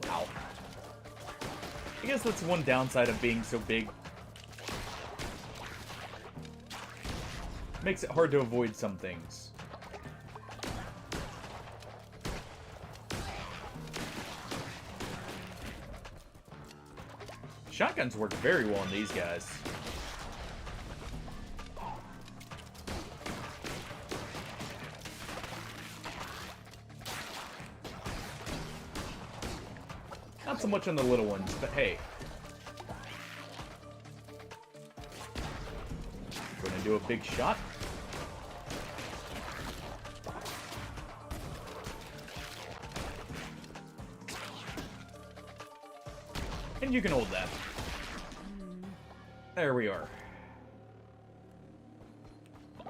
Ow. I guess that's one downside of being so big. Makes it hard to avoid some things. Shotguns work very well on these guys. Not so much on the little ones, but hey. Gonna do a big shot. And you can hold that. There we are.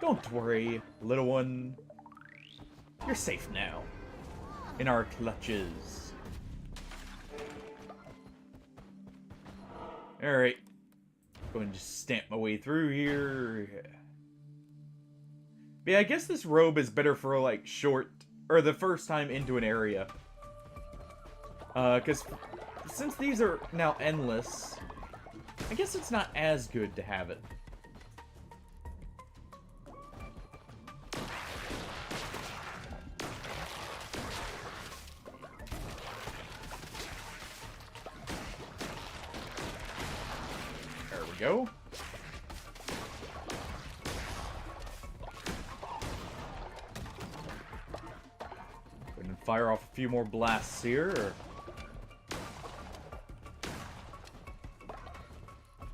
Don't worry, little one. You're safe now. In our clutches. Alright. Go and just stamp my way through here. But yeah, I guess this robe is better for, like, short... or the first time into an area. Because... since these are now endless, I guess it's not as good to have it. There we go. Go ahead and fire off a few more blasts here.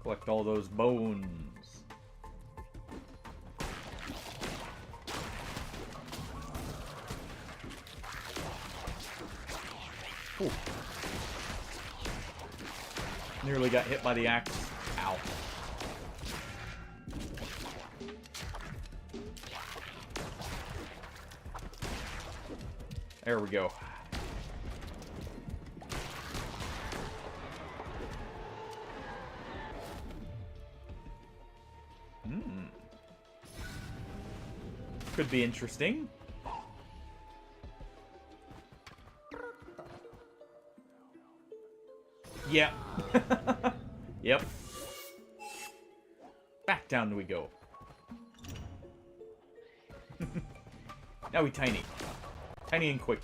Collect all those bones. Ooh. Nearly got hit by the axe. Ow. There we go. Could be interesting. Yep. Yep. Back down we go. Now we tiny. Tiny and quick.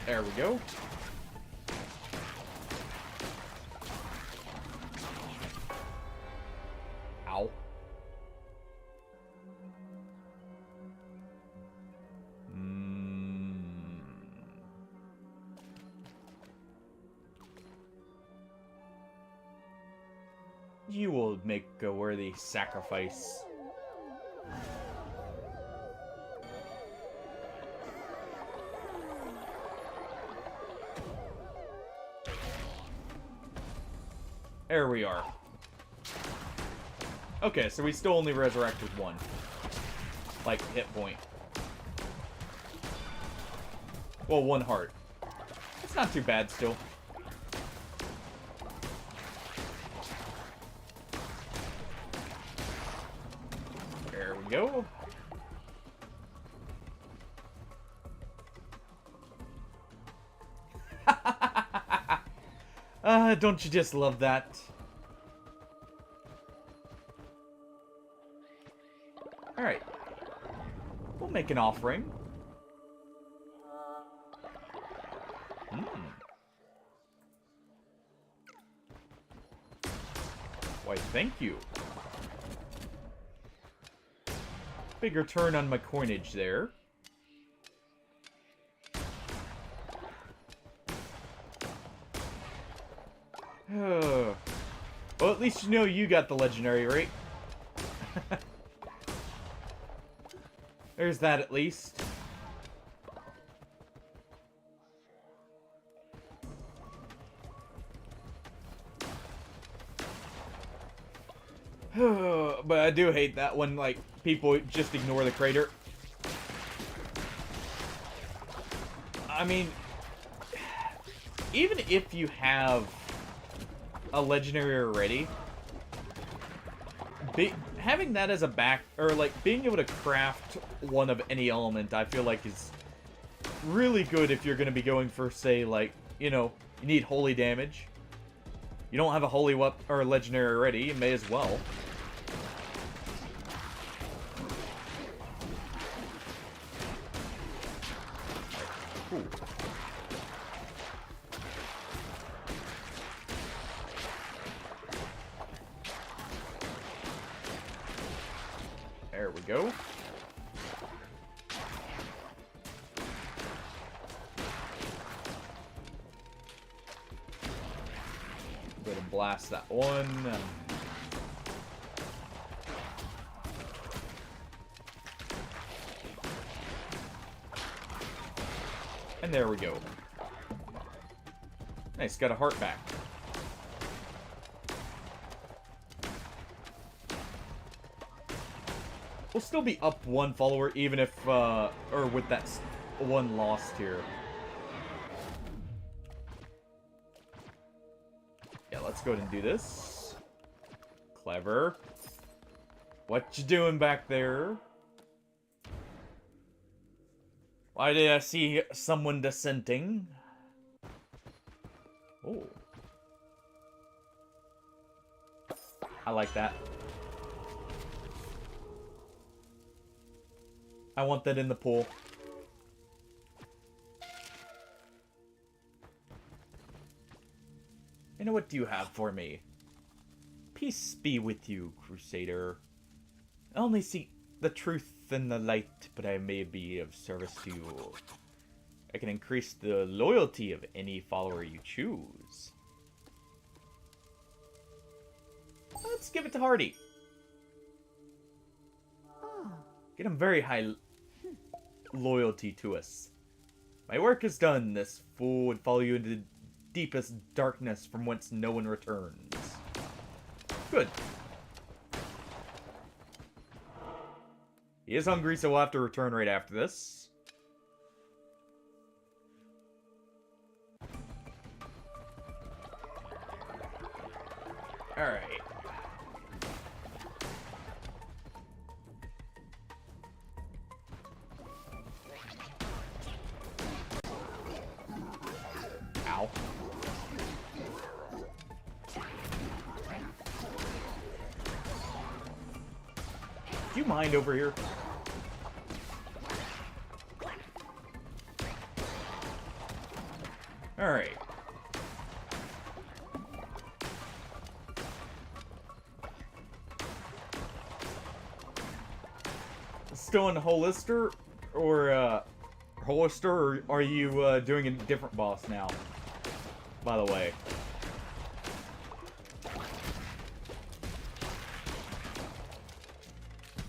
There we go. Ow. You will make a worthy sacrifice. There we are. Okay, so we still only resurrect with one. Like, hit point. Well, one heart. It's not too bad still. There we go. Don't you just love that? Alright. We'll make an offering. Why, thank you. Big return on my coinage there. Well, at least you know you got the legendary, right? There's that at least. But I do hate that when, like, people just ignore the crater. I mean, even if you have a legendary already, having that as a back, or like being able to craft one of any element, I feel like is really good if you're going to be going for, say, like, you know, you need holy damage. You don't have a holy weapon or a legendary already, you may as well. Ooh. There we go. Go to blast that one. And there we go. Nice, got a heart back. We'll still be up one follower, even if, or with that one lost here. Yeah, let's go ahead and do this. Clever. What you doing back there? Why did I see someone dissenting? Oh. I like that. I want that in the pool. You know, what do you have for me? Peace be with you, Crusader. I only seek the truth and the light, but I may be of service to you. I can increase the loyalty of any follower you choose. Let's give it to Hardy. Get him very high loyalty to us. My work is done. This fool would follow you into the deepest darkness from whence no one returns. Good. He is hungry, so we'll have to return right after this. Alright. Ow. Do you mind over here? Alright. Still in Hollister? Or, Hollister? Or are you, doing a different boss now? By the way.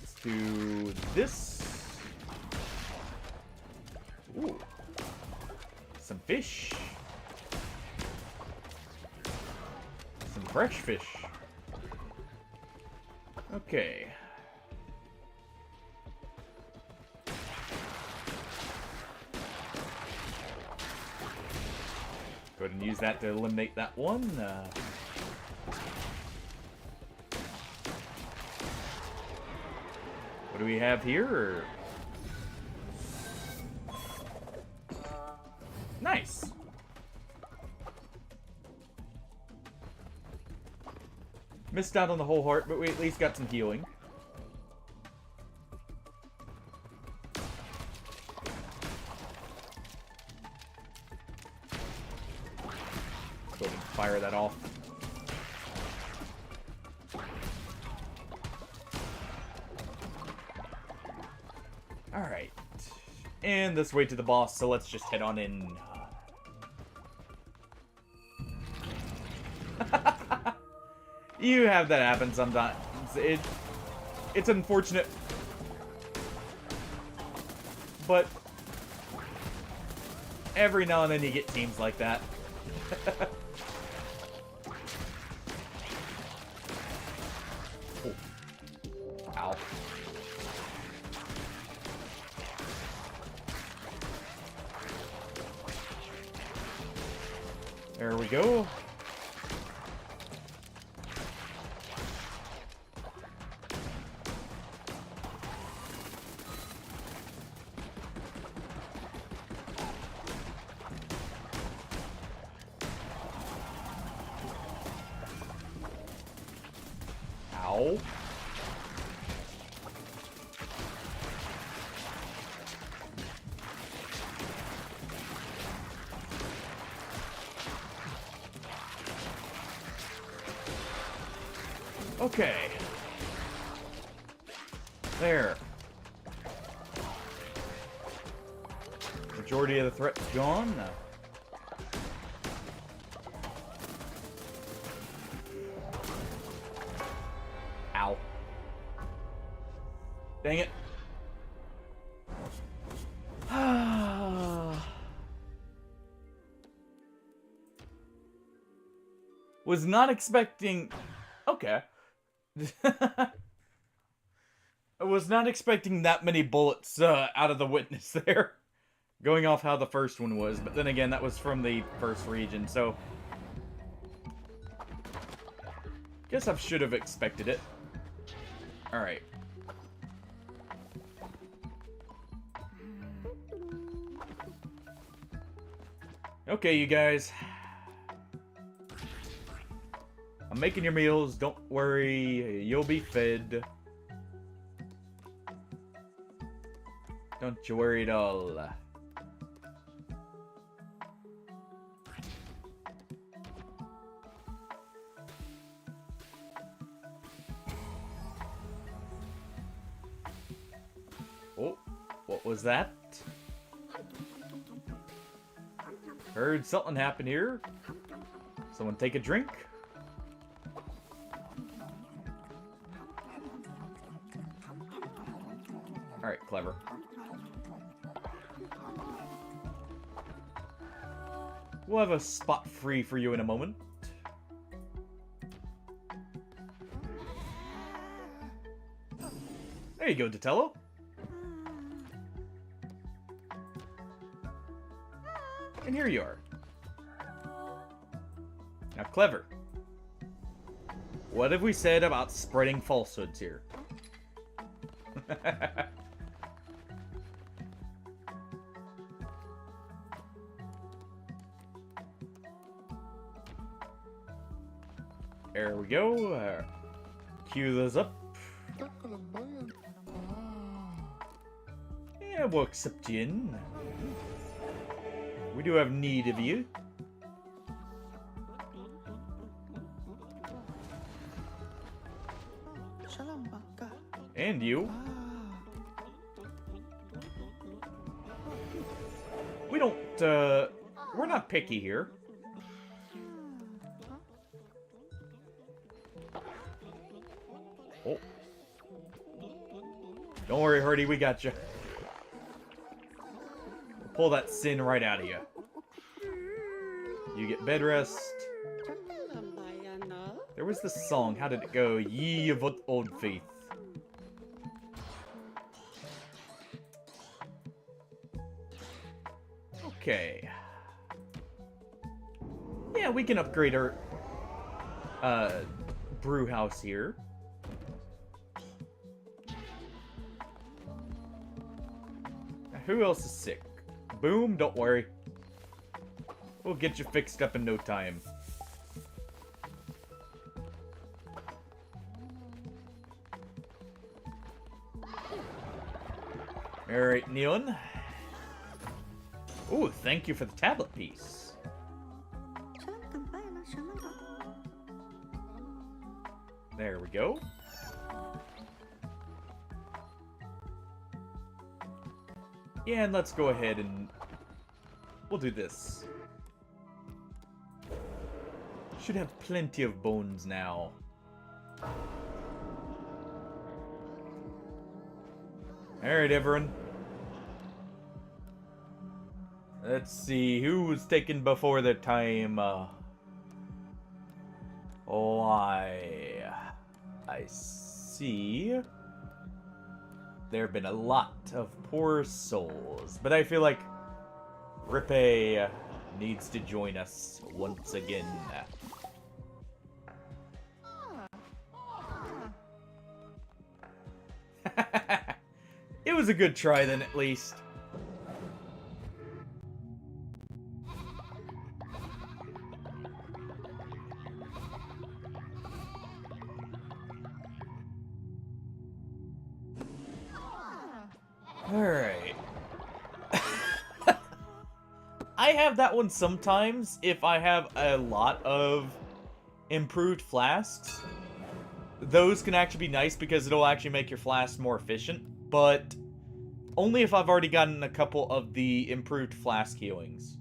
Let's do this. Ooh. Some fish. Some fresh fish. Okay. Go ahead and use that to eliminate that one. What do we have here? Nice. Missed out on the whole heart, but we at least got some healing. Go ahead and fire that off. Alright. And this way to the boss, so let's just head on in. You have that happen sometimes. It's unfortunate. But every now and then you get teams like that. Oh. Ow. There we go. Ow. Okay. There. Majority of the threat's gone. Ow. Dang it. Was not expecting... Okay. I was not expecting that many bullets out of the witness there. Going off how the first one was, but then again, that was from the first region, so... Guess I should have expected it. Alright. Okay, you guys. I'm making your meals, don't worry, you'll be fed. Don't you worry at all. Oh, what was that? Heard something happen here. Someone take a drink? Alright, clever. We'll have a spot free for you in a moment. There you go, Dotello. And here you are. Now, clever. What have we said about spreading falsehoods here? There we go. Cue those up. Yeah, we'll accept you in. We do have need of you. And you. We don't, we're not picky here. Oh. Don't worry, Hardy, we got you. We'll pull that sin right out of you. You get bed rest. There was this song, how did it go? Ye of old faith. Okay. Yeah, we can upgrade our brew house here. Now, who else is sick? Boom, don't worry. We'll get you fixed up in no time. Alright, Neon. Ooh, thank you for the tablet piece. There we go. Yeah, and let's go ahead and we'll do this. Should have plenty of bones now. Alright, everyone. Let's see, who was taken before their time? I see. There have been a lot of poor souls, but I feel like Rippe needs to join us once again. It was a good try then, at least. Alright. I have that one sometimes if I have a lot of improved flasks. Those can actually be nice because it'll actually make your flasks more efficient, but only if I've already gotten a couple of the improved flask healings.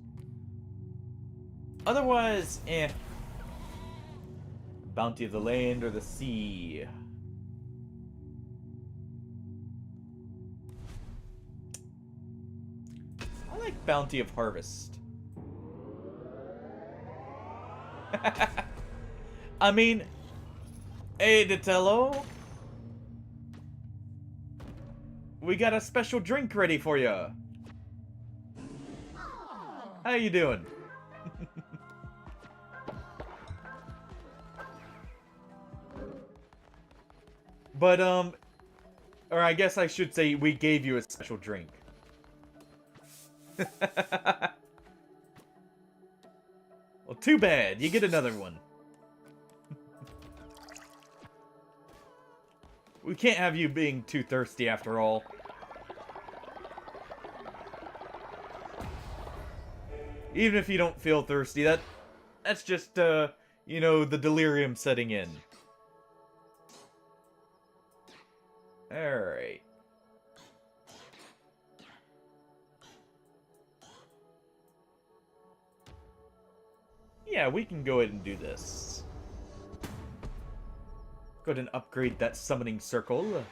Otherwise, eh. Bounty of the land or the sea. I like Bounty of Harvest. I mean, hey, Datello. We got a special drink ready for you. How you doing? But, or I guess I should say we gave you a special drink. Well, too bad. You get another one. We can't have you being too thirsty after all. Even if you don't feel thirsty, that's just, you know, the delirium setting in. Alright. Yeah, we can go ahead and do this. Go ahead and upgrade that summoning circle.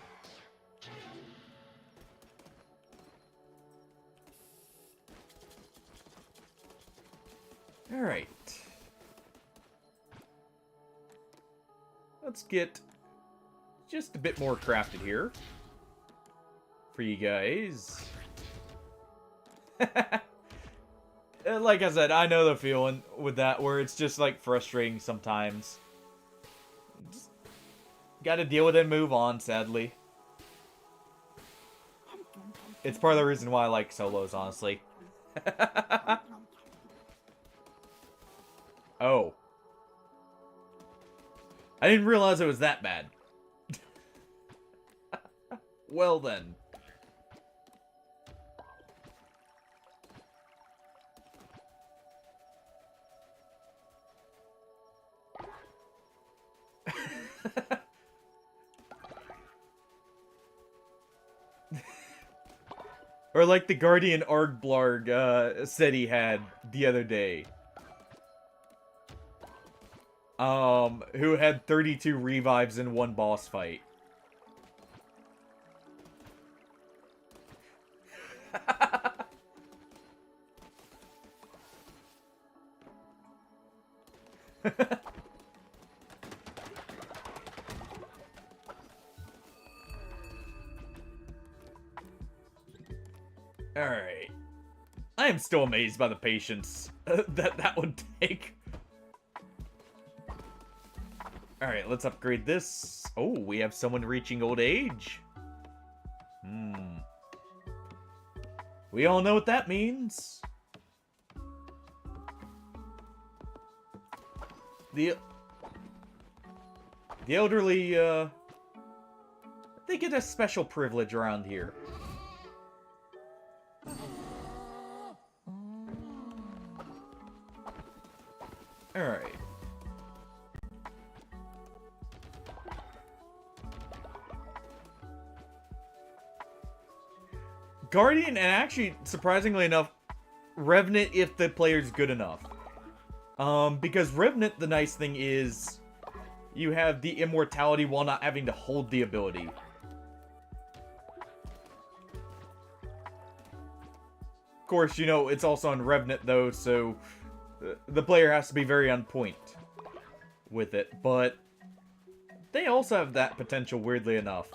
Alright. Let's get just a bit more crafted here. For you guys. Like I said, I know the feeling with that, where it's just, like, frustrating sometimes. Just gotta deal with it and move on, sadly. It's part of the reason why I like solos, honestly. Oh. I didn't realize it was that bad. Well then. Or like the Guardian Argblarg said he had the other day. Who had 32 revives in one boss fight. Alright. I am still amazed by the patience that would take. Alright, let's upgrade this. Oh, we have someone reaching old age. We all know what that means. The elderly, they get a special privilege around here. Alright. Guardian, and actually, surprisingly enough, Revenant if the player's good enough. Because Revenant, the nice thing is, you have the immortality while not having to hold the ability. course, you know, it's also on Revenant, though, so the player has to be very on point with it. But they also have that potential, weirdly enough.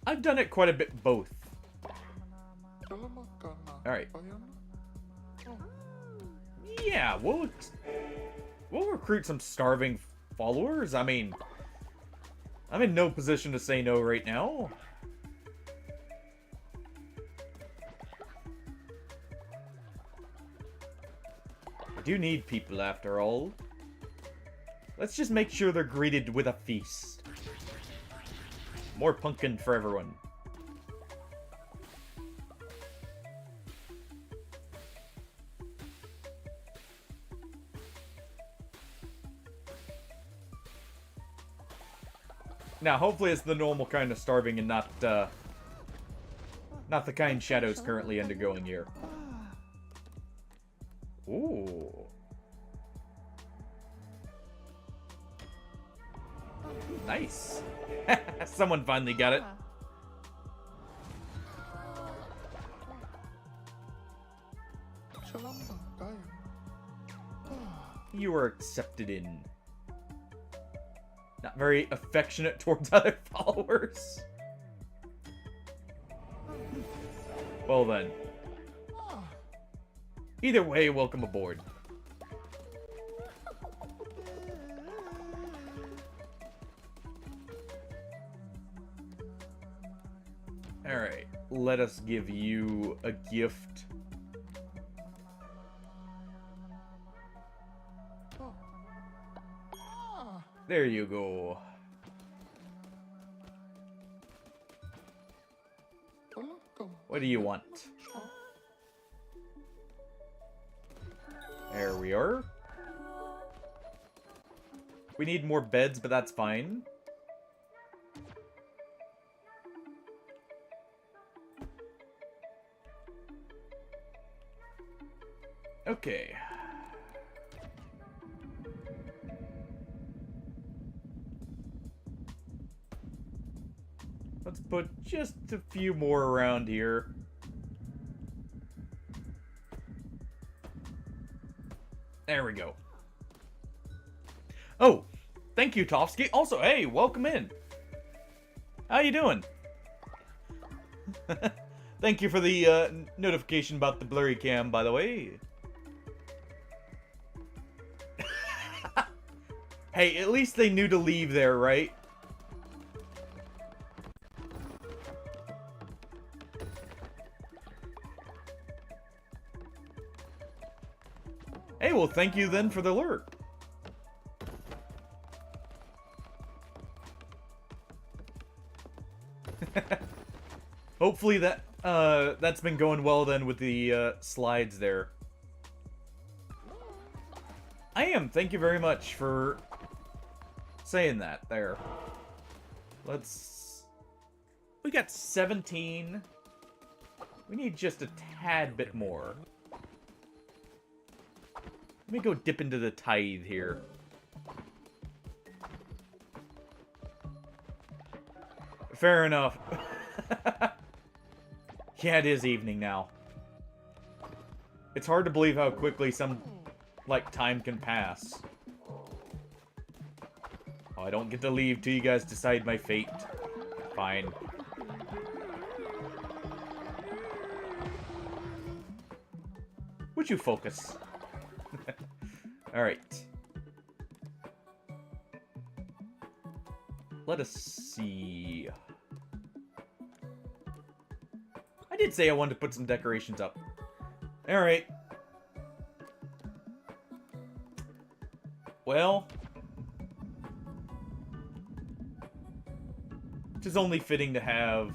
I've done it quite a bit both. Alright. Yeah, we'll recruit some starving followers. I mean, I'm in no position to say no right now. I do need people after all. Let's just make sure they're greeted with a feast. More pumpkin for everyone. Now, hopefully it's the normal kind of starving and not the kind Shadow's currently undergoing here. Ooh. Nice. Someone finally got it. You are accepted in. Not very affectionate towards other followers. Well then. Either way, welcome aboard. Alright, let us give you a gift. There you go. What do you want? There we are. We need more beds, but that's fine. Okay. Let's put just a few more around here. There we go. Oh, thank you, Tofsky. Also, hey, welcome in. How you doing? Thank you for the notification about the blurry cam, by the way. Hey, at least they knew to leave there, right? Hey, well, thank you then for the alert. Hopefully that's been going well then with the slides there. I am. Thank you very much for saying that there. We got 17. We need just a tad bit more. Let me go dip into the tithe here. Fair enough. Yeah, it is evening now. It's hard to believe how quickly some, like, time can pass. Oh, I don't get to leave till you guys decide my fate. Fine. Would you focus? Alright. Let us see. I did say I wanted to put some decorations up. Alright. Well. It is only fitting to have...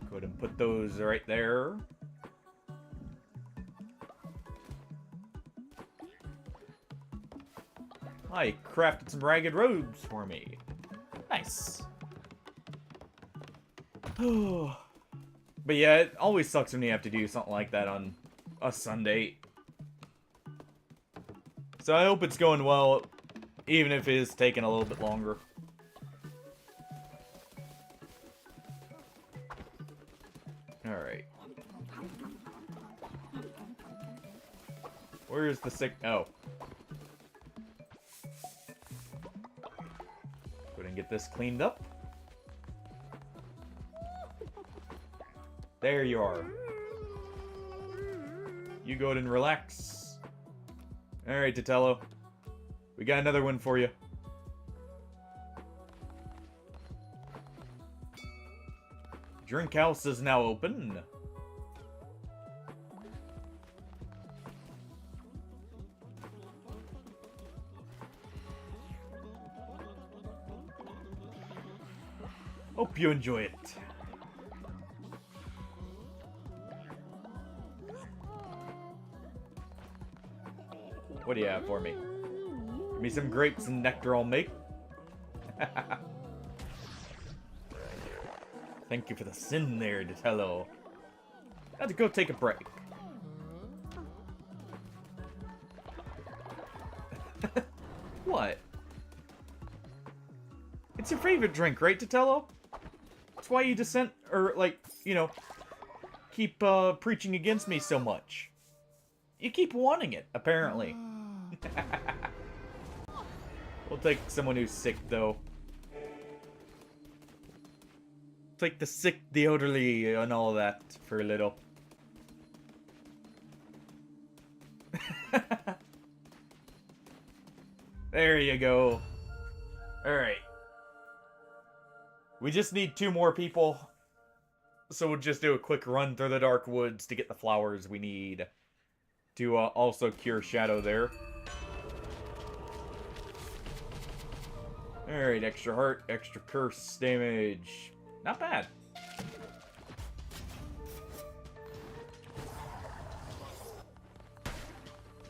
Go ahead and put those right there. I crafted some ragged robes for me. Nice. But yeah, it always sucks when you have to do something like that on a Sunday. So I hope it's going well, even if it is taking a little bit longer. Alright. Where's the sick... Oh. Go ahead and get this cleaned up. There you are. You go ahead and relax. Alright, Titello. We got another one for you. Drink house is now open. Hope you enjoy it. What do you have for me? Give me some grapes and nectar I'll make. Thank you for the sin there, Titello. I had to go take a break. What? It's your favorite drink, right, Titello? That's why you dissent, or, like, you know, keep preaching against me so much. You keep wanting it, apparently. We'll take someone who's sick, though. Take the sick, the elderly, and all that for a little. There you go. Alright. We just need 2 more people. So we'll just do a quick run through the Dark Woods to get the flowers we need. To also cure Shadow there. Alright, extra heart, extra curse damage. Not bad.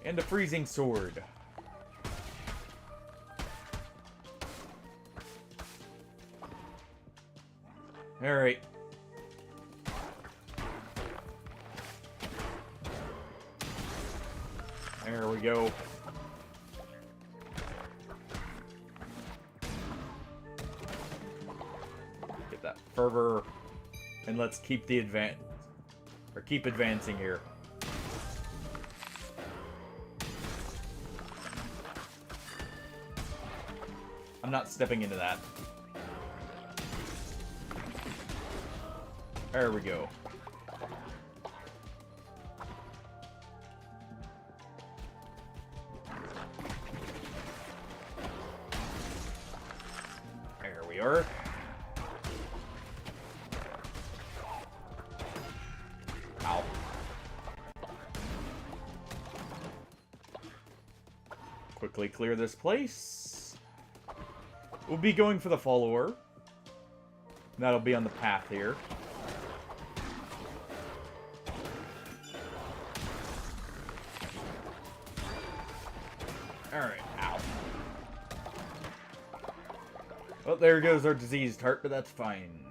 And a freezing sword. Alright. There we go. Get that fervor. And let's keep the keep advancing here. I'm not stepping into that. There we go. There we are. Ow. Quickly clear this place. We'll be going for the follower. That'll be on the path here. Alright, ow. Well, there goes our diseased heart, but that's fine.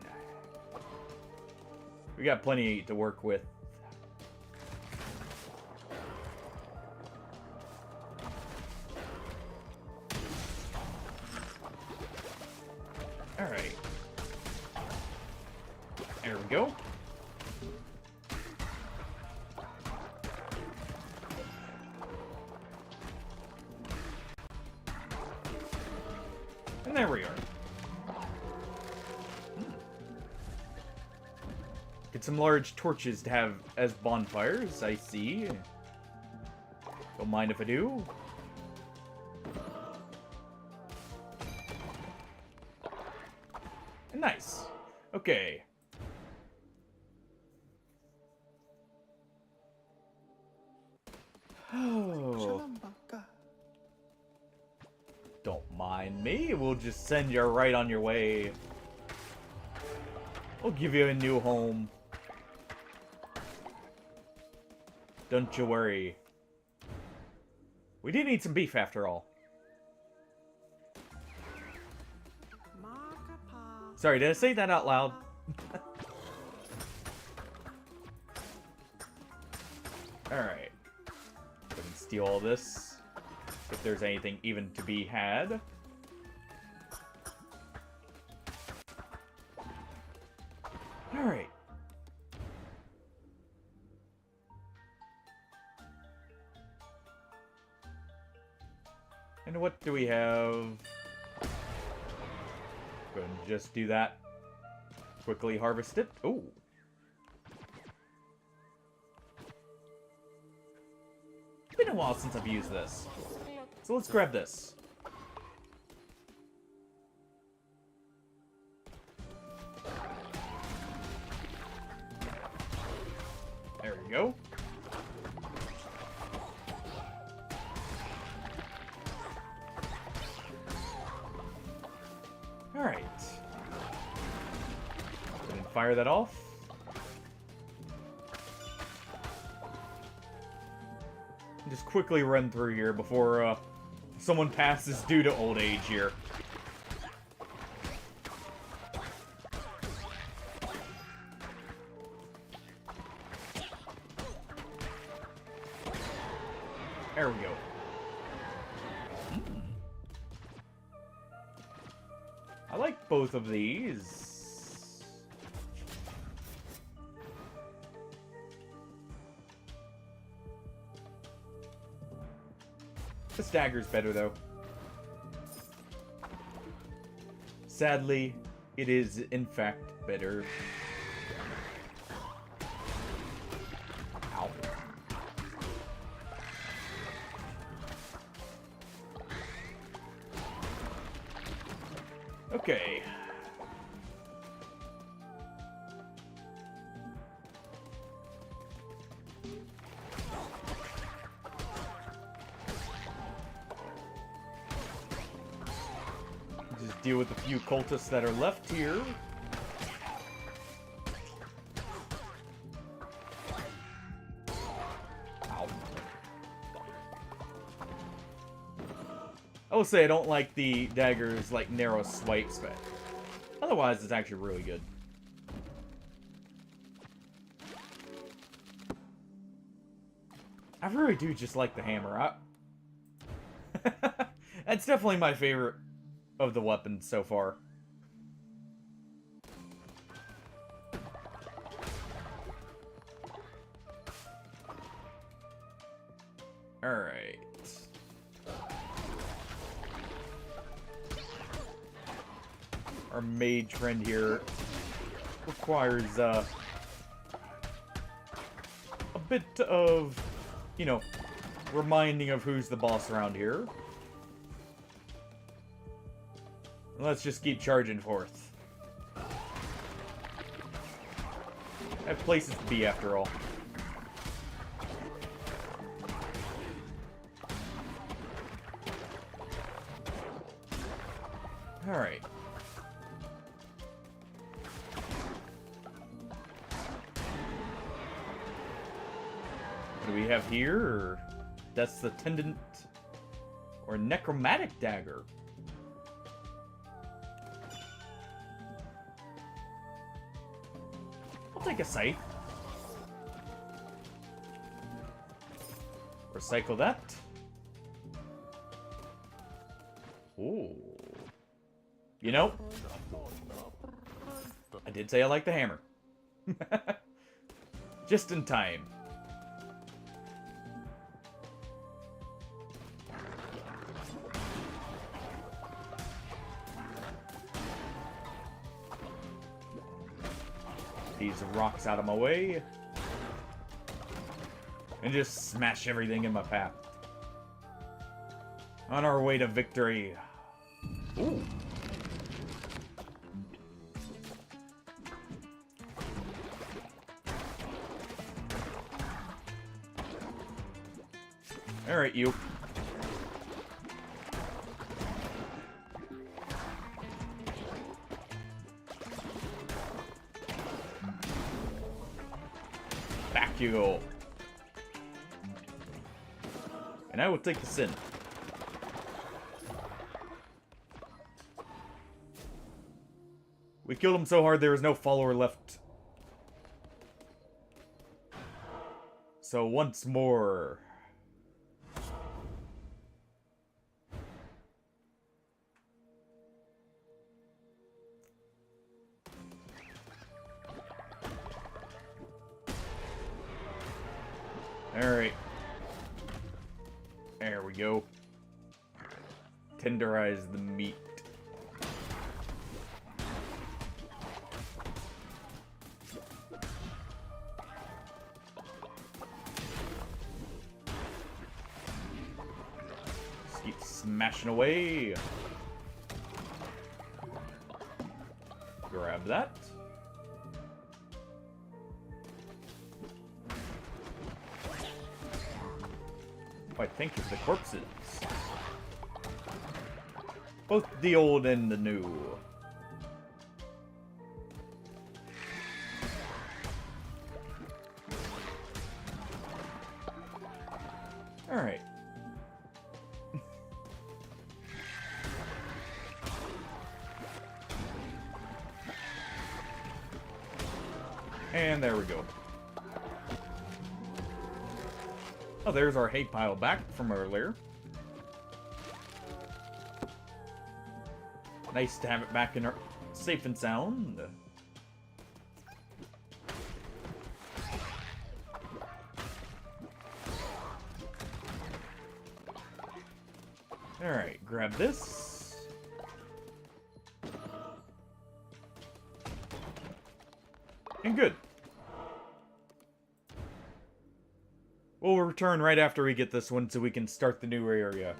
We got plenty to work with. Alright. There we go. And there we are. Get some large torches to have as bonfires, I see. Don't mind if I do. Nice. Okay. Oh. Don't mind me. We'll just send you right on your way. We'll give you a new home. Don't you worry. We did need some beef after all. Sorry, did I say that out loud? Alright. Go ahead and steal all this. If there's anything even to be had. Alright. And what do we have? Go ahead and just do that. Quickly harvest it. Oh. It's been a while since I've used this. So let's grab this. There we go. Alright. Go ahead and fire that off. Just quickly run through here before someone passes due to old age here. There we go. I like both of these. This dagger's better, though. Sadly, it is, in fact, better. Ow. Okay. Just deal with the few cultists that are left here. Ow. I will say I don't like the dagger's like narrow swipes, but otherwise it's actually really good. I really do just like the hammer. That's definitely my favorite of the weapons so far. Alright. Our mage friend here requires a bit of, you know, reminding of who's the boss around here. Let's just keep charging forth. I have places to be after all. Alright. What do we have here? That's the Tendant or Necromantic Dagger. I'll take a scythe. Recycle that. Ooh. You know, I did say I like the hammer. Just in time. These rocks out of my way. And just smash everything in my path. On our way to victory. Ooh. Alright, you. Back you go. And I will take the sin. We killed him so hard there was no follower left. So once more. Alright. There we go. Tenderize the meat. Just keep smashing away. Grab that. I think of the corpses. Both the old and the new. Alright. And there we go. Oh, there's our hay pile back from earlier. Nice to have it back in our safe and sound. Alright, grab this. And good. We'll return right after we get this one so we can start the new area.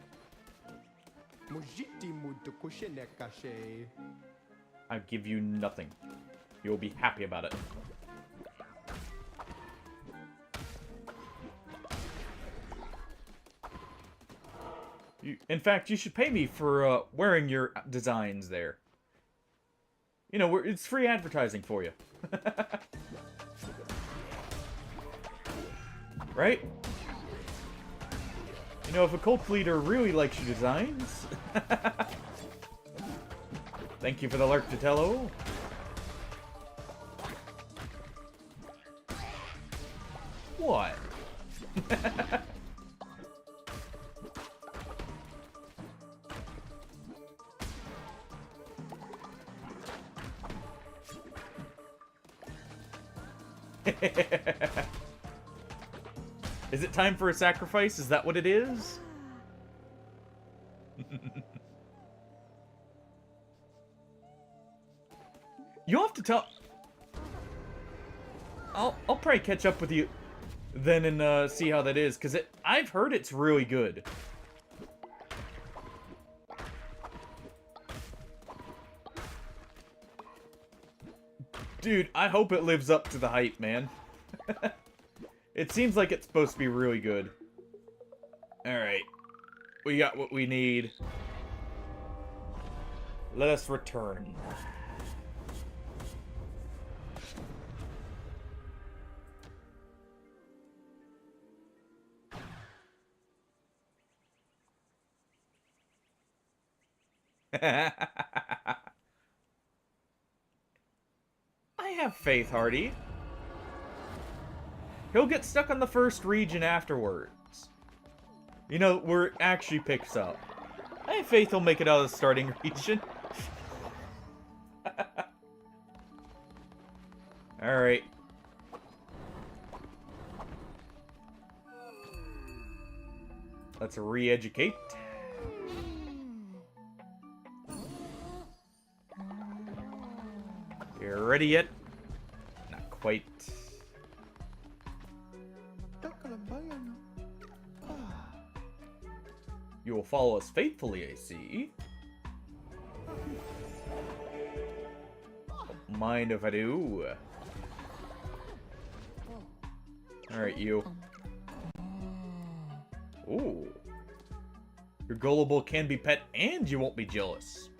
I give you nothing. You'll be happy about it. In fact, you should pay me for wearing your designs there. You know, it's free advertising for you. Right? You know, if a cult leader really likes your designs... Thank you for the lurk, Titello. What? Is it time for a sacrifice? Is that what it is? You'll have to tell... I'll probably catch up with you then and see how that is, because I've heard it's really good. Dude, I hope it lives up to the hype, man. It seems like it's supposed to be really good. Alright. We got what we need. Let us return. I have faith, Hardy. He'll get stuck on the first region afterwards. You know, where it actually picks up. I have faith he'll make it out of the starting region. Alright. Let's re-educate. You ready yet? Not quite. You will follow us faithfully, I see. Don't mind if I do. Alright, you. Ooh. You're gullible, can be pet, and you won't be jealous.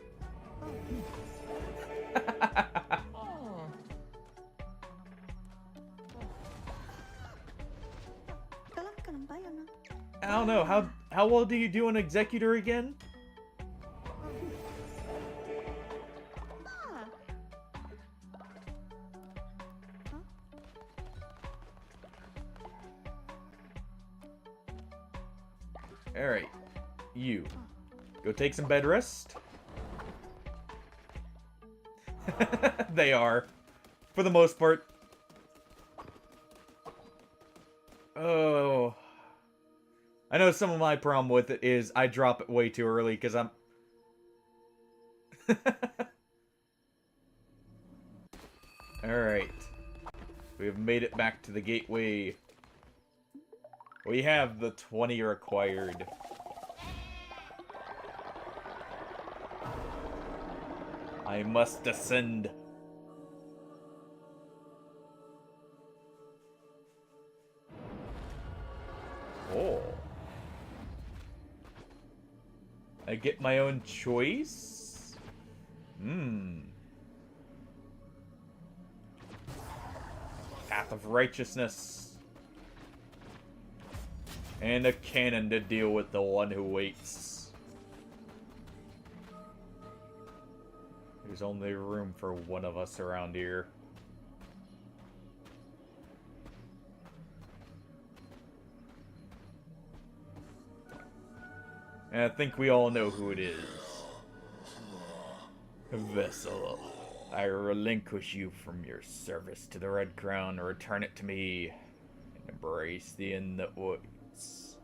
I don't know, how well do you do an executor again? Alright, you. Go take some bed rest. They are. For the most part. Oh. I know some of my problem with it is I drop it way too early because I'm... Alright. We have made it back to the gateway. We have the 20 required. I must ascend. Oh. I get my own choice? Path of righteousness. And a cannon to deal with the one who waits. There's only room for one of us around here. And I think we all know who it is. Vessel, I relinquish you from your service to the Red Crown. Return it to me and embrace the end that waits.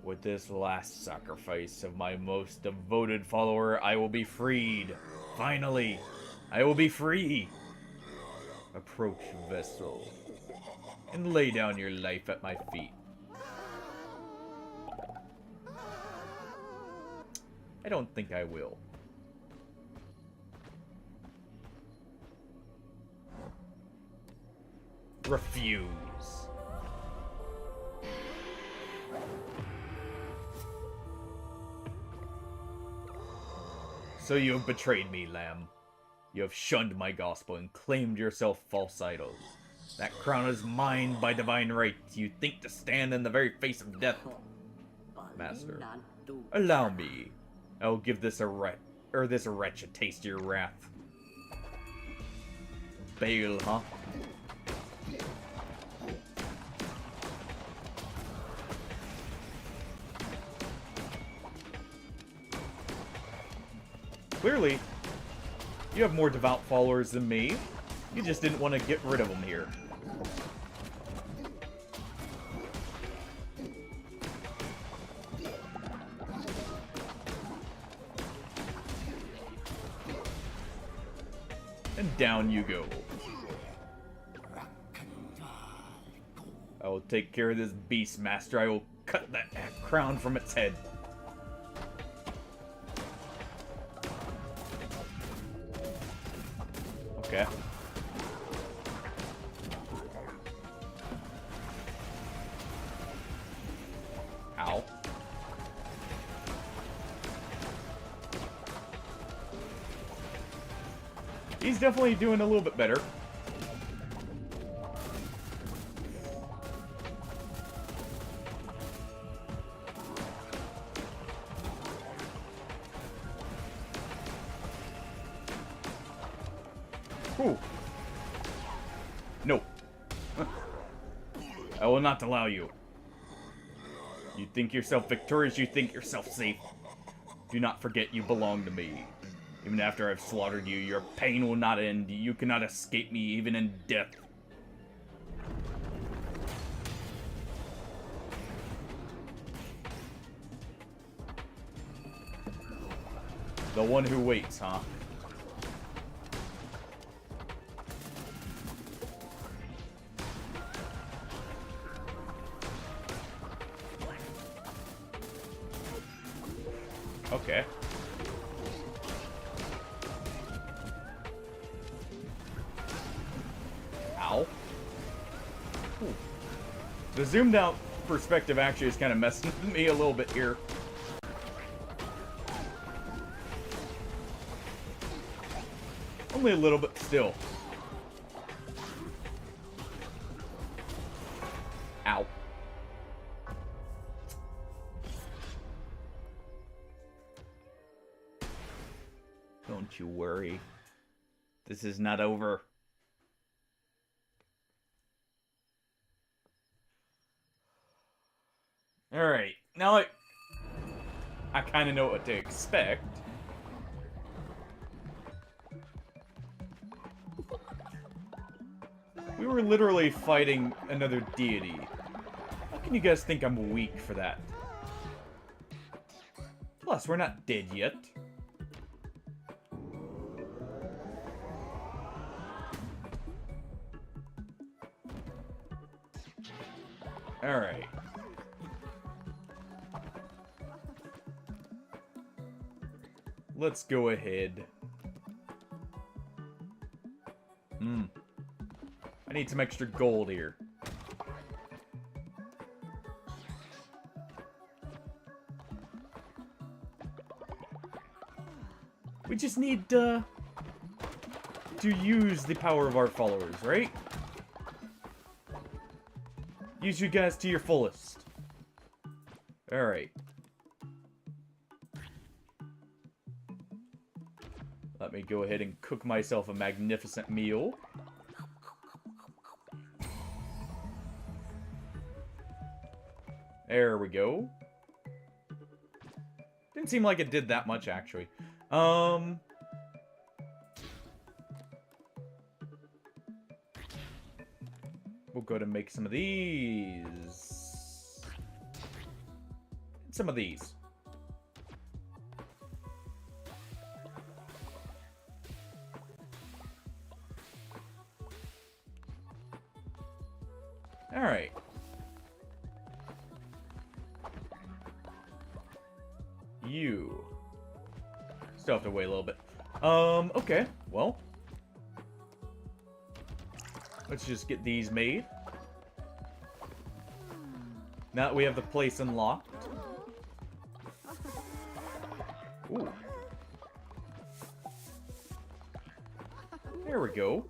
With this last sacrifice of my most devoted follower, I will be freed. Finally, I will be free. Approach, Vessel, and lay down your life at my feet. I don't think I will. Refuse. So you have betrayed me, Lamb. You have shunned my gospel and claimed yourself false idols. That crown is mine by divine right. You think to stand in the very face of death. Master, allow me. I will give this wretch a taste of your wrath. Bail, huh? Clearly, you have more devout followers than me. You just didn't want to get rid of them here. And down you go. I will take care of this beast, Master. I will cut that crown from its head. Okay. Ow. He's definitely doing a little bit better. Ooh. No. I will not allow you. You think yourself victorious, you think yourself safe. Do not forget you belong to me. Even after I've slaughtered you, your pain will not end. You cannot escape me, even in death. The one who waits, huh? Okay. Ow. Ooh. The zoomed out perspective actually is kind of messing with me a little bit here. Only a little bit still. Ow. Don't you worry. This is not over. Alright, now I kind of know what to expect. We were literally fighting another deity. can you guys think I'm weak for that? Plus, we're not dead yet. Alright. Let's go ahead. I need some extra gold here. We just need to use the power of our followers, right? Use you guys to your fullest. Alright. Let me go ahead and cook myself a magnificent meal. There we go. Didn't seem like it did that much, actually. We'll go to make some of these. Some of these. Alright. You still have to wait a little bit. Okay. Well, let's just get these made. Now that we have the place unlocked. Ooh. There we go.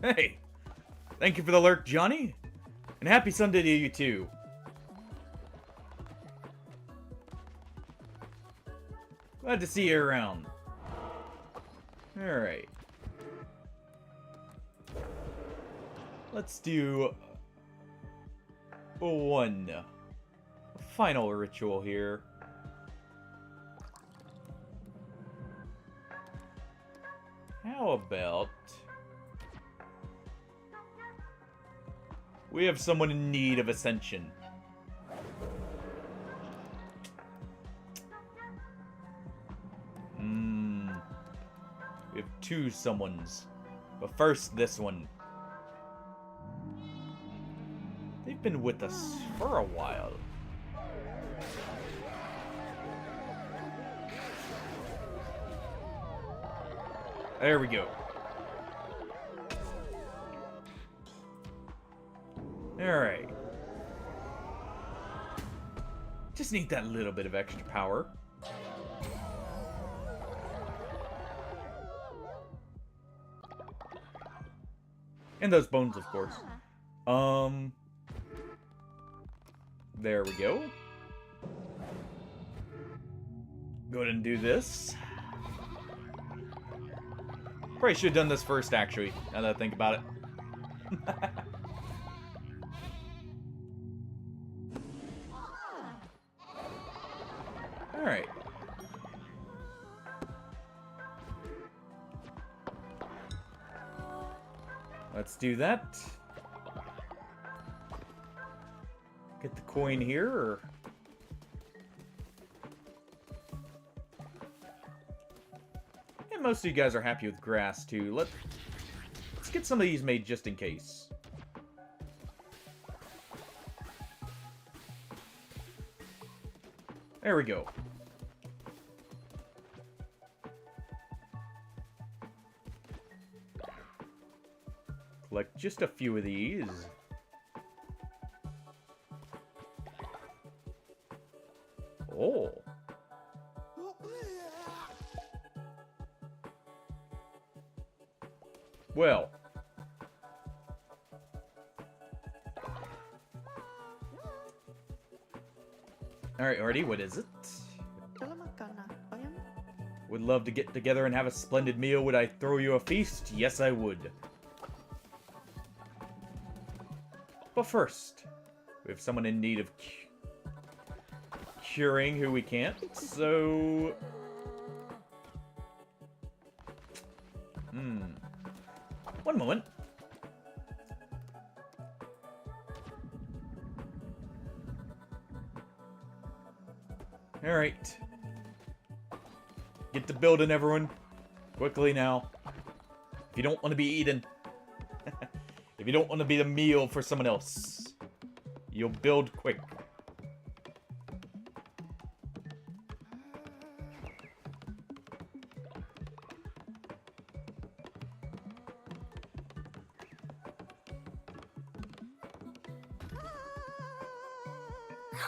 Hey! Thank you for the lurk, Johnny. And happy Sunday to you, too. Glad to see you around. Alright. Let's do one final ritual here. How about... we have someone in need of ascension. We have two someones. But first, this one. They've been with us for a while. There we go. Alright. Just need that little bit of extra power. And those bones, of course. There we go. Go ahead and do this. Probably should have done this first, actually, now that I think about it. Alright. Let's do that. Get the coin here, or... and most of you guys are happy with grass, too. Let's get some of these made just in case. There we go. Collect just a few of these. Oh. Well. Alright, Artie, what is it? Would love to get together and have a splendid meal. Would I throw you a feast? Yes, I would. But first, we have someone in need of curing who we can't, so... One moment. Alright. Get to building, everyone. Quickly now. If you don't want to be eaten. If you don't want to be the meal for someone else. You'll build quick.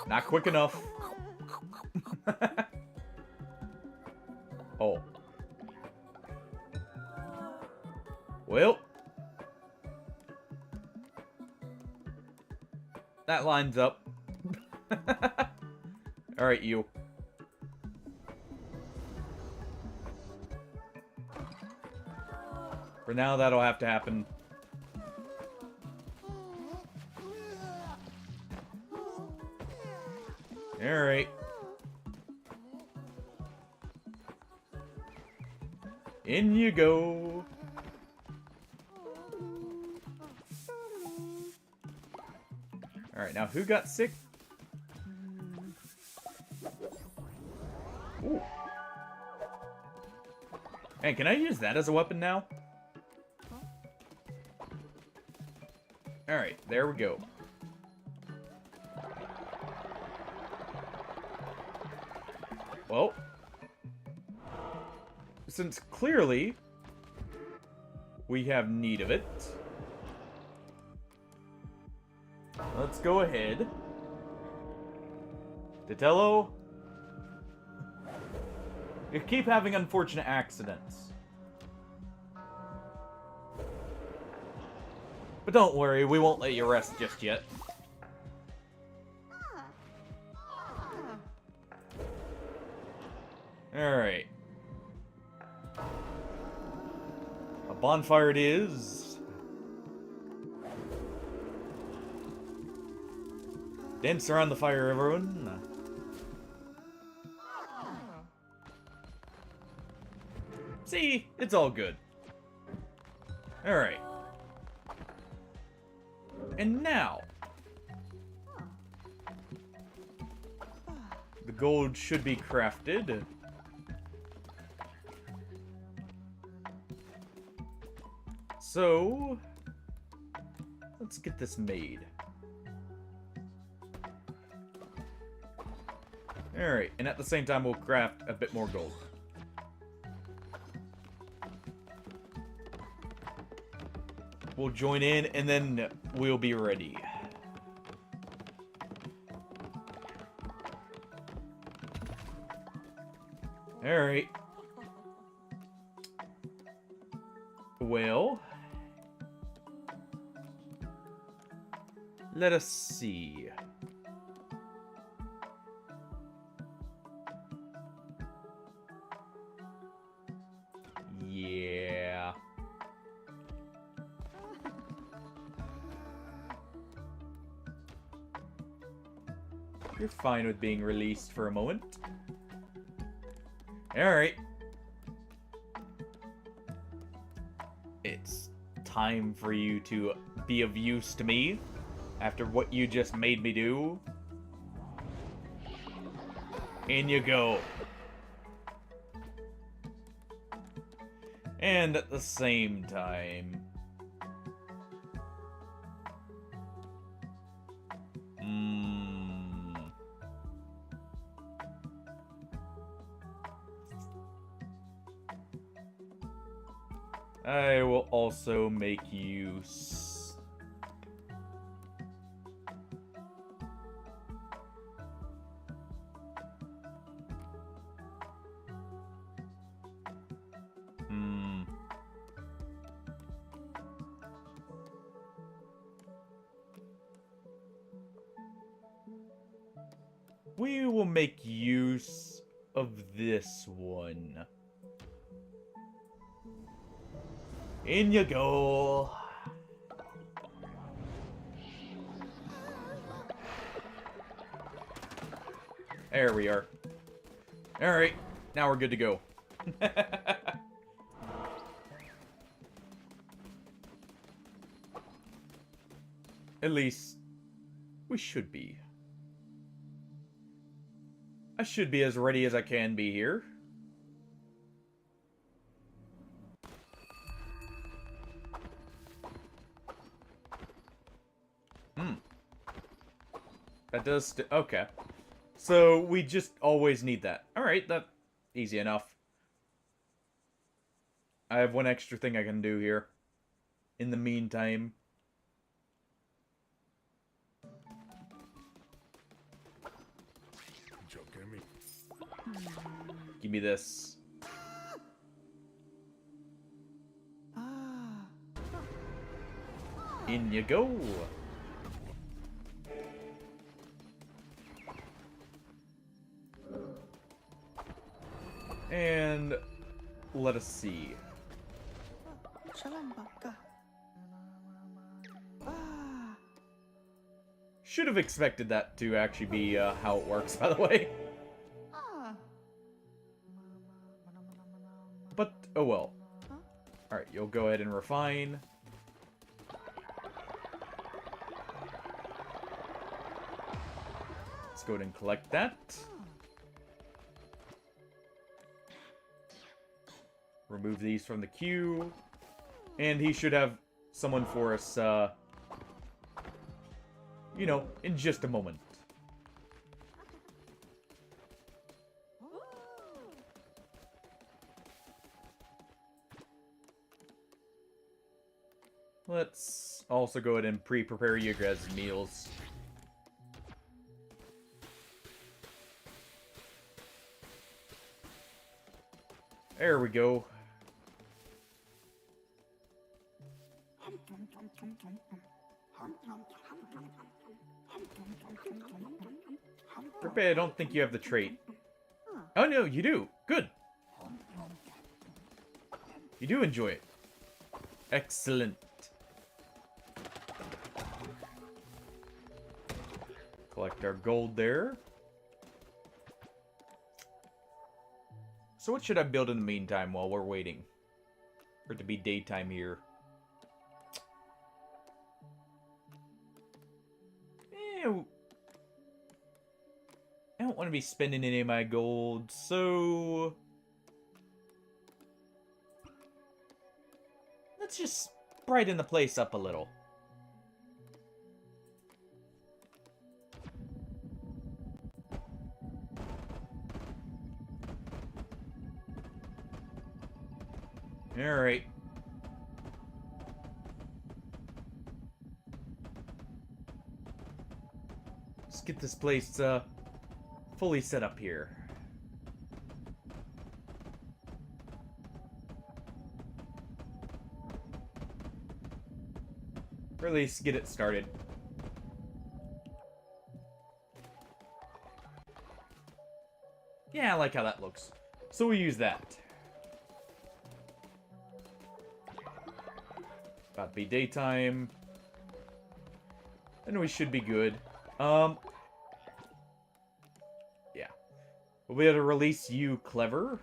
Not quick enough. Oh. Well. That lines up. Alright, you. For now, that'll have to happen. Alright. In you go. Alright, now who got sick? Ooh. Hey, can I use that as a weapon now? Alright, there we go. Well, since clearly we have need of it, let's go ahead. Ditello, you keep having unfortunate accidents. But don't worry, we won't let you rest just yet. Alright. A bonfire it is. Dance around the fire, everyone. See? It's all good. Alright. And now, the gold should be crafted. So, let's get this made. Alright, and at the same time we'll craft a bit more gold. We'll join in and then we'll be ready. Alright. Well, let us see. Yeah. You're fine with being released for a moment. Alright. It's time for you to be of use to me after what you just made me do. In you go. And at the same time, I will also make use. We will make use of this one. In you go. There we are. Alright, now we're good to go. At least, we should be. I should be as ready as I can be here. That does okay. So we just always need that. Alright, that easy enough. I have one extra thing I can do here. In the meantime. Give me this. In you go. And let us see. Should have expected that to actually be how it works, by the way. But, oh well. Alright, you'll go ahead and refine. Let's go ahead and collect that. Remove these from the queue. And he should have someone for us, you know, in just a moment. Let's also go ahead and pre-prepare you guys' meals. There we go. Ripe, I don't think you have the trait. Oh no, you do. Good. You do enjoy it. Excellent. Collect our gold there. So what should I build in the meantime while we're waiting? For it to be daytime here. I don't want to be spending any of my gold, so... let's just brighten the place up a little. Alright. Let's get this place, fully set up here. Or at least get it started. Yeah, I like how that looks. So we use that. About to be daytime. And we should be good. Yeah. We'll be able to release you, Clever.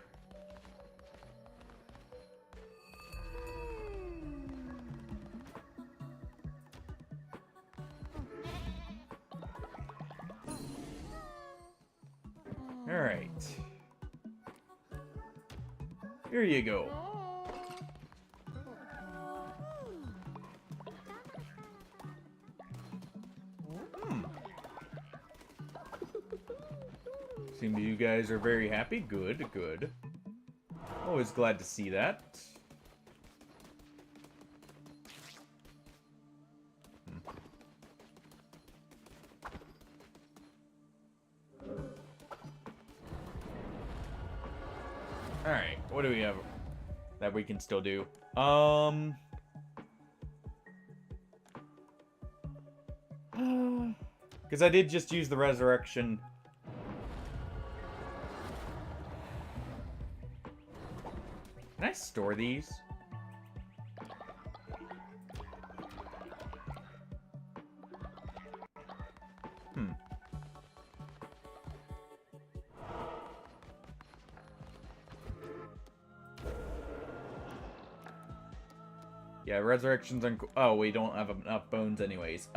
Alright. Here you go. Seems you guys are very happy. Good, good. Always glad to see that. Alright, what do we have that we can still do? Because I did just use the resurrection. Can I store these? Yeah, resurrection's on. Oh, we don't have enough bones, anyways.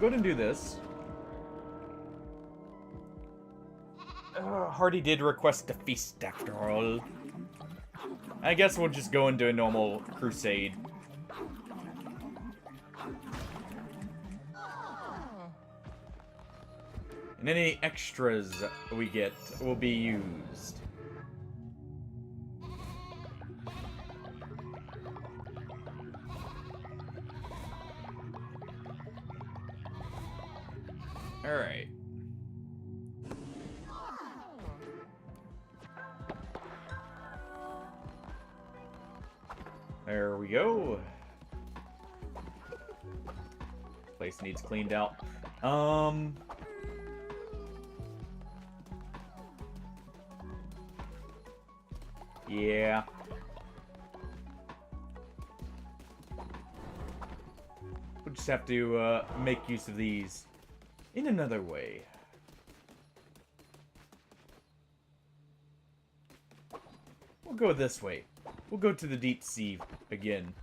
go ahead and do this. Hardy did request a feast after all. I guess we'll just go into a normal crusade. And any extras we get will be used. Alright. There we go. Place needs cleaned out. Yeah. We'll just have to make use of these in another way. We'll go this way. We'll go to the deep sea again.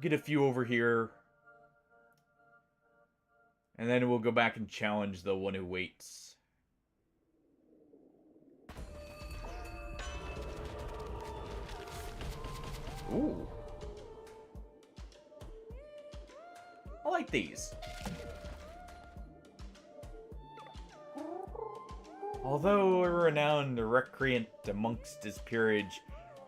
Get a few over here. And then we'll go back and challenge the one who waits. Ooh. I like these. Although a renowned recreant amongst his peerage,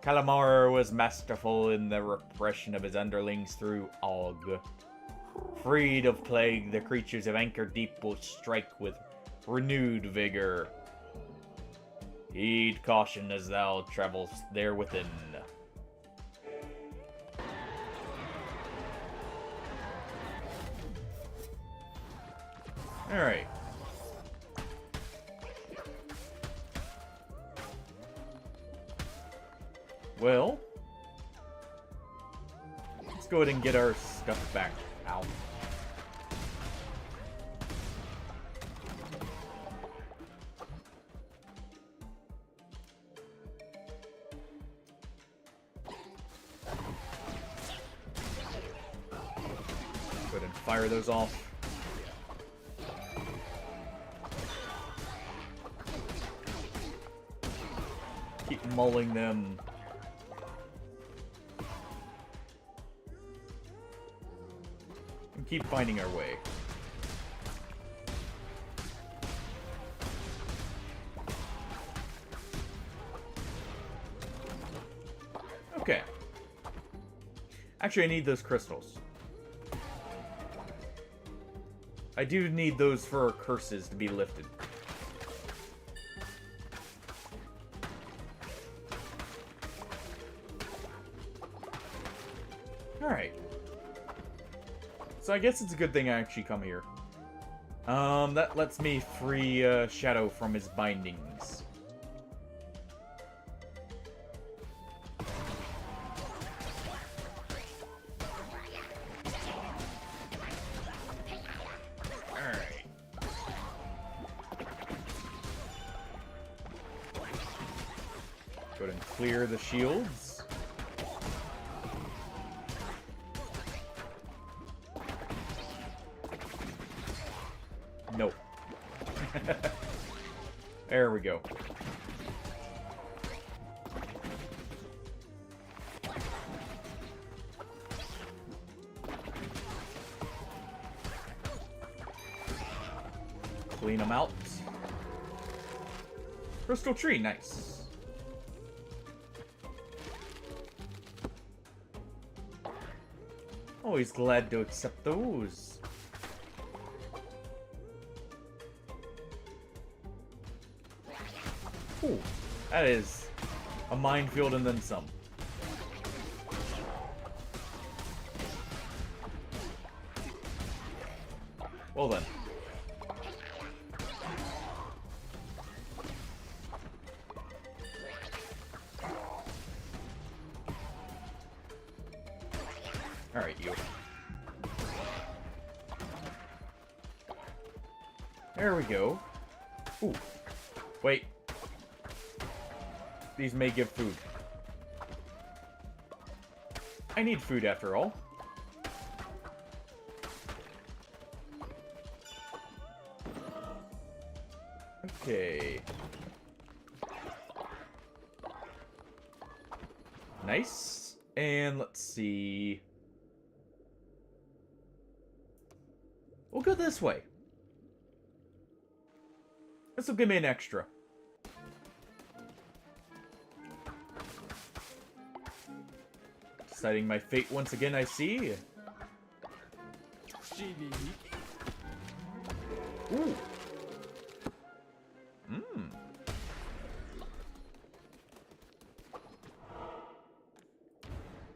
Calamar was masterful in the repression of his underlings through Og. Freed of plague, the creatures of Anchor Deep will strike with renewed vigor. Heed caution as thou travels there within. Alright. Well, let's go ahead and get our stuff back out. Go ahead and fire those off. Keep mulling them. And keep finding our way. Okay. Actually, I need those crystals. I do need those for our curses to be lifted. Alright. So I guess it's a good thing I actually come here. That lets me free Shadow from his bindings. Alright. Go ahead and clear the shields. Nope. There we go. Clean them out. Crystal tree, nice. Always glad to accept those. Ooh, that is a minefield and then some. Well then. Alright, you. There we go. Ooh. Wait. These may give food. I need food after all. And let's see. We'll go this way. This will give me an extra. Deciding my fate once again, I see. Ooh. Mmm.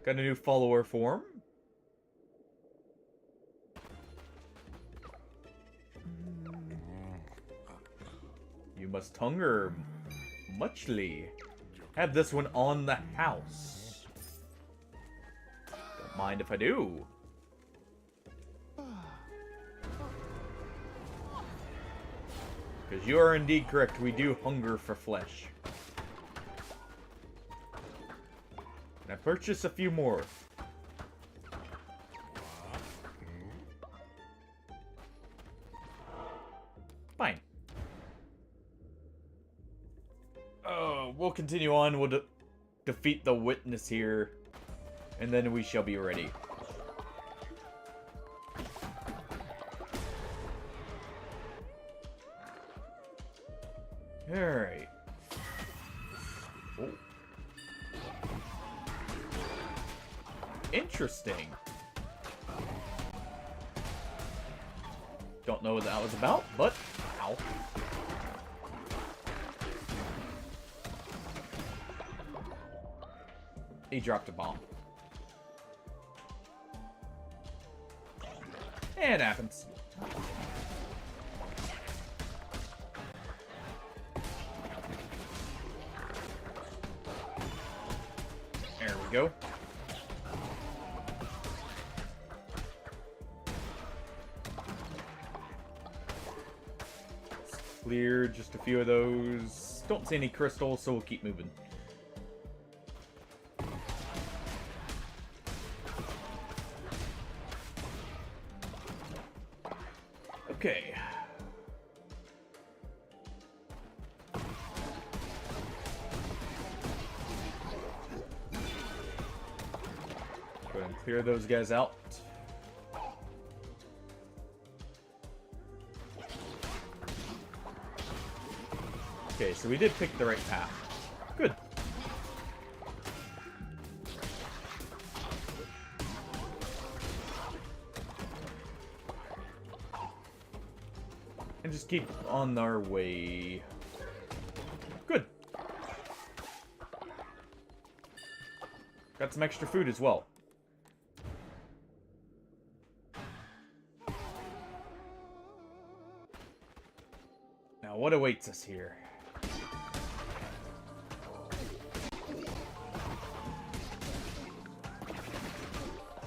Got a new follower form. You must hunger muchly. Have this one on the house. Don't mind if I do. Because you are indeed correct, we do hunger for flesh. And I purchased a few more. Fine. We'll continue on. We'll defeat the witness here. And then we shall be ready. Alright. Oh. Interesting. Don't know what that was about, but ow. He dropped a bomb. It happens. There we go. Let's clear just a few of those. Don't see any crystals, so we'll keep moving. Okay. Go ahead and clear those guys out. Okay, so we did pick the right path. Good. And just keep on our way. Good. Got some extra food as well. Now, what awaits us here?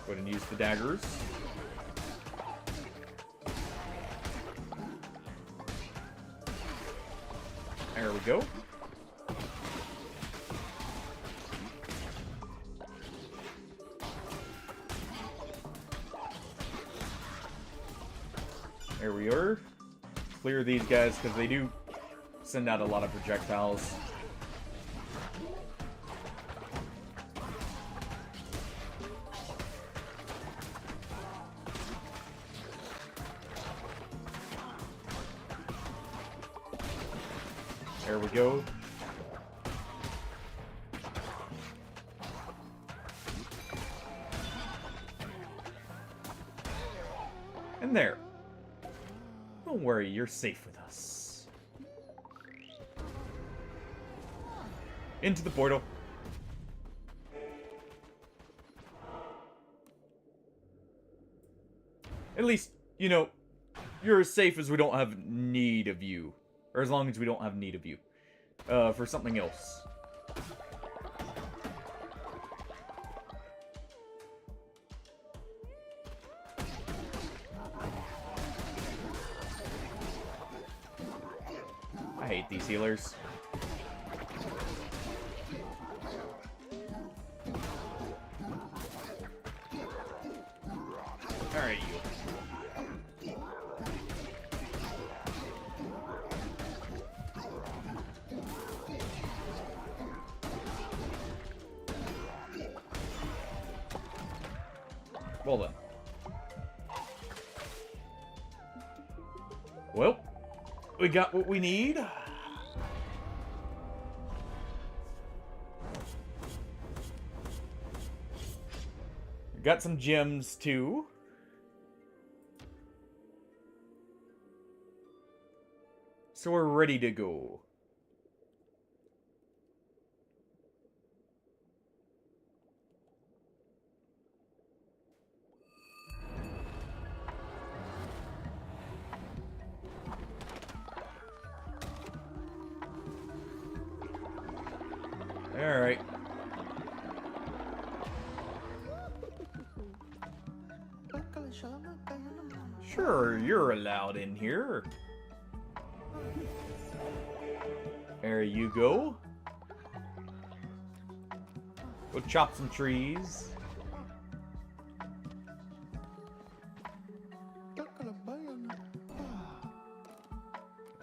Go ahead and use the daggers. There we go. There we are. Clear these guys because they do send out a lot of projectiles. There we go. And there. Don't worry, you're safe with us. Into the portal. At least, you know, you're as safe as we don't have need of you. Or as long as we don't have need of you. For something else. I hate these healers. Alright, you. Well then. Well, we got what we need. Got some gems too. So we're ready to go. Alright. Sure, you're allowed in here. There you go. Go chop some trees.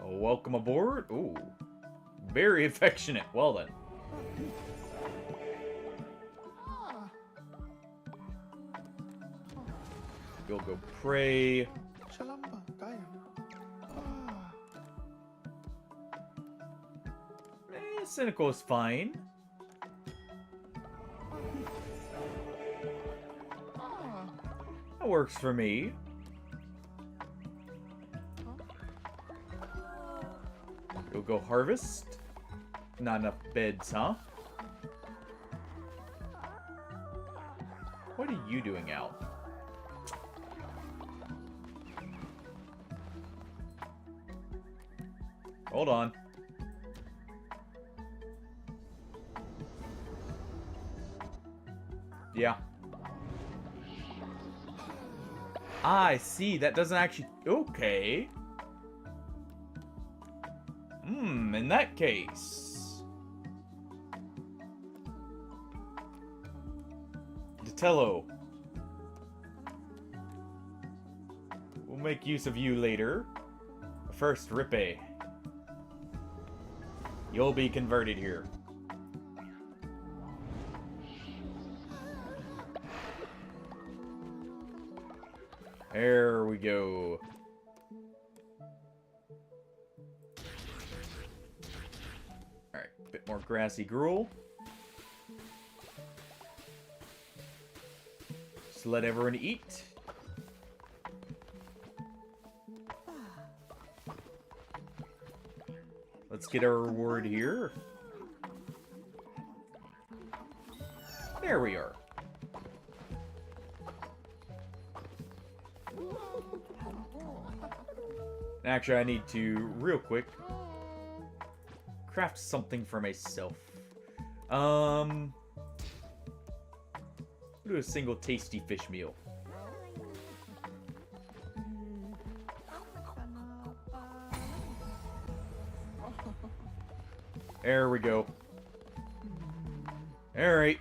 Oh, welcome aboard. Ooh. Very affectionate. Well then. You'll go pray. Cynical is fine. That works for me. You'll go harvest. Not enough beds, huh? What are you doing out? Hold on. Yeah. I see. That doesn't actually... Okay. In that case... Datello. We'll make use of you later. First, Rippe. You'll be converted here. There we go. Alright, a bit more grassy gruel. Just let everyone eat. Let's get our reward here. There we are. Actually, I need to, real quick, craft something for myself. Do a single tasty fish meal. There we go. Alright.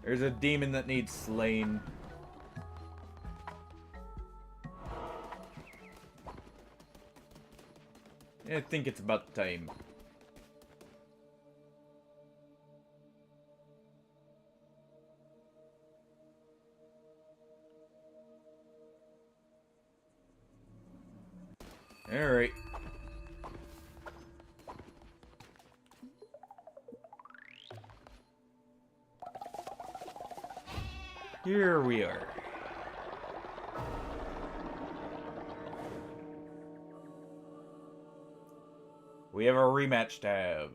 There's a demon that needs slain. I think it's about time. Alright. Here we are. We have a rematch to have.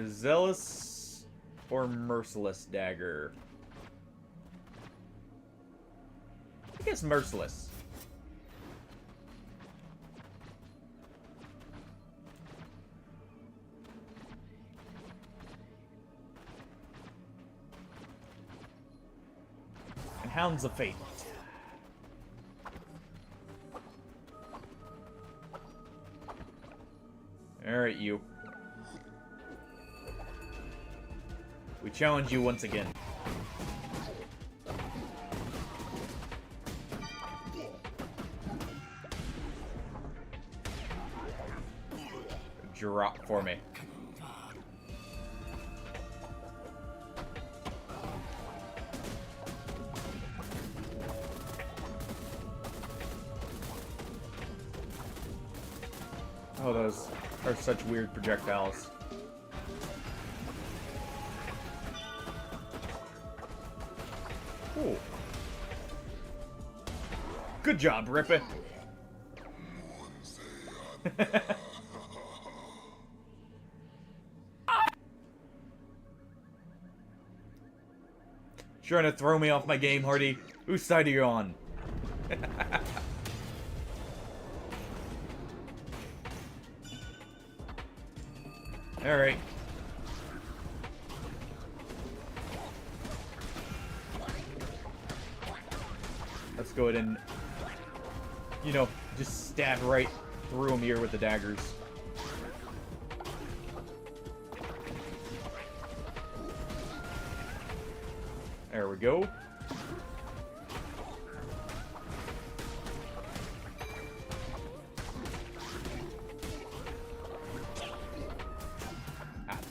Zealous or Merciless dagger? I guess Merciless. And Hounds of Fate. Alright, you. We challenge you once again. drop for me. Oh, those are such weird projectiles. Cool. Good job, Rippy. Trying to throw me off my game, Hardy. Whose side are you on? Alright. Let's go ahead and, you know, just stab right through him here with the daggers. There we go.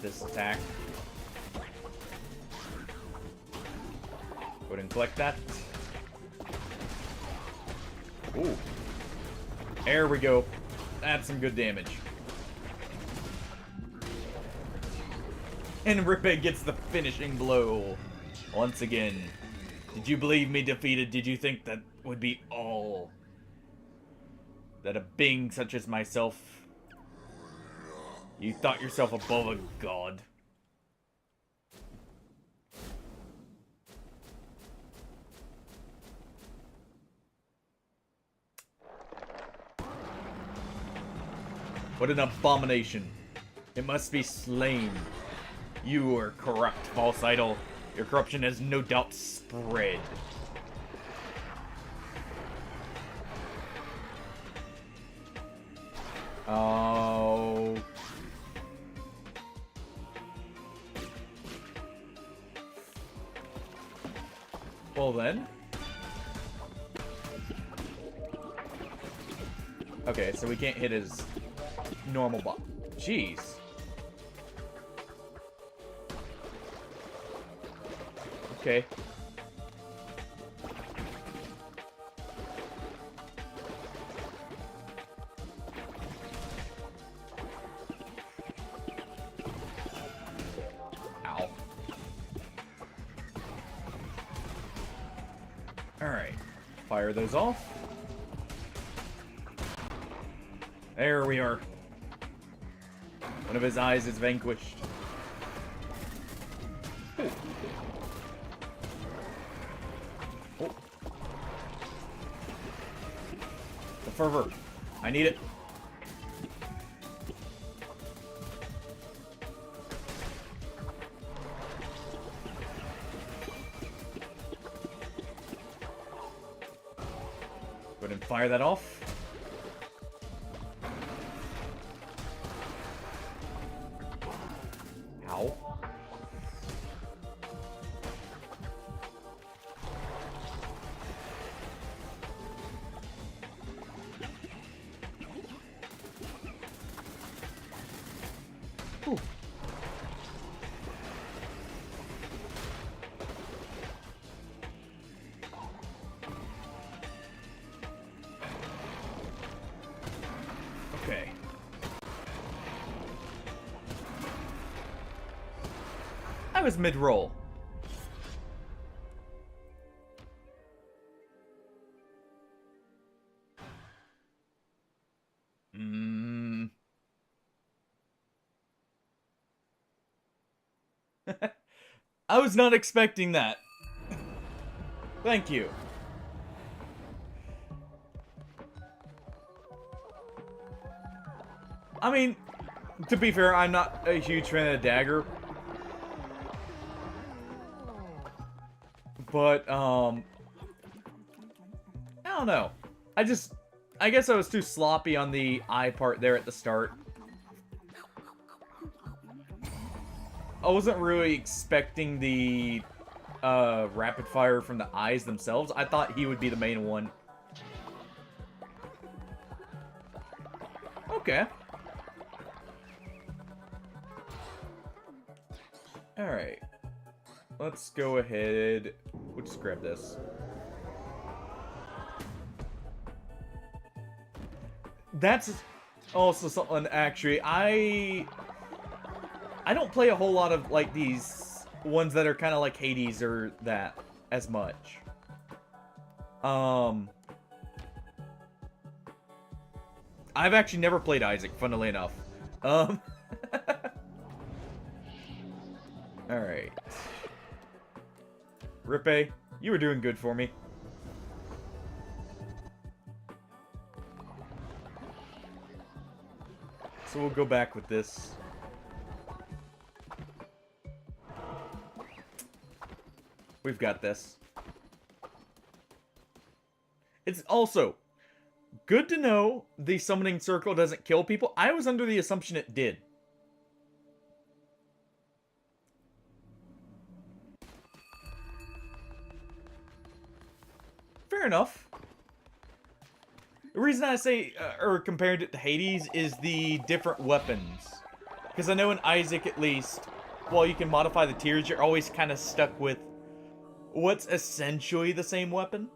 This attack. Go ahead and collect that. Ooh. There we go. That's some good damage. And Rippy gets the finishing blow. Once again. Did you believe me defeated? Did you think that would be all? That a being such as myself... You thought yourself above a god. What an abomination. It must be slain. You are corrupt, false idol. Your corruption has no doubt spread. Oh... Well then. Okay, so we can't hit his normal bot. Jeez. Okay. Ow. Alright. Fire those off. There we are. One of his eyes is vanquished. Oh. The fervor. I need it. Go ahead and fire that off. Ow. Ooh. Okay. I was mid-roll. I was not expecting that. Thank you. I mean, to be fair, I'm not a huge fan of the dagger. But, I don't know. I guess I was too sloppy on the eye part there at the start. I wasn't really expecting the, rapid fire from the eyes themselves. I thought he would be the main one. Okay. Alright. Let's go ahead. We'll just grab this. That's also something, actually. I don't play a whole lot of, like, these ones that are kind of like Hades or that as much. I've actually never played Isaac, funnily enough. Alright. Rippe, you were doing good for me. So we'll go back with this. We've got this. It's also good to know the summoning circle doesn't kill people. I was under the assumption it did. Fair enough. The reason I say, or compared it to Hades, is the different weapons. Because I know in Isaac, at least, while you can modify the tiers, you're always kind of stuck with what's essentially the same weapon.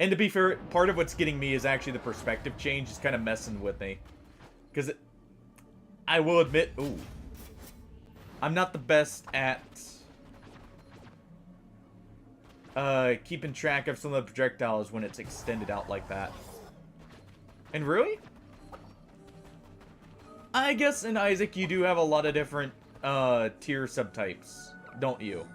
And to be fair, part of what's getting me is actually the perspective change is kind of messing with me. Because I will admit, ooh, I'm not the best at keeping track of some of the projectiles when it's extended out like that. And really? I guess in Isaac you do have a lot of different tier subtypes, don't you?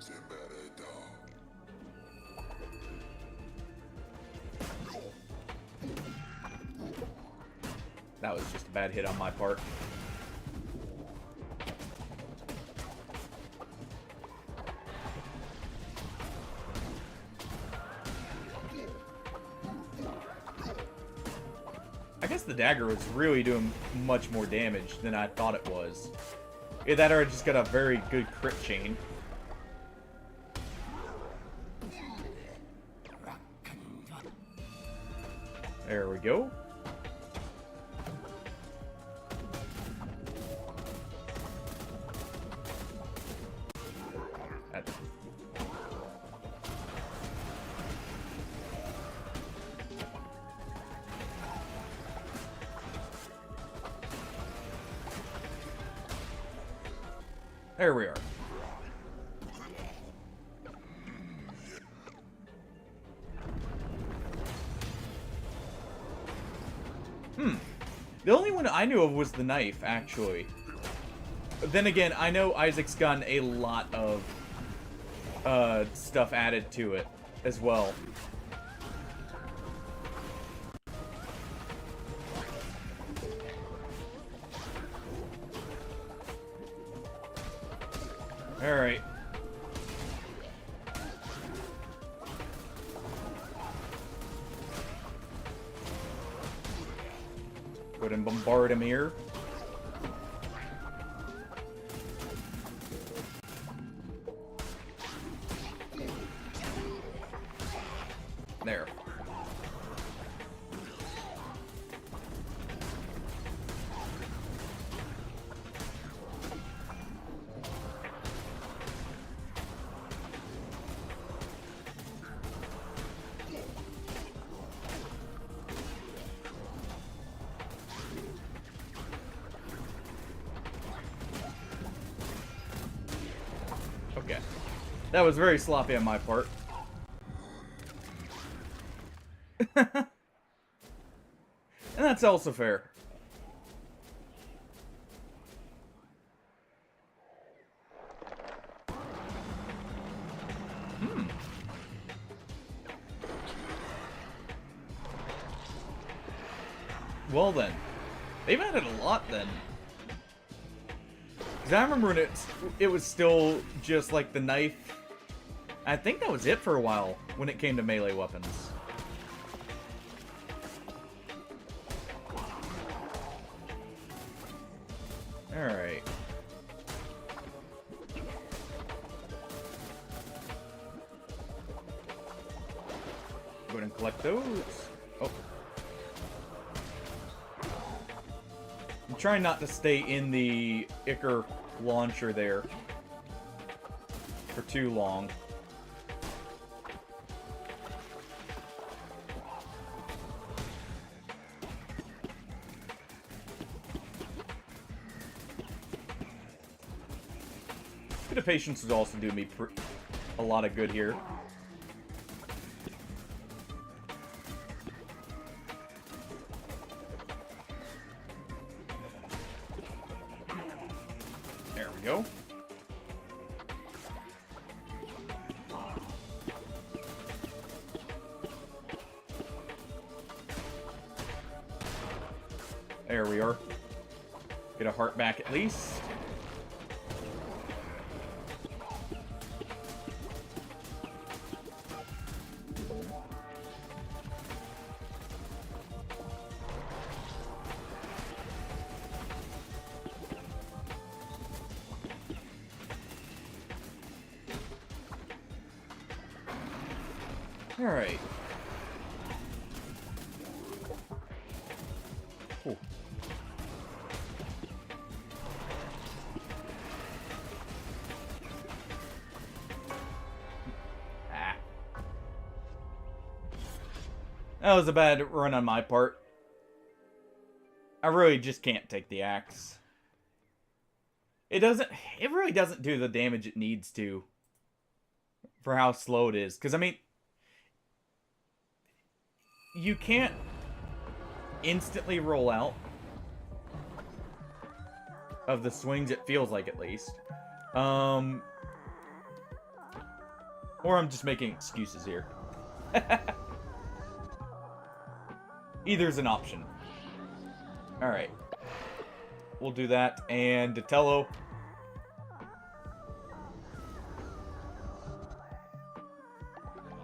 That was just a bad hit on my part. I guess the dagger was really doing much more damage than I thought it was. Either that or I just got a very good crit chain. There we go. There we are. The only one I knew of was the knife, actually. But then again, I know Isaac's gotten a lot of stuff added to it as well. Alright. Go ahead and bombard him here. There. Okay. That was very sloppy on my part. And that's also fair. Well then. They've added a lot then. Because I remember when it was still just like the knife. I think that was it for a while when it came to melee weapons. Alright. Go ahead and collect those. Oh. I'm trying not to stay in the Ichor launcher there for too long. Bit of patience is also doing me a lot of good here. There we go. There we are. Get a heart back at least. Alright. Cool. Ah. That was a bad run on my part. I really just can't take the axe. It really doesn't do the damage it needs to for how slow it is. Because, I mean, you can't instantly roll out of the swings, it feels like, at least. Or I'm just making excuses here. Either's an option. Alright. We'll do that. And Donatello.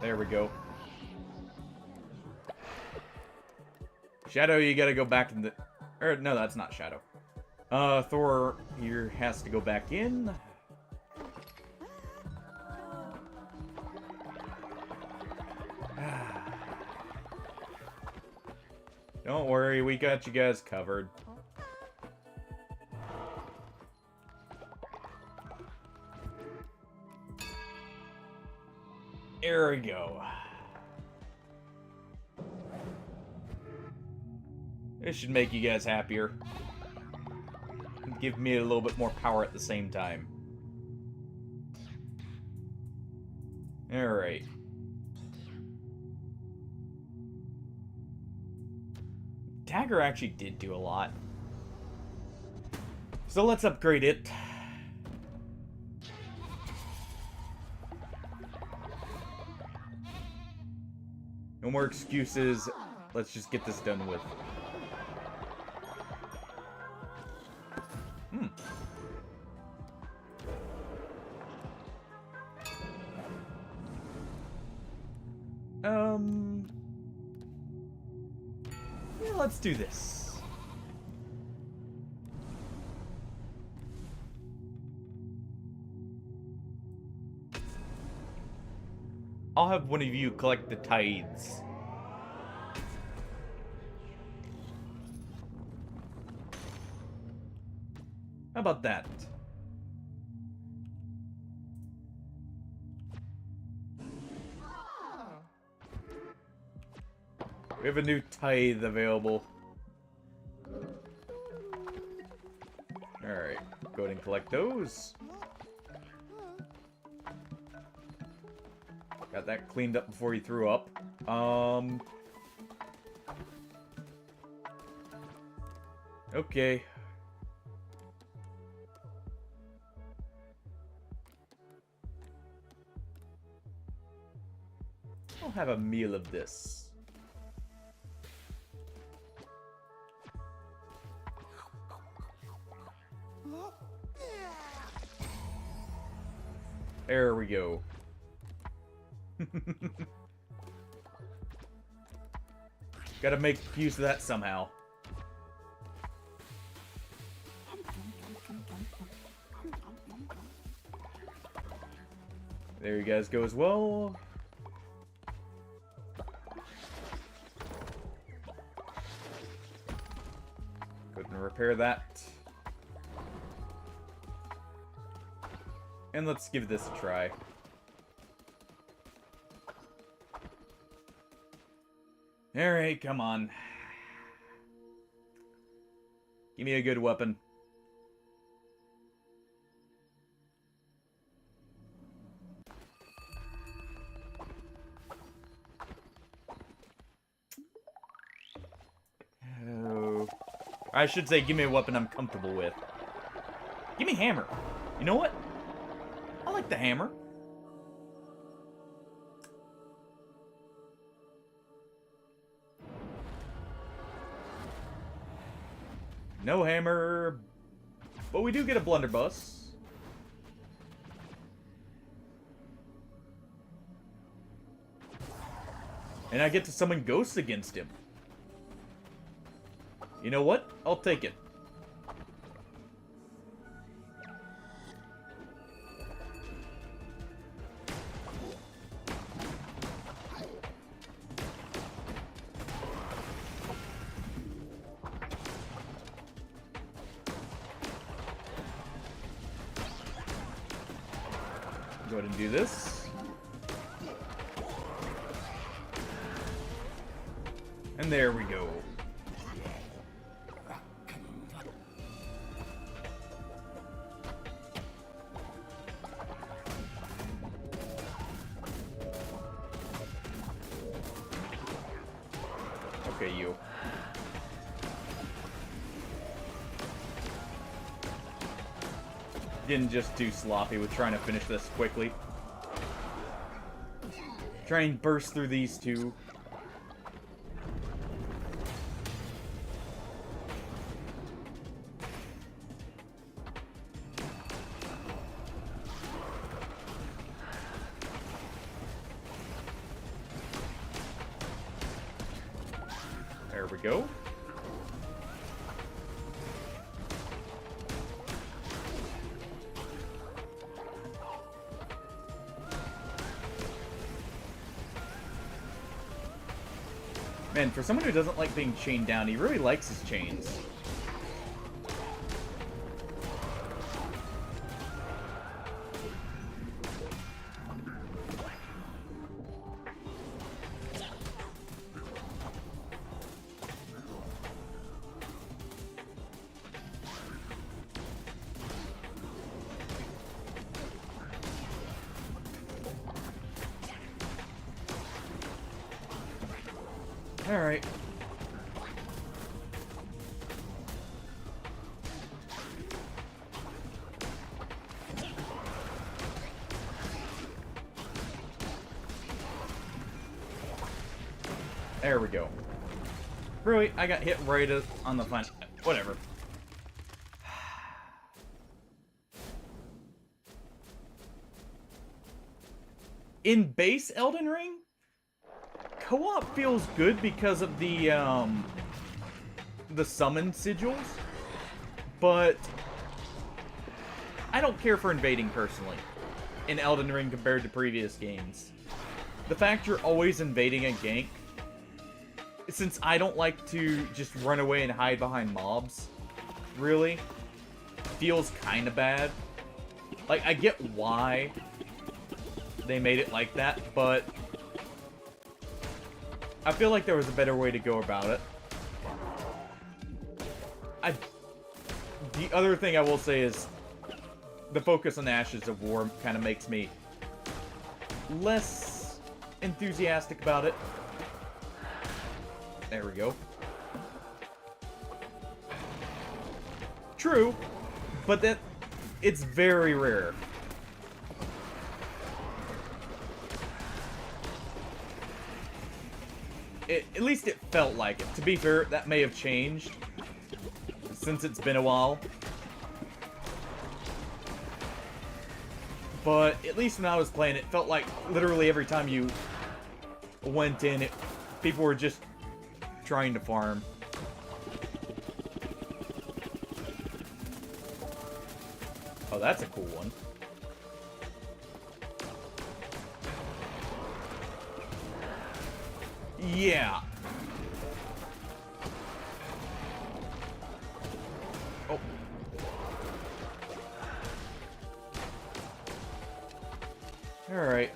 There we go. Shadow, you gotta go back in the... Or, no, that's not Shadow. Thor here has to go back in. Don't worry, we got you guys covered. There we go. This should make you guys happier. Give me a little bit more power at the same time. Alright. Dagger actually did do a lot. So let's upgrade it. No more excuses. Let's just get this done with. Yeah, let's do this. I'll have one of you collect the tithes. How about that? We have a new tithe available. Alright, go ahead and collect those. Got that cleaned up before he threw up. Okay. I'll have a meal of this. There we go. Gotta make use of that somehow. There you guys go as well. Go ahead and repair that. And let's give this a try. Alright, come on. Give me a good weapon. Oh. I should say, give me a weapon I'm comfortable with. Give me hammer. You know what? I like the hammer. No hammer. But we do get a blunderbuss. And I get to summon ghosts against him. You know what? I'll take it. Go ahead and do this. And there we go. Okay, you. Getting just too sloppy with trying to finish this quickly. Try and burst through these two. There we go. Man, for someone who doesn't like being chained down, he really likes his chains. Alright. There we go. Really, I got hit right on the flank. Whatever. In base Elden Ring, co-op feels good because of the summon sigils, but I don't care for invading personally in Elden Ring compared to previous games. The fact you're always invading a gank, since I don't like to just run away and hide behind mobs, really, feels kind of bad. Like, I get why they made it like that, but I feel like there was a better way to go about it. The other thing I will say is the focus on Ashes of War kind of makes me less enthusiastic about it. There we go. True, but it's very rare. At least it felt like it. To be fair, that may have changed since it's been a while. But at least when I was playing, it felt like literally every time you went in, people were just trying to farm. Oh, that's a cool one. Yeah. Oh. Alright.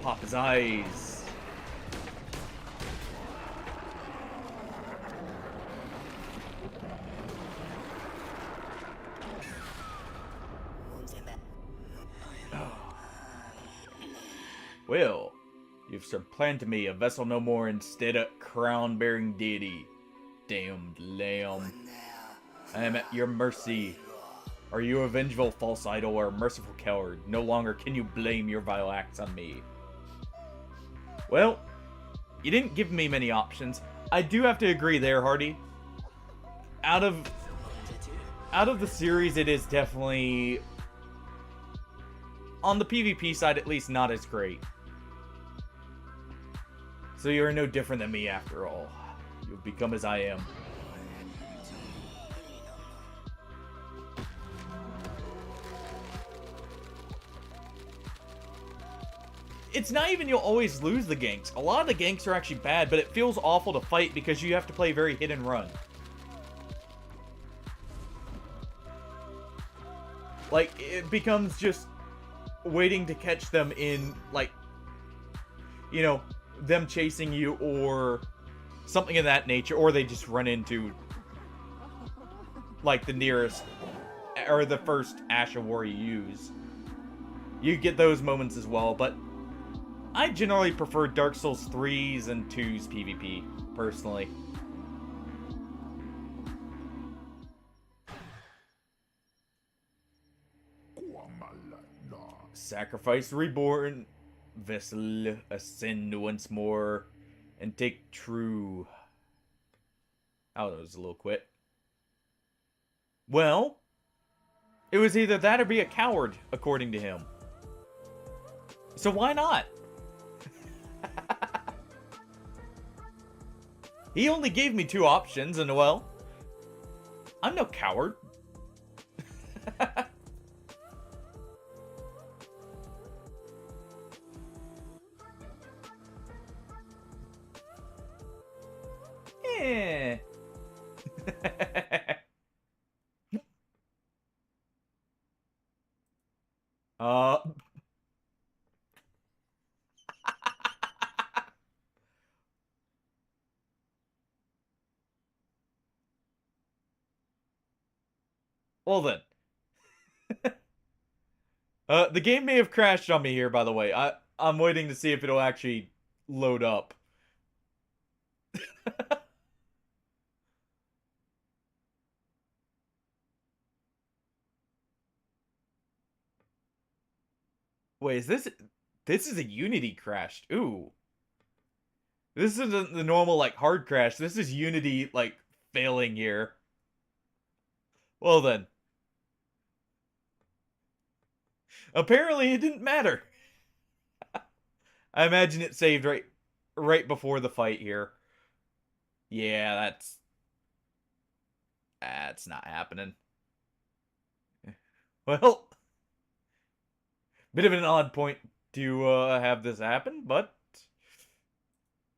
Pop his eyes. Well, you've supplanted me, a vessel no more, instead a crown-bearing deity. Damned lamb. I am at your mercy. Are you a vengeful false idol or a merciful coward? No longer can you blame your vile acts on me. Well, you didn't give me many options. I do have to agree there, Hardy. Out of the series, it is definitely, on the PvP side at least, not as great. So you're no different than me after all. You've become as I am. It's not even you'll always lose the ganks. A lot of the ganks are actually bad, but it feels awful to fight because you have to play very hit and run. Like, it becomes just waiting to catch them in, like, you know, them chasing you or something of that nature, or they just run into, like, the nearest, or the first Asha War you use. You get those moments as well, but I generally prefer Dark Souls 3's and 2's PvP, personally. Sacrifice reborn, vessel, ascend once more, and take true. Oh, that was a little quick. Well, it was either that or be a coward, according to him. So why not? He only gave me two options, and well, I'm no coward. Eh. uh... Well then. The game may have crashed on me here, by the way. I'm waiting to see if it'll actually load up. Wait, is this... This is a Unity crashed. Ooh. This isn't the normal, like, hard crash. This is Unity, like, failing here. Well then. Apparently it didn't matter. I imagine it saved right before the fight here. Yeah, that's not happening. Well, bit of an odd point to have this happen, but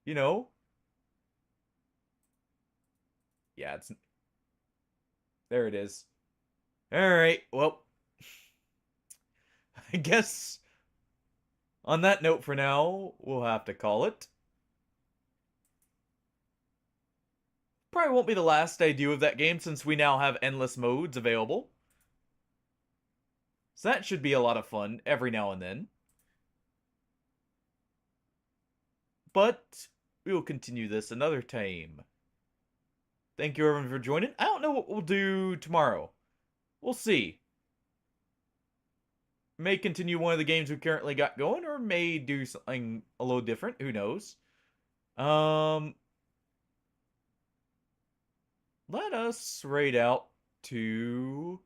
you know, yeah, it's there. It is. All right. Well, I guess on that note for now, we'll have to call it. Probably won't be the last I do of that game since we now have endless modes available. So that should be a lot of fun every now and then. But we will continue this another time. Thank you everyone for joining. I don't know what we'll do tomorrow. We'll see. May continue one of the games we currently got going, or may do something a little different. Who knows? Let us raid out to...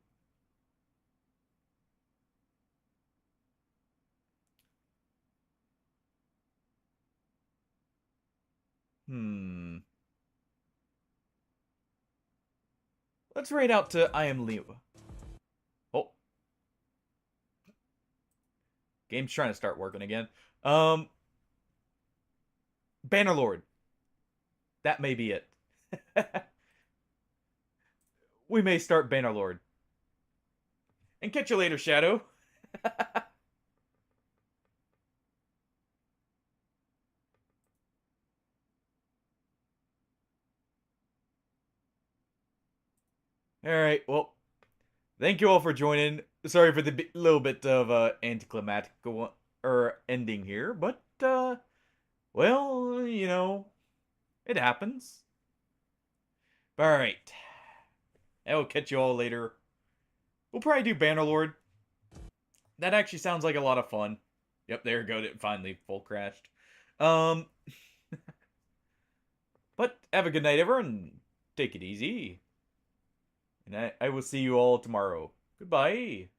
Let's raid out to I Am Leo. Oh. Game's trying to start working again. Bannerlord. That may be it. We may start Bannerlord. And catch you later, Shadow. Alright, well, thank you all for joining. Sorry for the little bit of anticlimactic ending here, but well, you know, it happens. Alright. I will catch you all later. We'll probably do Bannerlord. That actually sounds like a lot of fun. Yep, there you go. It finally full crashed. Um, but have a good night, everyone. Take it easy. And I will see you all tomorrow. Goodbye.